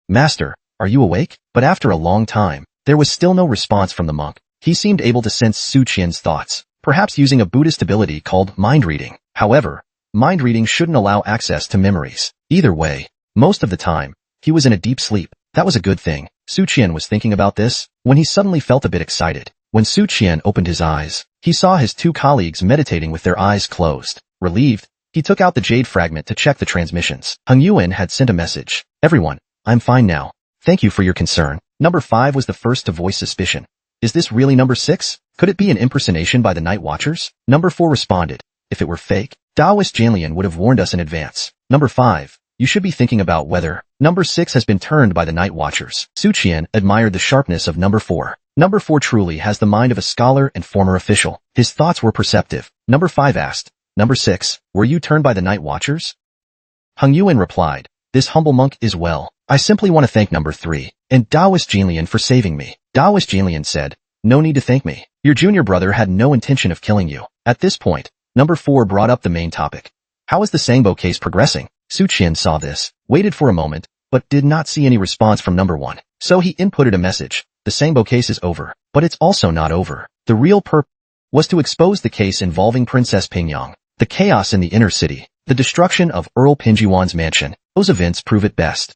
"Master, are you awake?" But after a long time, there was still no response from the monk. He seemed able to sense Su Qian's thoughts, perhaps using a Buddhist ability called mind reading. However, mind reading shouldn't allow access to memories. Either way, most of the time, he was in a deep sleep. That was a good thing. Su Qian was thinking about this when he suddenly felt a bit excited. When Su Qian opened his eyes, he saw his 2 colleagues meditating with their eyes closed. Relieved, he took out the jade fragment to check the transmissions. Hung Yuan had sent a message. "Everyone, I'm fine now. Thank you for your concern." Number 5 was the first to voice suspicion. "Is this really number 6? Could it be an impersonation by the Night Watchers?" Number 4 responded, "If it were fake, Taoist Janlian would have warned us in advance." Number 5, "You should be thinking about whether number 6 has been turned by the Night Watchers." Su Qian admired the sharpness of number 4. Number 4 truly has the mind of a scholar and former official. His thoughts were perceptive. Number 5 asked, "Number 6, were you turned by the Night Watchers?" Hung Yuan replied, "This humble monk is well. I simply want to thank number 3 and Taoist Janlian for saving me." Taoist Janlian said, "No need to thank me. Your junior brother had no intention of killing you." At this point, number 4 brought up the main topic. "How is the Sangbo case progressing?" Su Qian saw this, waited for a moment, but did not see any response from number 1. So he inputted a message. "The Sangbo case is over, but it's also not over. The real purpose was to expose the case involving Princess Pingyang, the chaos in the inner city, the destruction of Earl Pingyuan's mansion. Those events prove it best."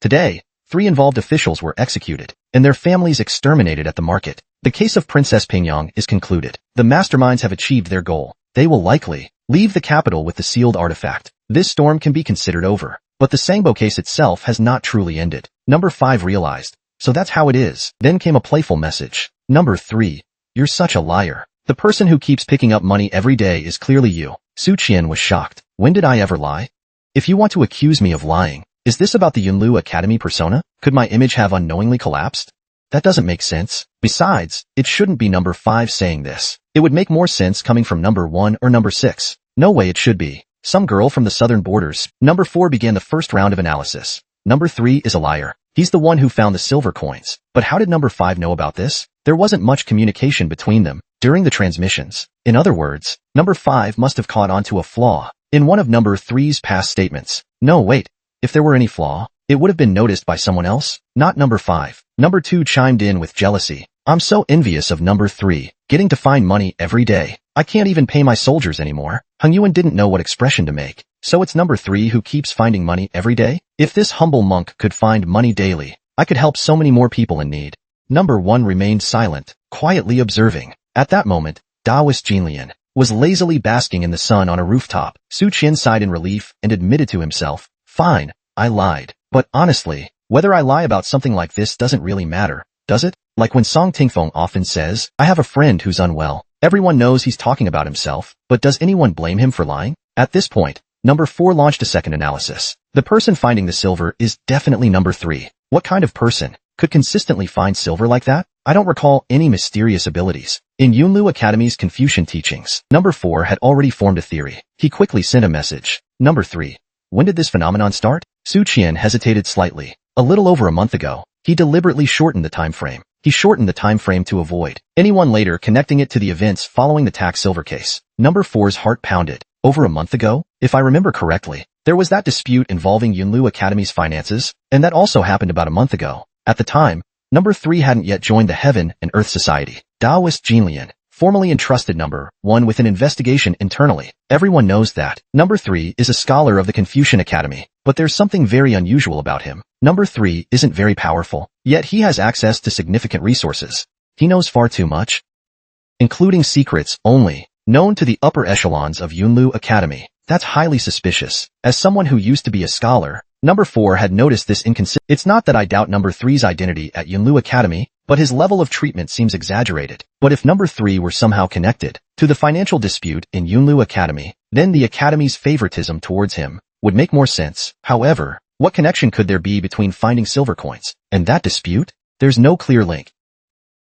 Today, 3 involved officials were executed, and their families exterminated at the market. The case of Princess Pingyang is concluded. The masterminds have achieved their goal. They will likely leave the capital with the sealed artifact. This storm can be considered over, but the Sangbo case itself has not truly ended. Number 5 realized, "So that's how it is." Then came a playful message. "Number 3, you're such a liar. The person who keeps picking up money every day is clearly you." Su Qian was shocked. "When did I ever lie? If you want to accuse me of lying, is this about the Yunlu Academy persona? Could my image have unknowingly collapsed? That doesn't make sense. Besides, it shouldn't be number 5 saying this. It would make more sense coming from number 1 or number 6. No way it should be. Some girl from the southern borders." Number 4 began the first round of analysis. Number 3 is a liar. He's the one who found the silver coins. But how did number 5 know about this? There wasn't much communication between them during the transmissions. In other words, number 5 must have caught onto a flaw in one of number 3's past statements. No, wait. If there were any flaw, it would have been noticed by someone else, not number 5. Number 2 chimed in with jealousy. "I'm so envious of number 3, getting to find money every day. I can't even pay my soldiers anymore." Hung Yuan didn't know what expression to make. So it's number 3 who keeps finding money every day? If this humble monk could find money daily, I could help so many more people in need. Number 1 remained silent, quietly observing. At that moment, Taoist Jinlian was lazily basking in the sun on a rooftop. Su Qian sighed in relief and admitted to himself, "Fine, I lied. But honestly, whether I lie about something like this doesn't really matter, does it? Like when Song Tingfeng often says, I have a friend who's unwell. Everyone knows he's talking about himself, but does anyone blame him for lying?" At this point, number 4 launched a second analysis. The person finding the silver is definitely number 3. What kind of person could consistently find silver like that? I don't recall any mysterious abilities. In Yunlu Academy's Confucian teachings, number 4 had already formed a theory. He quickly sent a message. Number 3. When did this phenomenon start? Su Qian hesitated slightly. A little over a month ago. He deliberately shortened the time frame. He shortened the time frame to avoid anyone later connecting it to the events following the tax silver case. Number 4's heart pounded. Over a month ago? If I remember correctly, there was that dispute involving Yunlu Academy's finances, and that also happened about a month ago. At the time, number 3 hadn't yet joined the Heaven and Earth Society. Taoist Jinlian formally entrusted number 1 with an investigation internally. Everyone knows that. Number 3 is a scholar of the Confucian Academy, but there's something very unusual about him. Number 3 isn't very powerful, yet he has access to significant resources. He knows far too much, including secrets only known to the upper echelons of Yunlu Academy. That's highly suspicious. As someone who used to be a scholar, number 4 had noticed this inconsistency. It's not that I doubt number 3's identity at Yunlu Academy, but his level of treatment seems exaggerated. But if number 3 were somehow connected to the financial dispute in Yunlu Academy, then the Academy's favoritism towards him would make more sense. However, what connection could there be between finding silver coins and that dispute? There's no clear link.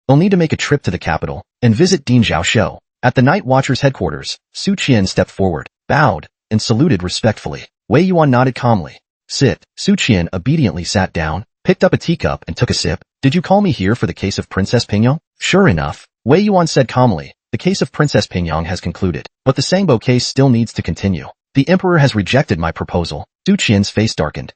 I'll need to make a trip to the capital and visit Dean Xiaoxiu. At the Night Watcher's headquarters, Su Qian stepped forward, bowed, and saluted respectfully. Wei Yuan nodded calmly. Sit. Su Qian obediently sat down, picked up a teacup and took a sip. Did you call me here for the case of Princess Pingyong? Sure enough, Wei Yuan said calmly. The case of Princess Pingyong has concluded, but the Sangbo case still needs to continue. The Emperor has rejected my proposal. Su Qian's face darkened.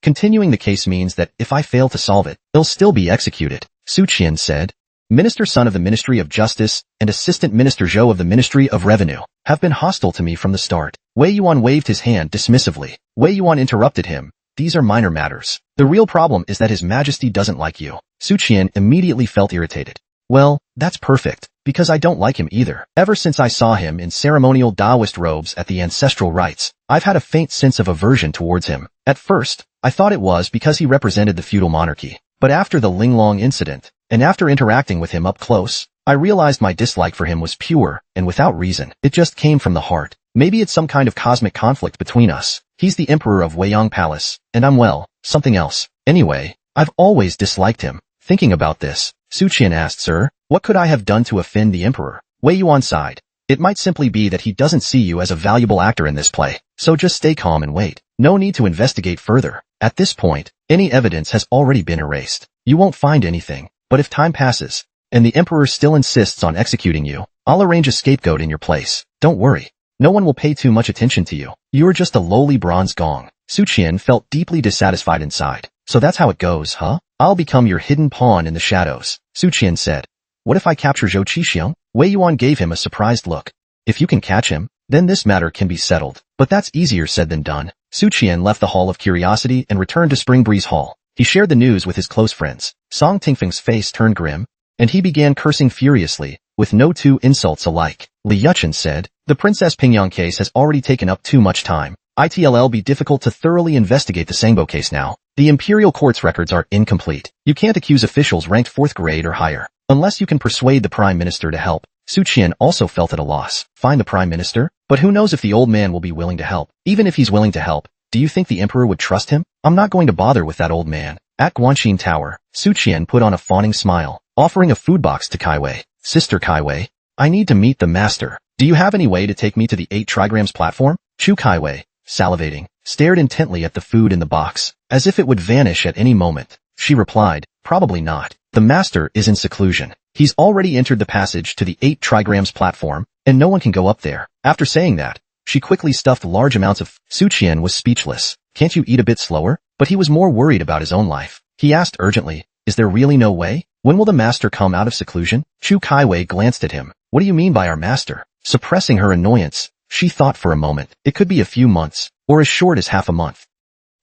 Continuing the case means that if I fail to solve it, it'll still be executed, Su Qian said. Minister Sun of the Ministry of Justice and Assistant Minister Zhou of the Ministry of Revenue have been hostile to me from the start. Wei Yuan waved his hand dismissively. Wei Yuan interrupted him. These are minor matters. The real problem is that His Majesty doesn't like you. Su Qian immediately felt irritated. Well, that's perfect, because I don't like him either. Ever since I saw him in ceremonial Taoist robes at the ancestral rites, I've had a faint sense of aversion towards him. At first, I thought it was because he represented the feudal monarchy. But after the Linglong incident, and after interacting with him up close, I realized my dislike for him was pure and without reason. It just came from the heart. Maybe it's some kind of cosmic conflict between us. He's the Emperor of Weiyang Palace, and I'm, well, something else. Anyway, I've always disliked him. Thinking about this, Su Qian asked, Sir, what could I have done to offend the Emperor? Wei Yuan sighed. It might simply be that he doesn't see you as a valuable actor in this play, so just stay calm and wait. No need to investigate further. At this point, any evidence has already been erased. You won't find anything. But if time passes, and the Emperor still insists on executing you, I'll arrange a scapegoat in your place. Don't worry. No one will pay too much attention to you. You're just a lowly bronze gong. Su Qian felt deeply dissatisfied inside. So that's how it goes, huh? I'll become your hidden pawn in the shadows, Su Qian said. What if I capture Zhou Qixiang? Wei Yuan gave him a surprised look. If you can catch him, then this matter can be settled. But that's easier said than done. Su Qian left the Hall of Curiosity and returned to Spring Breeze Hall. He shared the news with his close friends. Song Tingfeng's face turned grim, and he began cursing furiously, with no two insults alike. Li Yuchen said, the Princess Pingyong case has already taken up too much time. It'll be difficult to thoroughly investigate the Sangbo case now. The Imperial Court's records are incomplete. You can't accuse officials ranked 4th grade or higher, unless you can persuade the Prime Minister to help. Su Qian also felt at a loss. Find the Prime Minister? But who knows if the old man will be willing to help. Even if he's willing to help, do you think the Emperor would trust him? I'm not going to bother with that old man. At Guanxin Tower, Su Qian put on a fawning smile, offering a food box to Kaiwei. Sister Kaiwei, I need to meet the master. Do you have any way to take me to the 8 trigrams platform? Chu Kaiwei, salivating, stared intently at the food in the box, as if it would vanish at any moment. She replied, probably not. The master is in seclusion. He's already entered the passage to the 8 trigrams platform, and no one can go up there. After saying that, she quickly stuffed large amounts of. Su Qian was speechless. Can't you eat a bit slower? But he was more worried about his own life. He asked urgently, is there really no way? When will the master come out of seclusion? Chu Kaiwei glanced at him. What do you mean by our master? Suppressing her annoyance, She thought for a moment. It could be a few months, or as short as half a month.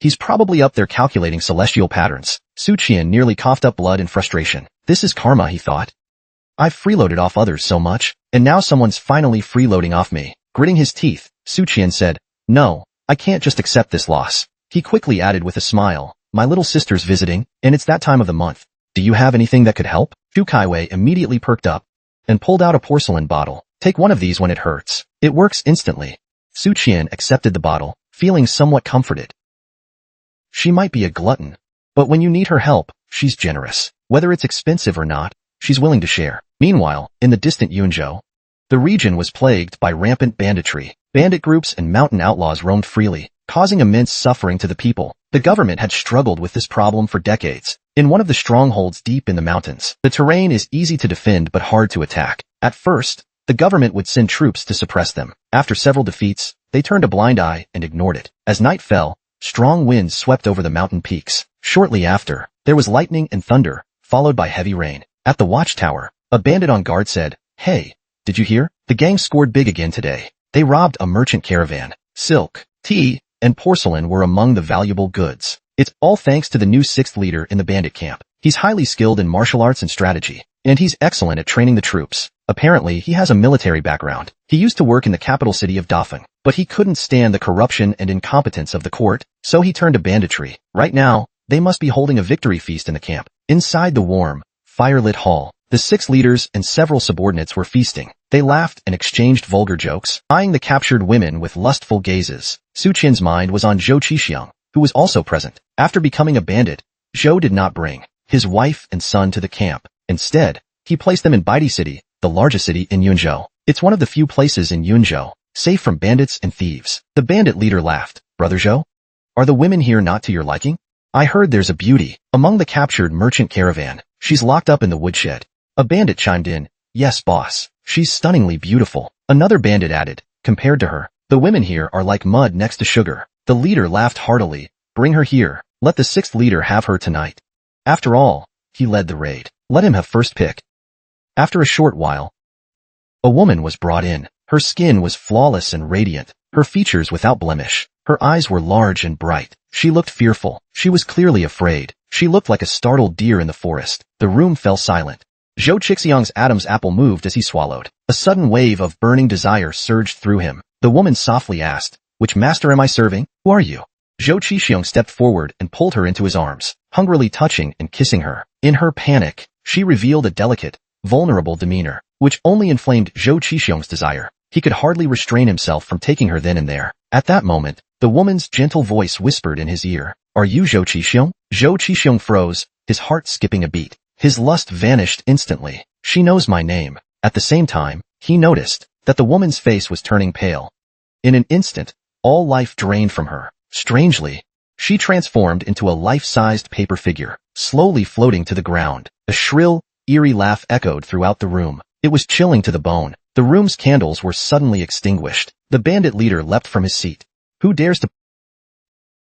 He's probably up there calculating celestial patterns. Suqian nearly coughed up blood in frustration. This is karma, he thought. I've freeloaded off others so much, and now someone's finally freeloading off me. Gritting his teeth, Suqian said, no, I can't just accept this loss. He quickly added with a smile, my little sister's visiting, and it's that time of the month. Do you have anything that could help? Xu Kaiwei immediately perked up and pulled out a porcelain bottle. Take one of these when it hurts. It works instantly. Suqian accepted the bottle, feeling somewhat comforted. She might be a glutton, but when you need her help, she's generous. Whether it's expensive or not, she's willing to share. Meanwhile, in the distant Yunzhou, the region was plagued by rampant banditry. Bandit groups and mountain outlaws roamed freely, causing immense suffering to the people. The government had struggled with this problem for decades. In one of the strongholds deep in the mountains, the terrain is easy to defend but hard to attack. At first, the government would send troops to suppress them. After several defeats, they turned a blind eye and ignored it. As night fell, strong winds swept over the mountain peaks. Shortly after, there was lightning and thunder, followed by heavy rain. At the watchtower, a bandit on guard said, "Hey, did you hear? The gang scored big again today. They robbed a merchant caravan. Silk, tea, and porcelain were among the valuable goods. It's all thanks to the new 6th leader in the bandit camp. He's highly skilled in martial arts and strategy, and he's excellent at training the troops. Apparently, he has a military background. He used to work in the capital city of Dafeng, but he couldn't stand the corruption and incompetence of the court, so he turned to banditry. Right now, they must be holding a victory feast in the camp." Inside the warm, fire-lit hall, the 6 leaders and several subordinates were feasting. They laughed and exchanged vulgar jokes, eyeing the captured women with lustful gazes. Suqian's mind was on Zhou Qixiang, who was also present. After becoming a bandit, Zhou did not bring his wife and son to the camp. Instead, he placed them in Baidi City, the largest city in Yunzhou. It's one of the few places in Yunzhou safe from bandits and thieves. The bandit leader laughed. Brother Zhou, are the women here not to your liking? I heard there's a beauty among the captured merchant caravan. She's locked up in the woodshed. A bandit chimed in. Yes, boss. She's stunningly beautiful. Another bandit added. Compared to her, the women here are like mud next to sugar. The leader laughed heartily. Bring her here. Let the 6th leader have her tonight. After all, he led the raid. Let him have first pick. After a short while, a woman was brought in. Her skin was flawless and radiant, her features without blemish. Her eyes were large and bright. She looked fearful. She was clearly afraid. She looked like a startled deer in the forest. The room fell silent. Zhou Qixiang's Adam's apple moved as he swallowed. A sudden wave of burning desire surged through him. The woman softly asked, "Which master am I serving? Who are you?" Zhou Qixiang stepped forward and pulled her into his arms, hungrily touching and kissing her. In her panic, she revealed a delicate, vulnerable demeanor, which only inflamed Zhou Qixiang's desire. He could hardly restrain himself from taking her then and there. At that moment, the woman's gentle voice whispered in his ear, "Are you Zhou Qixiang?" Zhou Qixiang froze, his heart skipping a beat. His lust vanished instantly. She knows my name. At the same time, he noticed that the woman's face was turning pale. In an instant, all life drained from her. Strangely, she transformed into a life-sized paper figure, slowly floating to the ground. A shrill, eerie laugh echoed throughout the room. It was chilling to the bone. The room's candles were suddenly extinguished. The bandit leader leapt from his seat. Who dares to...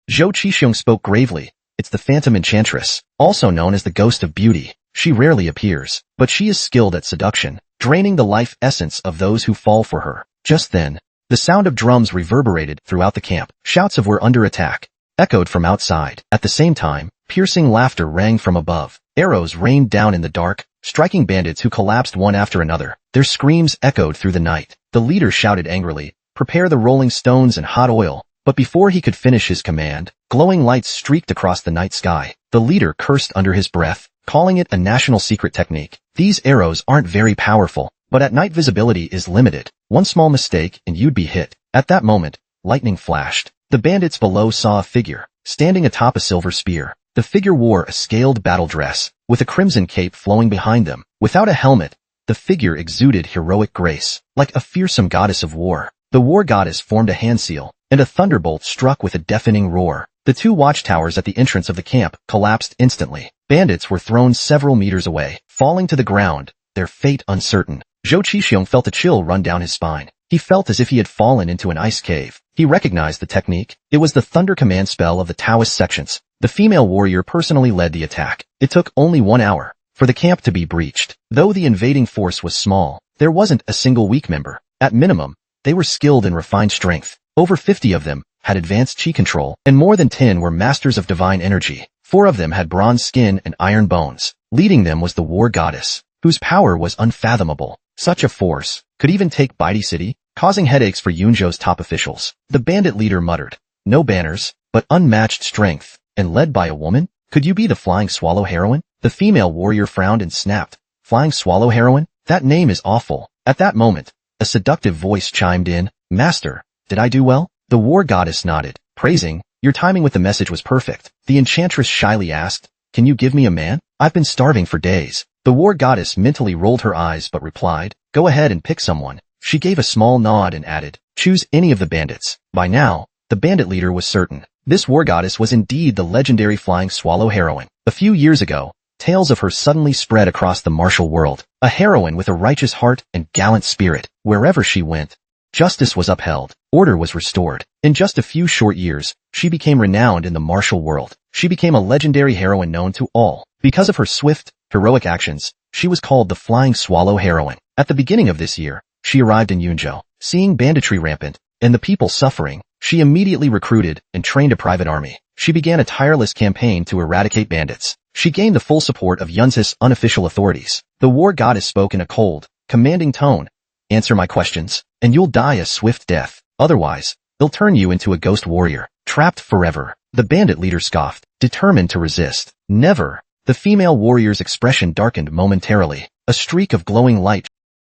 Zhou Qixiang spoke gravely. It's the Phantom Enchantress, also known as the Ghost of Beauty. She rarely appears, but she is skilled at seduction, draining the life essence of those who fall for her. Just then, the sound of drums reverberated throughout the camp. Shouts of "We're under attack" echoed from outside. At the same time, piercing laughter rang from above. Arrows rained down in the dark, striking bandits who collapsed one after another. Their screams echoed through the night. The leader shouted angrily, "Prepare the rolling stones and hot oil." But before he could finish his command, glowing lights streaked across the night sky. The leader cursed under his breath, calling it a national secret technique. These arrows aren't very powerful, but at night visibility is limited. One small mistake and you'd be hit. At that moment, lightning flashed. The bandits below saw a figure, standing atop a silver spear. The figure wore a scaled battle dress, with a crimson cape flowing behind them. Without a helmet, the figure exuded heroic grace, like a fearsome goddess of war. The war goddess formed a hand seal, and a thunderbolt struck with a deafening roar. The 2 watchtowers at the entrance of the camp collapsed instantly. Bandits were thrown several meters away, falling to the ground, their fate uncertain. Zhou Qixiang felt a chill run down his spine. He felt as if he had fallen into an ice cave. He recognized the technique. It was the Thunder Command spell of the Taoist sections. The female warrior personally led the attack. It took only 1 hour for the camp to be breached. Though the invading force was small, there wasn't a single weak member. At minimum, They were skilled in refined strength. Over 50 of them had advanced chi control, and more than 10 were masters of divine energy. 4 of them had bronze skin and iron bones. Leading them was the war goddess, whose power was unfathomable. Such a force could even take Baidi City, causing headaches for Yunzhou's top officials. The bandit leader muttered, "No banners, but unmatched strength, and led by a woman? Could you be the Flying Swallow heroine?" The female warrior frowned and snapped. "Flying Swallow heroine? That name is awful." At that moment, a seductive voice chimed in, "Master, did I do well?" The war goddess nodded, praising, "Your timing with the message was perfect." The enchantress shyly asked, "Can you give me a man? I've been starving for days." The war goddess mentally rolled her eyes but replied, "Go ahead and pick someone." She gave a small nod and added, "Choose any of the bandits." By now, the bandit leader was certain. This war goddess was indeed the legendary Flying Swallow heroine. A few years ago, tales of her suddenly spread across the martial world. A heroine with a righteous heart and gallant spirit. Wherever she went, justice was upheld, order was restored. In just a few short years, she became renowned in the martial world. She became a legendary heroine known to all. Because of her swift, heroic actions, she was called the Flying Swallow heroine. At the beginning of this year, she arrived in Yunzhou. Seeing banditry rampant and the people suffering, she immediately recruited and trained a private army. She began a tireless campaign to eradicate bandits. She gained the full support of Yunzhou's unofficial authorities. The war goddess spoke in a cold, commanding tone, "Answer my questions, and you'll die a swift death. Otherwise, they'll turn you into a ghost warrior, trapped forever." The bandit leader scoffed, determined to resist. "Never." The female warrior's expression darkened momentarily. A streak of glowing light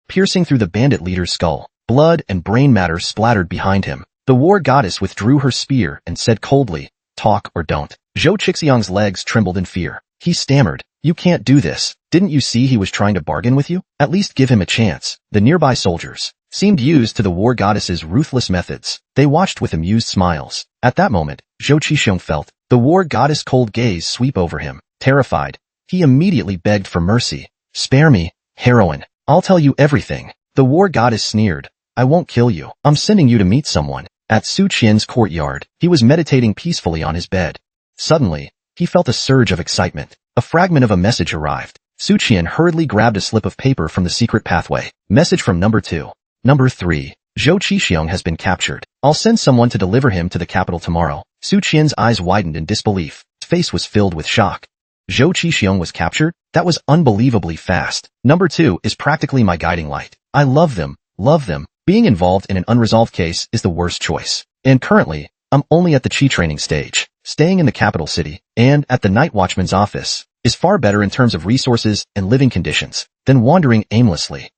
piercing through the bandit leader's skull. Blood and brain matter splattered behind him. The war goddess withdrew her spear and said coldly, "Talk or don't." Zhou Qixiang's legs trembled in fear. He stammered, "You can't do this. Didn't you see he was trying to bargain with you? At least give him a chance." The nearby soldiers seemed used to the war goddess's ruthless methods. They watched with amused smiles. At that moment, Zhou Qixiang felt the war goddess' cold gaze sweep over him. Terrified, he immediately begged for mercy. "Spare me, heroine. I'll tell you everything." The war goddess sneered, "I won't kill you. I'm sending you to meet someone." At Su Qian's courtyard, he was meditating peacefully on his bed. Suddenly, he felt a surge of excitement. A fragment of a message arrived. Su Qian hurriedly grabbed a slip of paper from the secret pathway. Message from number 2. Number 3. Zhou Qixiang has been captured. I'll send someone to deliver him to the capital tomorrow. Su Qian's eyes widened in disbelief. His face was filled with shock. Zhou Qixiang was captured? That was unbelievably fast. Number 2 is practically my guiding light. I love them. Being involved in an unresolved case is the worst choice. And currently, I'm only at the chi training stage. Staying in the capital city and at the night watchman's office is far better in terms of resources and living conditions than wandering aimlessly.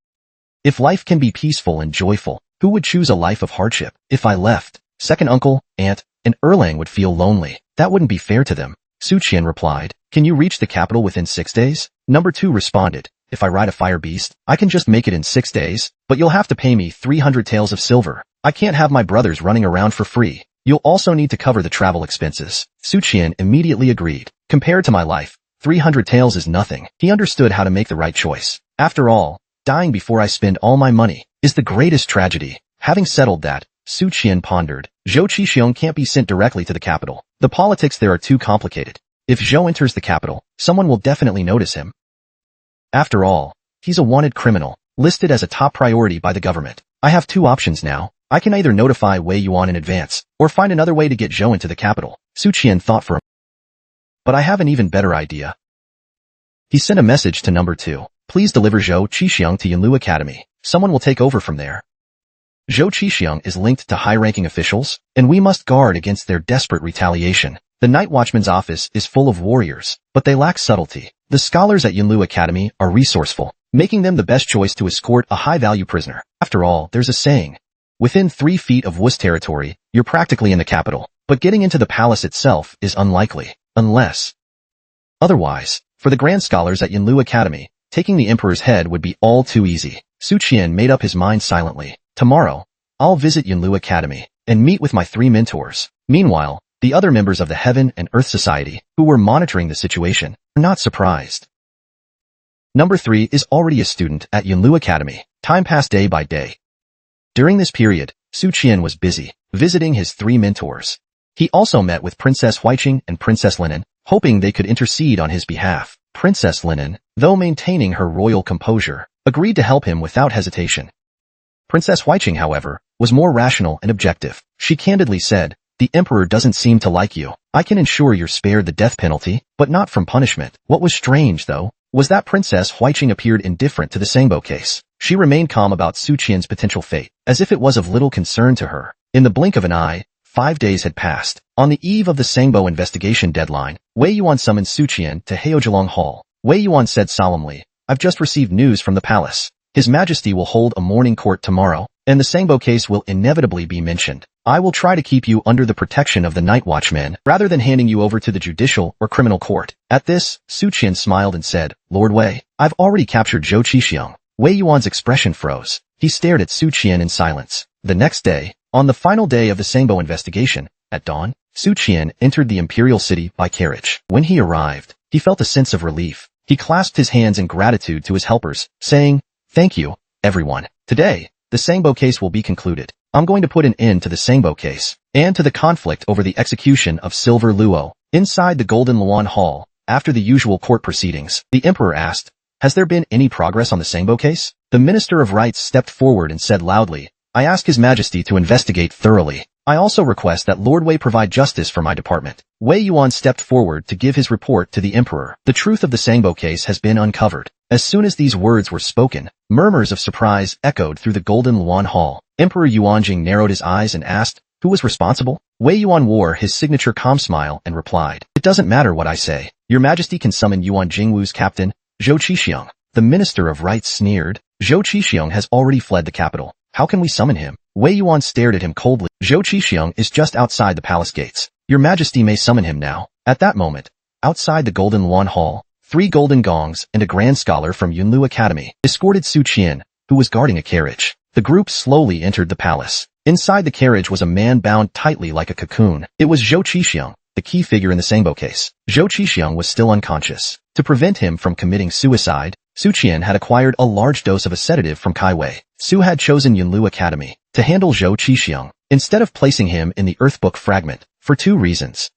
If life can be peaceful and joyful, who would choose a life of hardship? If I left, second uncle, aunt, and Erlang would feel lonely. That wouldn't be fair to them. Su Qian replied, "Can you reach the capital within 6 days? Number 2 responded, "If I ride a fire beast, I can just make it in 6 days, but you'll have to pay me 300 taels of silver. I can't have my brothers running around for free. You'll also need to cover the travel expenses." Su Qian immediately agreed. Compared to my life, 300 taels is nothing. He understood how to make the right choice. After all, dying before I spend all my money is the greatest tragedy. Having settled that, Su Qian pondered, Zhou Qixiang can't be sent directly to the capital. The politics there are too complicated. If Zhou enters the capital, someone will definitely notice him. After all, he's a wanted criminal, listed as a top priority by the government. I have 2 options now. I can either notify Wei Yuan in advance, or find another way to get Zhou into the capital. Su Qian thought for a moment. But I have an even better idea. He sent a message to number 2. "Please deliver Zhou Qixiang to Yunlu Academy. Someone will take over from there. Zhou Qixiang is linked to high-ranking officials, and we must guard against their desperate retaliation. The night watchman's office is full of warriors, but they lack subtlety. The scholars at Yunlu Academy are resourceful, making them the best choice to escort a high-value prisoner. After all, there's a saying, within 3 feet of Wu's territory, you're practically in the capital, but getting into the palace itself is unlikely, unless otherwise. For the grand scholars at Yunlu Academy, taking the emperor's head would be all too easy." Su Qian made up his mind silently. "Tomorrow, I'll visit Yunlu Academy and meet with my 3 mentors." Meanwhile, the other members of the Heaven and Earth Society, who were monitoring the situation, were not surprised. Number 3 is already a student at Yunlu Academy. Time passed day by day. During this period, Su Qian was busy, visiting his 3 mentors. He also met with Princess Huiqing and Princess Linen, hoping they could intercede on his behalf. Princess Linen, though maintaining her royal composure, agreed to help him without hesitation. Princess Huiqing, however, was more rational and objective. She candidly said, "The emperor doesn't seem to like you. I can ensure you're spared the death penalty, but not from punishment." What was strange, though, was that Princess Huiqing appeared indifferent to the Sangbo case. She remained calm about Su Qian's potential fate, as if it was of little concern to her. In the blink of an eye, 5 days had passed. On the eve of the Sangbo investigation deadline, Wei Yuan summoned Su Qian to Heojialong Hall. Wei Yuan said solemnly, "I've just received news from the palace. His Majesty will hold a morning court tomorrow, and the Sangbo case will inevitably be mentioned. I will try to keep you under the protection of the night watchmen, rather than handing you over to the judicial or criminal court." At this, Su Qian smiled and said, "Lord Wei, I've already captured Zhou Qixiong." Wei Yuan's expression froze. He stared at Su Qian in silence. The next day, on the final day of the Sangbo investigation, at dawn, Su Qian entered the Imperial city by carriage. When he arrived, he felt a sense of relief. He clasped his hands in gratitude to his helpers, saying, "Thank you, everyone. Today, the Sangbo case will be concluded. I'm going to put an end to the Sangbo case, and to the conflict over the execution of Silver Luo." Inside the Golden Luan Hall, after the usual court proceedings, the emperor asked, "Has there been any progress on the Sangbo case?" The Minister of Rights stepped forward and said loudly, "I ask His Majesty to investigate thoroughly. I also request that Lord Wei provide justice for my department." Wei Yuan stepped forward to give his report to the emperor. "The truth of the Sangbo case has been uncovered." As soon as these words were spoken, murmurs of surprise echoed through the Golden Luan Hall. Emperor Yuanjing narrowed his eyes and asked, "Who was responsible?" Wei Yuan wore his signature calm smile and replied, "It doesn't matter what I say. Your Majesty can summon Yuan Jingwu's captain, Zhou Qixiong." The Minister of Rights sneered, "Zhou Qixiong has already fled the capital. How can we summon him?" Wei Yuan stared at him coldly. "Zhou Qixiong is just outside the palace gates. Your Majesty may summon him now." At that moment, outside the Golden Luan Hall, 3 golden gongs and a grand scholar from Yunlu Academy escorted Su Qian, who was guarding a carriage. The group slowly entered the palace. Inside the carriage was a man bound tightly like a cocoon. It was Zhou Qixiong, the key figure in the Sangbo case. Zhou Qixiong was still unconscious. To prevent him from committing suicide, Su Qian had acquired a large dose of a sedative from Kai Wei. Su had chosen Yunlu Academy to handle Zhou Qixiong, instead of placing him in the Earthbook fragment, for 2 reasons.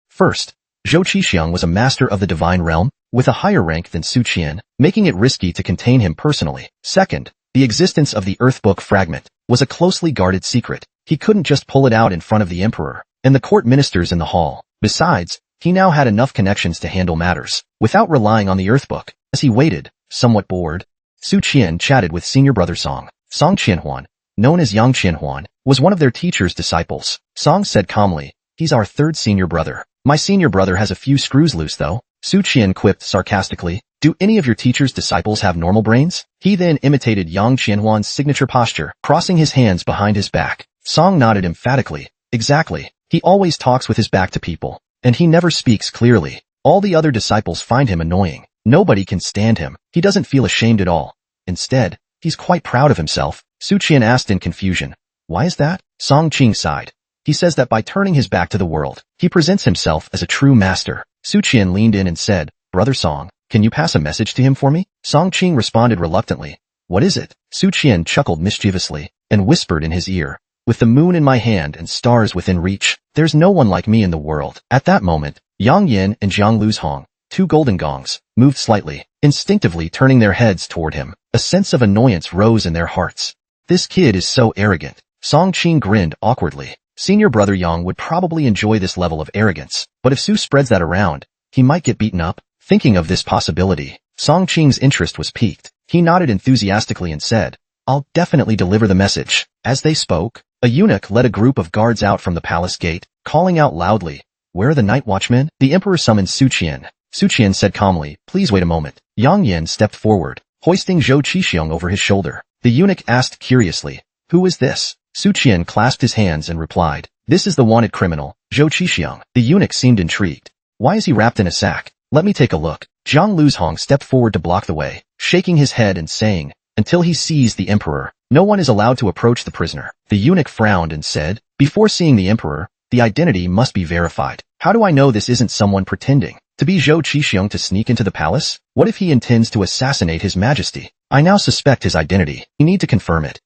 First, Zhou Qixiong was a master of the divine realm, with a higher rank than Su Qian, making it risky to contain him personally. Second, the existence of the Earthbook fragment was a closely guarded secret. He couldn't just pull it out in front of the emperor and the court ministers in the hall. Besides, he now had enough connections to handle matters, without relying on the Earthbook. As he waited, somewhat bored, Su Qian chatted with senior brother Xoong. Xoong Qianhuan, known as Yang Qianhuan, was one of their teacher's disciples. Xoong said calmly, "He's our 3rd senior brother. My senior brother has a few screws loose though." Su Qian quipped sarcastically, "Do any of your teacher's disciples have normal brains?" He then imitated Yang Qianhuan's signature posture, crossing his hands behind his back. Xoong nodded emphatically. "Exactly. He always talks with his back to people, and he never speaks clearly. All the other disciples find him annoying. Nobody can stand him. He doesn't feel ashamed at all. Instead, he's quite proud of himself." Su Qian asked in confusion, "Why is that?" Song Qing sighed. "He says that by turning his back to the world, he presents himself as a true master." Su Qian leaned in and said, "Brother Song, can you pass a message to him for me?" Song Qing responded reluctantly, "What is it?" Su Qian chuckled mischievously and whispered in his ear, "With the moon in my hand and stars within reach, there's no one like me in the world." At that moment, Yang Yin and Jiang Lu's Hong, 2 golden gongs, moved slightly, instinctively turning their heads toward him. A sense of annoyance rose in their hearts. "This kid is so arrogant." Song Qing grinned awkwardly. Senior brother Yang would probably enjoy this level of arrogance, but if Su spreads that around, he might get beaten up. Thinking of this possibility, Song Qing's interest was piqued. He nodded enthusiastically and said, "I'll definitely deliver the message." As they spoke, a eunuch led a group of guards out from the palace gate, calling out loudly, "Where are the night watchmen?" The emperor summoned Su Qian. Su Qian said calmly, "Please wait a moment." Yang Yin stepped forward, hoisting Zhou Qixiong over his shoulder. The eunuch asked curiously, "Who is this?" Su Qian clasped his hands and replied, "This is the wanted criminal, Zhou Qixiong." The eunuch seemed intrigued. "Why is he wrapped in a sack? Let me take a look." Jiang Lu's Hong stepped forward to block the way, shaking his head and saying, "Until he sees the emperor, no one is allowed to approach the prisoner." The eunuch frowned and said, "Before seeing the emperor, the identity must be verified. How do I know this isn't someone pretending to be Zhou Qixiong to sneak into the palace? What if he intends to assassinate His Majesty? I now suspect his identity. You need to confirm it."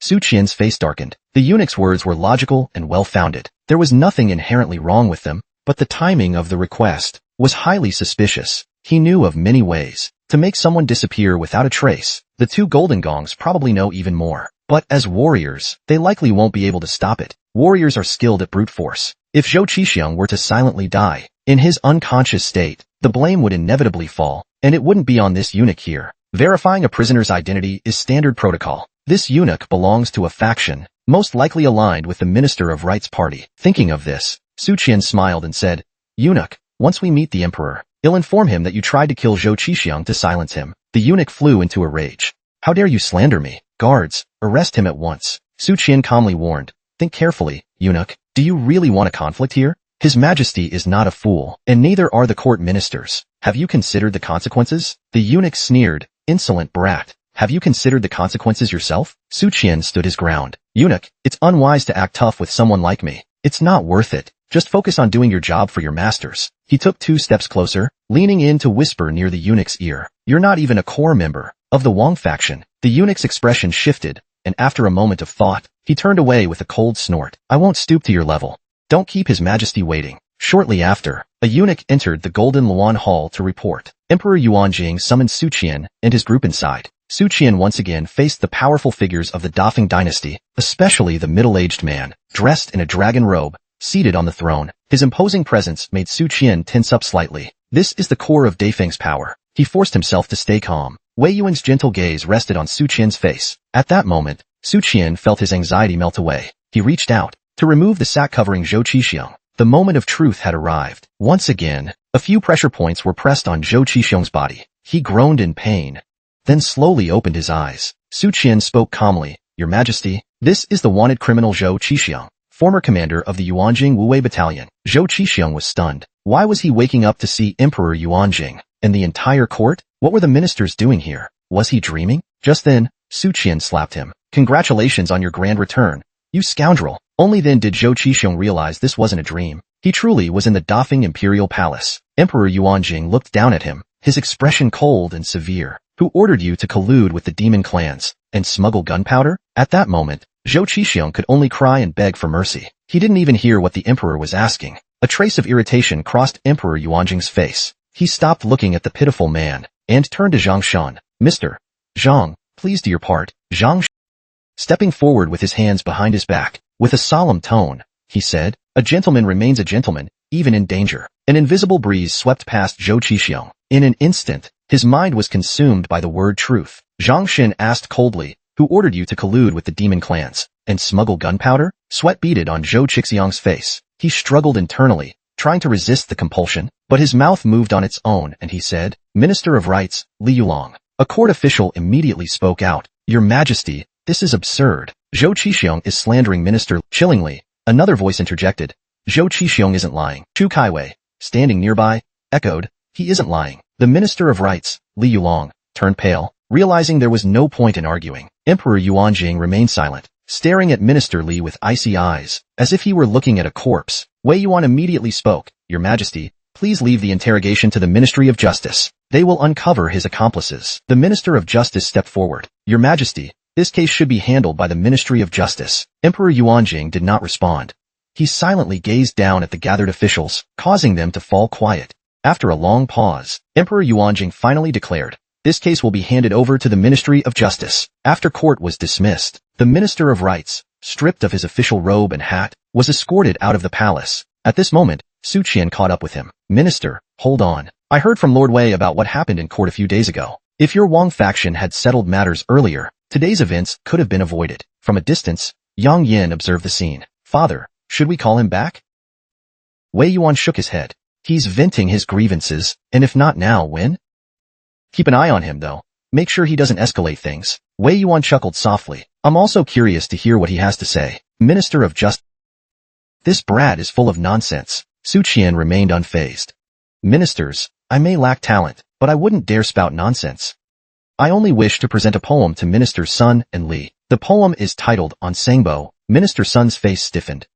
Su Qian's face darkened. The eunuch's words were logical and well-founded. There was nothing inherently wrong with them, but the timing of the request was highly suspicious. He knew of many ways to make someone disappear without a trace. The 2 golden gongs probably know even more. But as warriors, they likely won't be able to stop it. Warriors are skilled at brute force. If Zhou Qixiang were to silently die, in his unconscious state, the blame would inevitably fall, and it wouldn't be on this eunuch here. Verifying a prisoner's identity is standard protocol. This eunuch belongs to a faction, most likely aligned with the Minister of Rights party. Thinking of this, Su Qian smiled and said, "Eunuch, once we meet the emperor, I'll inform him that you tried to kill Zhou Qixiang to silence him." The eunuch flew into a rage. "How dare you slander me? Guards, arrest him at once." Su Qian calmly warned, "Think carefully, eunuch. Do you really want a conflict here? His Majesty is not a fool, and neither are the court ministers. Have you considered the consequences?" The eunuch sneered, "Insolent brat. Have you considered the consequences yourself?" Su Qian stood his ground. "Eunuch, it's unwise to act tough with someone like me. It's not worth it. Just focus on doing your job for your masters." He took 2 steps closer, leaning in to whisper near the eunuch's ear, "You're not even a core member of the Wang faction." The eunuch's expression shifted, and after a moment of thought, he turned away with a cold snort. "I won't stoop to your level. Don't keep His Majesty waiting." Shortly after, a eunuch entered the Golden Luan Hall to report. Emperor Yuanjing summoned Su Qian and his group inside. Su Qian once again faced the powerful figures of the Dafeng dynasty, especially the middle-aged man, dressed in a dragon robe, seated on the throne. His imposing presence made Su Qian tense up slightly. This is the core of Dafeng's power. He forced himself to stay calm. Wei Yuan's gentle gaze rested on Su Qian's face. At that moment, Su Qian felt his anxiety melt away. He reached out to remove the sack covering Zhou Qixiang. The moment of truth had arrived. Once again, a few pressure points were pressed on Zhou Qixiang's body. He groaned in pain, then slowly opened his eyes. Su Qian spoke calmly, "Your Majesty, this is the wanted criminal Zhou Qixiang, former commander of the Yuanjing Wuwei Battalion." Zhou Qixiang was stunned. Why was he waking up to see Emperor Yuanjing and the entire court? What were the ministers doing here? Was he dreaming? Just then, Su Qian slapped him. "Congratulations on your grand return, you scoundrel." Only then did Zhou Qixiang realize this wasn't a dream. He truly was in the Dafeng Imperial Palace. Emperor Yuanjing looked down at him, his expression cold and severe. "Who ordered you to collude with the demon clans and smuggle gunpowder?" At that moment, Zhou Qixiang could only cry and beg for mercy. He didn't even hear what the emperor was asking. A trace of irritation crossed Emperor Yuanjing's face. He stopped looking at the pitiful man and turned to Zhang Shan. "Mr. Zhang, please do your part." Zhang, stepping forward with his hands behind his back, with a solemn tone, he said, "A gentleman remains a gentleman, even in danger." An invisible breeze swept past Zhou Qixiang. In an instant, his mind was consumed by the word truth. Zhang Shan asked coldly, "Who ordered you to collude with the demon clans and smuggle gunpowder?" Sweat beaded on Zhou Qixiang's face. He struggled internally, trying to resist the compulsion, but his mouth moved on its own and he said, "Minister of Rights, Li Yulong." A court official immediately spoke out, "Your Majesty, this is absurd. Zhou Qixiang is slandering Minister." Chillingly, another voice interjected, "Zhou Qixiang isn't lying." Chu Kaiwei, standing nearby, echoed, "He isn't lying." The Minister of Rights, Li Yulong, turned pale, realizing there was no point in arguing. Emperor Yuanjing remained silent, staring at Minister Li with icy eyes, as if he were looking at a corpse. Wei Yuan immediately spoke, "Your Majesty, please leave the interrogation to the Ministry of Justice. They will uncover his accomplices." The Minister of Justice stepped forward. "Your Majesty, this case should be handled by the Ministry of Justice." Emperor Yuanjing did not respond. He silently gazed down at the gathered officials, causing them to fall quiet. After a long pause, Emperor Yuanjing finally declared, "This case will be handed over to the Ministry of Justice." After court was dismissed, the Minister of Rights, stripped of his official robe and hat, was escorted out of the palace. At this moment, Su Qian caught up with him. "Minister, hold on. I heard from Lord Wei about what happened in court a few days ago. If your Wang faction had settled matters earlier, today's events could have been avoided." From a distance, Yang Yin observed the scene. "Father, should we call him back?" Wei Yuan shook his head. "He's venting his grievances, and if not now, when? Keep an eye on him, though. Make sure he doesn't escalate things." Wei Yuan chuckled softly. "I'm also curious to hear what he has to say." Minister of Justice. "This brat is full of nonsense." Su Qian remained unfazed. "Ministers, I may lack talent, but I wouldn't dare spout nonsense. I only wish to present a poem to Minister Sun and Li. The poem is titled On Sangbo." Minister Sun's face stiffened.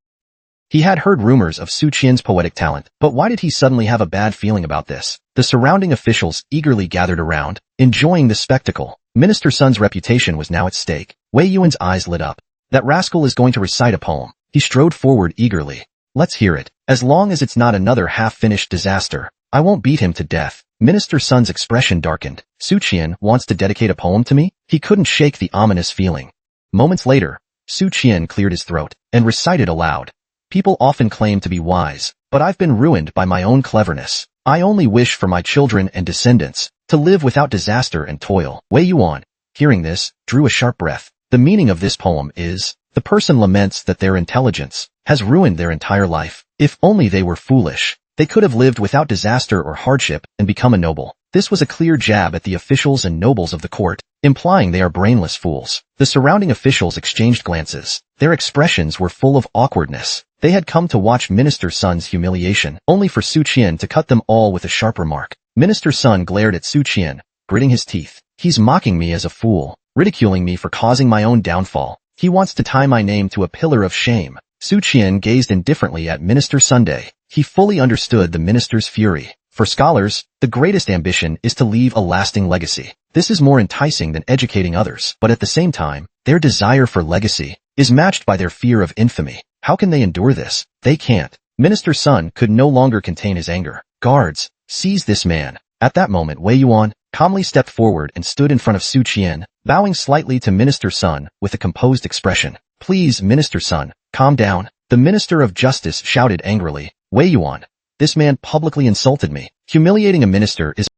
He had heard rumors of Su Qian's poetic talent, but why did he suddenly have a bad feeling about this? The surrounding officials eagerly gathered around, enjoying the spectacle. Minister Sun's reputation was now at stake. Wei Yuan's eyes lit up. That rascal is going to recite a poem. He strode forward eagerly. "Let's hear it. As long as it's not another half-finished disaster, I won't beat him to death." Minister Sun's expression darkened. "Su Qian wants to dedicate a poem to me?" He couldn't shake the ominous feeling. Moments later, Su Qian cleared his throat and recited aloud. People often claim to be wise, but I've been ruined by my own cleverness. I only wish for my children and descendants to live without disaster and toil. Wei Yuan, hearing this, drew a sharp breath. The meaning of this poem is, the person laments that their intelligence has ruined their entire life. If only they were foolish, they could have lived without disaster or hardship and become a noble. This was a clear jab at the officials and nobles of the court, implying they are brainless fools. The surrounding officials exchanged glances. Their expressions were full of awkwardness. They had come to watch Minister Sun's humiliation, only for Su Qian to cut them all with a sharp remark. Minister Sun glared at Su Qian, gritting his teeth. He's mocking me as a fool, ridiculing me for causing my own downfall. He wants to tie my name to a pillar of shame. Su Qian gazed indifferently at Minister Sunday. He fully understood the minister's fury. For scholars, the greatest ambition is to leave a lasting legacy. This is more enticing than educating others, but at the same time, their desire for legacy is matched by their fear of infamy. How can they endure this? They can't. Minister Sun could no longer contain his anger. Guards, seize this man. At that moment, Wei Yuan calmly stepped forward and stood in front of Su Qian, bowing slightly to Minister Sun with a composed expression. Please, Minister Sun, calm down. The Minister of Justice shouted angrily. Wei Yuan, this man publicly insulted me. Humiliating a minister is...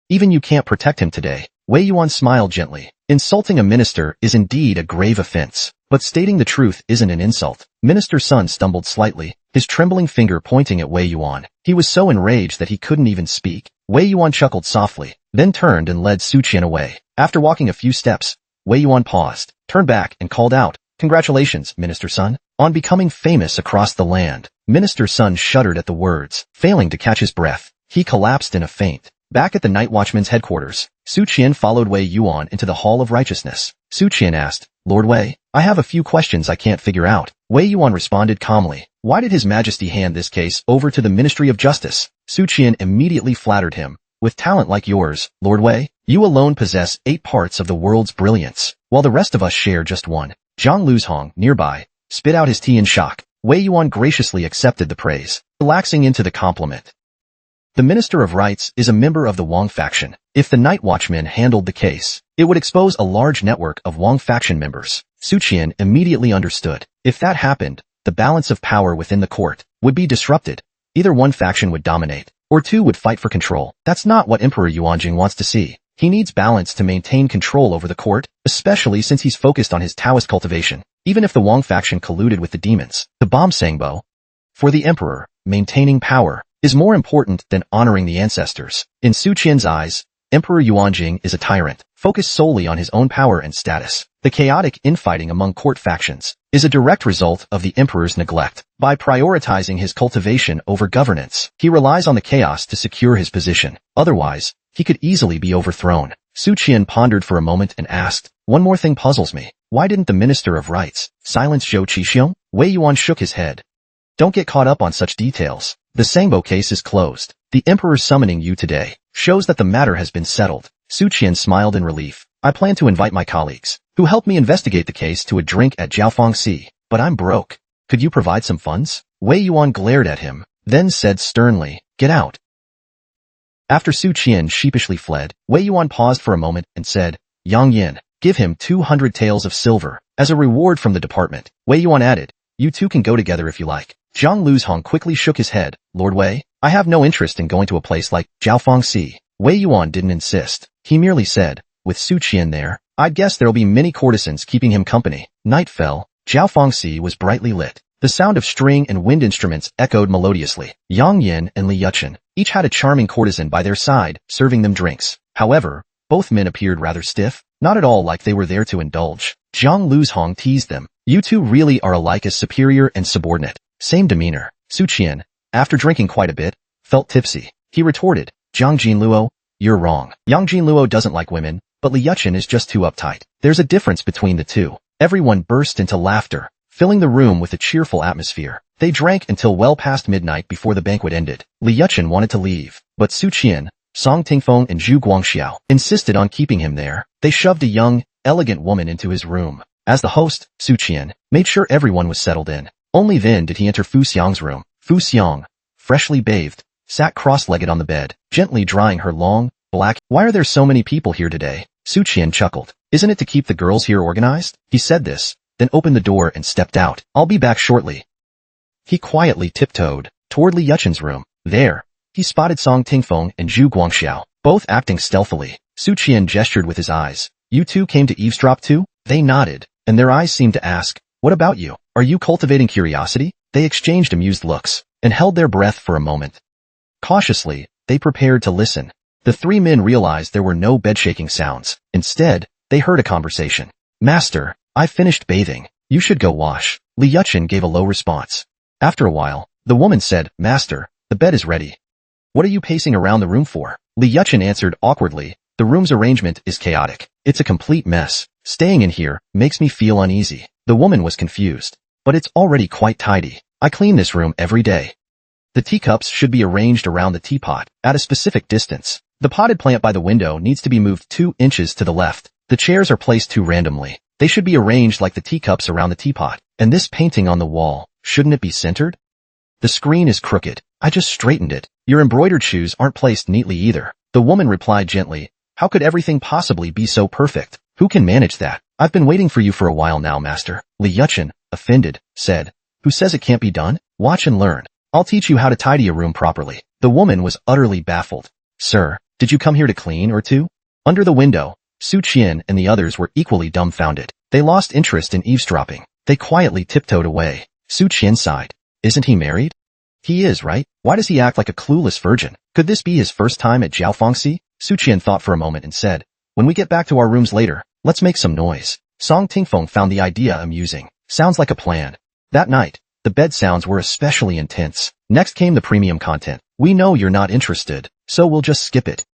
Even you can't protect him today. Wei Yuan smiled gently. Insulting a minister is indeed a grave offense, but stating the truth isn't an insult. Minister Sun stumbled slightly, his trembling finger pointing at Wei Yuan. He was so enraged that he couldn't even speak. Wei Yuan chuckled softly, then turned and led Su Qian away. After walking a few steps, Wei Yuan paused, turned back and called out, Congratulations, Minister Sun, on becoming famous across the land. Minister Sun shuddered at the words, failing to catch his breath. He collapsed in a faint. Back at the Night Watchman's headquarters, Su Qian followed Wei Yuan into the Hall of Righteousness. Su Qian asked, Lord Wei, I have a few questions I can't figure out. Wei Yuan responded calmly. Why did His Majesty hand this case over to the Ministry of Justice? Su Qian immediately flattered him. With talent like yours, Lord Wei, you alone possess 8 parts of the world's brilliance, while the rest of us share just one. Zhang Luzhong, nearby, spit out his tea in shock. Wei Yuan graciously accepted the praise, relaxing into the compliment. The Minister of Rights is a member of the Wang faction. If the Night Watchman handled the case, it would expose a large network of Wang faction members. Su Qian immediately understood. If that happened, the balance of power within the court would be disrupted. Either one faction would dominate, or two would fight for control. That's not what Emperor Yuanjing wants to see. He needs balance to maintain control over the court, especially since he's focused on his Taoist cultivation. Even if the Wang faction colluded with the demons, the bomb Sangbo. For the Emperor, maintaining power is more important than honoring the ancestors. In Su Qian's eyes, Emperor Yuanjing is a tyrant, focused solely on his own power and status. The chaotic infighting among court factions is a direct result of the emperor's neglect. By prioritizing his cultivation over governance, he relies on the chaos to secure his position. Otherwise, he could easily be overthrown. Su Qian pondered for a moment and asked, One more thing puzzles me. Why didn't the Minister of Rights silence Zhou Qixiong? Wei Yuan shook his head. Don't get caught up on such details. The Sangbo case is closed. The Emperor summoning you today shows that the matter has been settled. Su Qian smiled in relief. I plan to invite my colleagues, who helped me investigate the case, to a drink at Jiaofeng Sea. But I'm broke. Could you provide some funds? Wei Yuan glared at him, then said sternly, Get out. After Su Qian sheepishly fled, Wei Yuan paused for a moment and said, Yang Yin, give him 200 taels of silver as a reward from the department. Wei Yuan added, You two can go together if you like. Zhang Luzhong quickly shook his head. Lord Wei, I have no interest in going to a place like Jiaofeng Sea. Wei Yuan didn't insist. He merely said, With Su Qian there, I'd guess there'll be many courtesans keeping him company. Night fell. Jiaofeng Sea was brightly lit. The sound of string and wind instruments echoed melodiously. Yang Yin and Li Yuchen each had a charming courtesan by their side, serving them drinks. However, both men appeared rather stiff, not at all like they were there to indulge. Zhang Luzhong teased them. You two really are alike as superior and subordinate. Same demeanor. Su Qian, after drinking quite a bit, felt tipsy. He retorted, Zhang Jinluo, you're wrong. Yang Jinluo doesn't like women, but Li Yuchen is just too uptight. There's a difference between the two. Everyone burst into laughter, filling the room with a cheerful atmosphere. They drank until well past midnight before the banquet ended. Li Yuchen wanted to leave, but Su Qian, Song Tingfeng and Zhu Guangxiao insisted on keeping him there. They shoved a young, elegant woman into his room. As the host, Su Qian made sure everyone was settled in. Only then did he enter Fu Xiang's room. Fu Xiang, freshly bathed, sat cross-legged on the bed, gently drying her long, black. Why are there so many people here today? Su Qian chuckled. Isn't it to keep the girls here organized? He said this, then opened the door and stepped out. I'll be back shortly. He quietly tiptoed toward Li Yuchen's room. There, he spotted Song Tingfeng and Zhu Guangxiao, both acting stealthily. Su Qian gestured with his eyes. You two came to eavesdrop too? They nodded, and their eyes seemed to ask, what about you? Are you cultivating curiosity? They exchanged amused looks, and held their breath for a moment. Cautiously, they prepared to listen. The three men realized there were no bed-shaking sounds. Instead, they heard a conversation. Master, I finished bathing. You should go wash. Li Yuchen gave a low response. After a while, the woman said, Master, the bed is ready. What are you pacing around the room for? Li Yuchen answered awkwardly, the room's arrangement is chaotic. It's a complete mess. Staying in here makes me feel uneasy. The woman was confused. But it's already quite tidy. I clean this room every day. The teacups should be arranged around the teapot, at a specific distance. The potted plant by the window needs to be moved 2 inches to the left. The chairs are placed too randomly. They should be arranged like the teacups around the teapot. And this painting on the wall, shouldn't it be centered? The screen is crooked. I just straightened it. Your embroidered shoes aren't placed neatly either. The woman replied gently, how could everything possibly be so perfect? Who can manage that? I've been waiting for you for a while now, master. Li Yuchen, offended, said, who says it can't be done? Watch and learn. I'll teach you how to tidy a room properly. The woman was utterly baffled. Sir, did you come here to clean or to? Under the window, Su Qian and the others were equally dumbfounded. They lost interest in eavesdropping. They quietly tiptoed away. Su Qian sighed. Isn't he married? He is, right? Why does he act like a clueless virgin? Could this be his first time at Jiaofengxi? Su Qian thought for a moment and said, when we get back to our rooms later, let's make some noise. Song Tingfeng found the idea amusing. Sounds like a plan. That night, the bed sounds were especially intense. Next came the premium content. We know you're not interested, so we'll just skip it.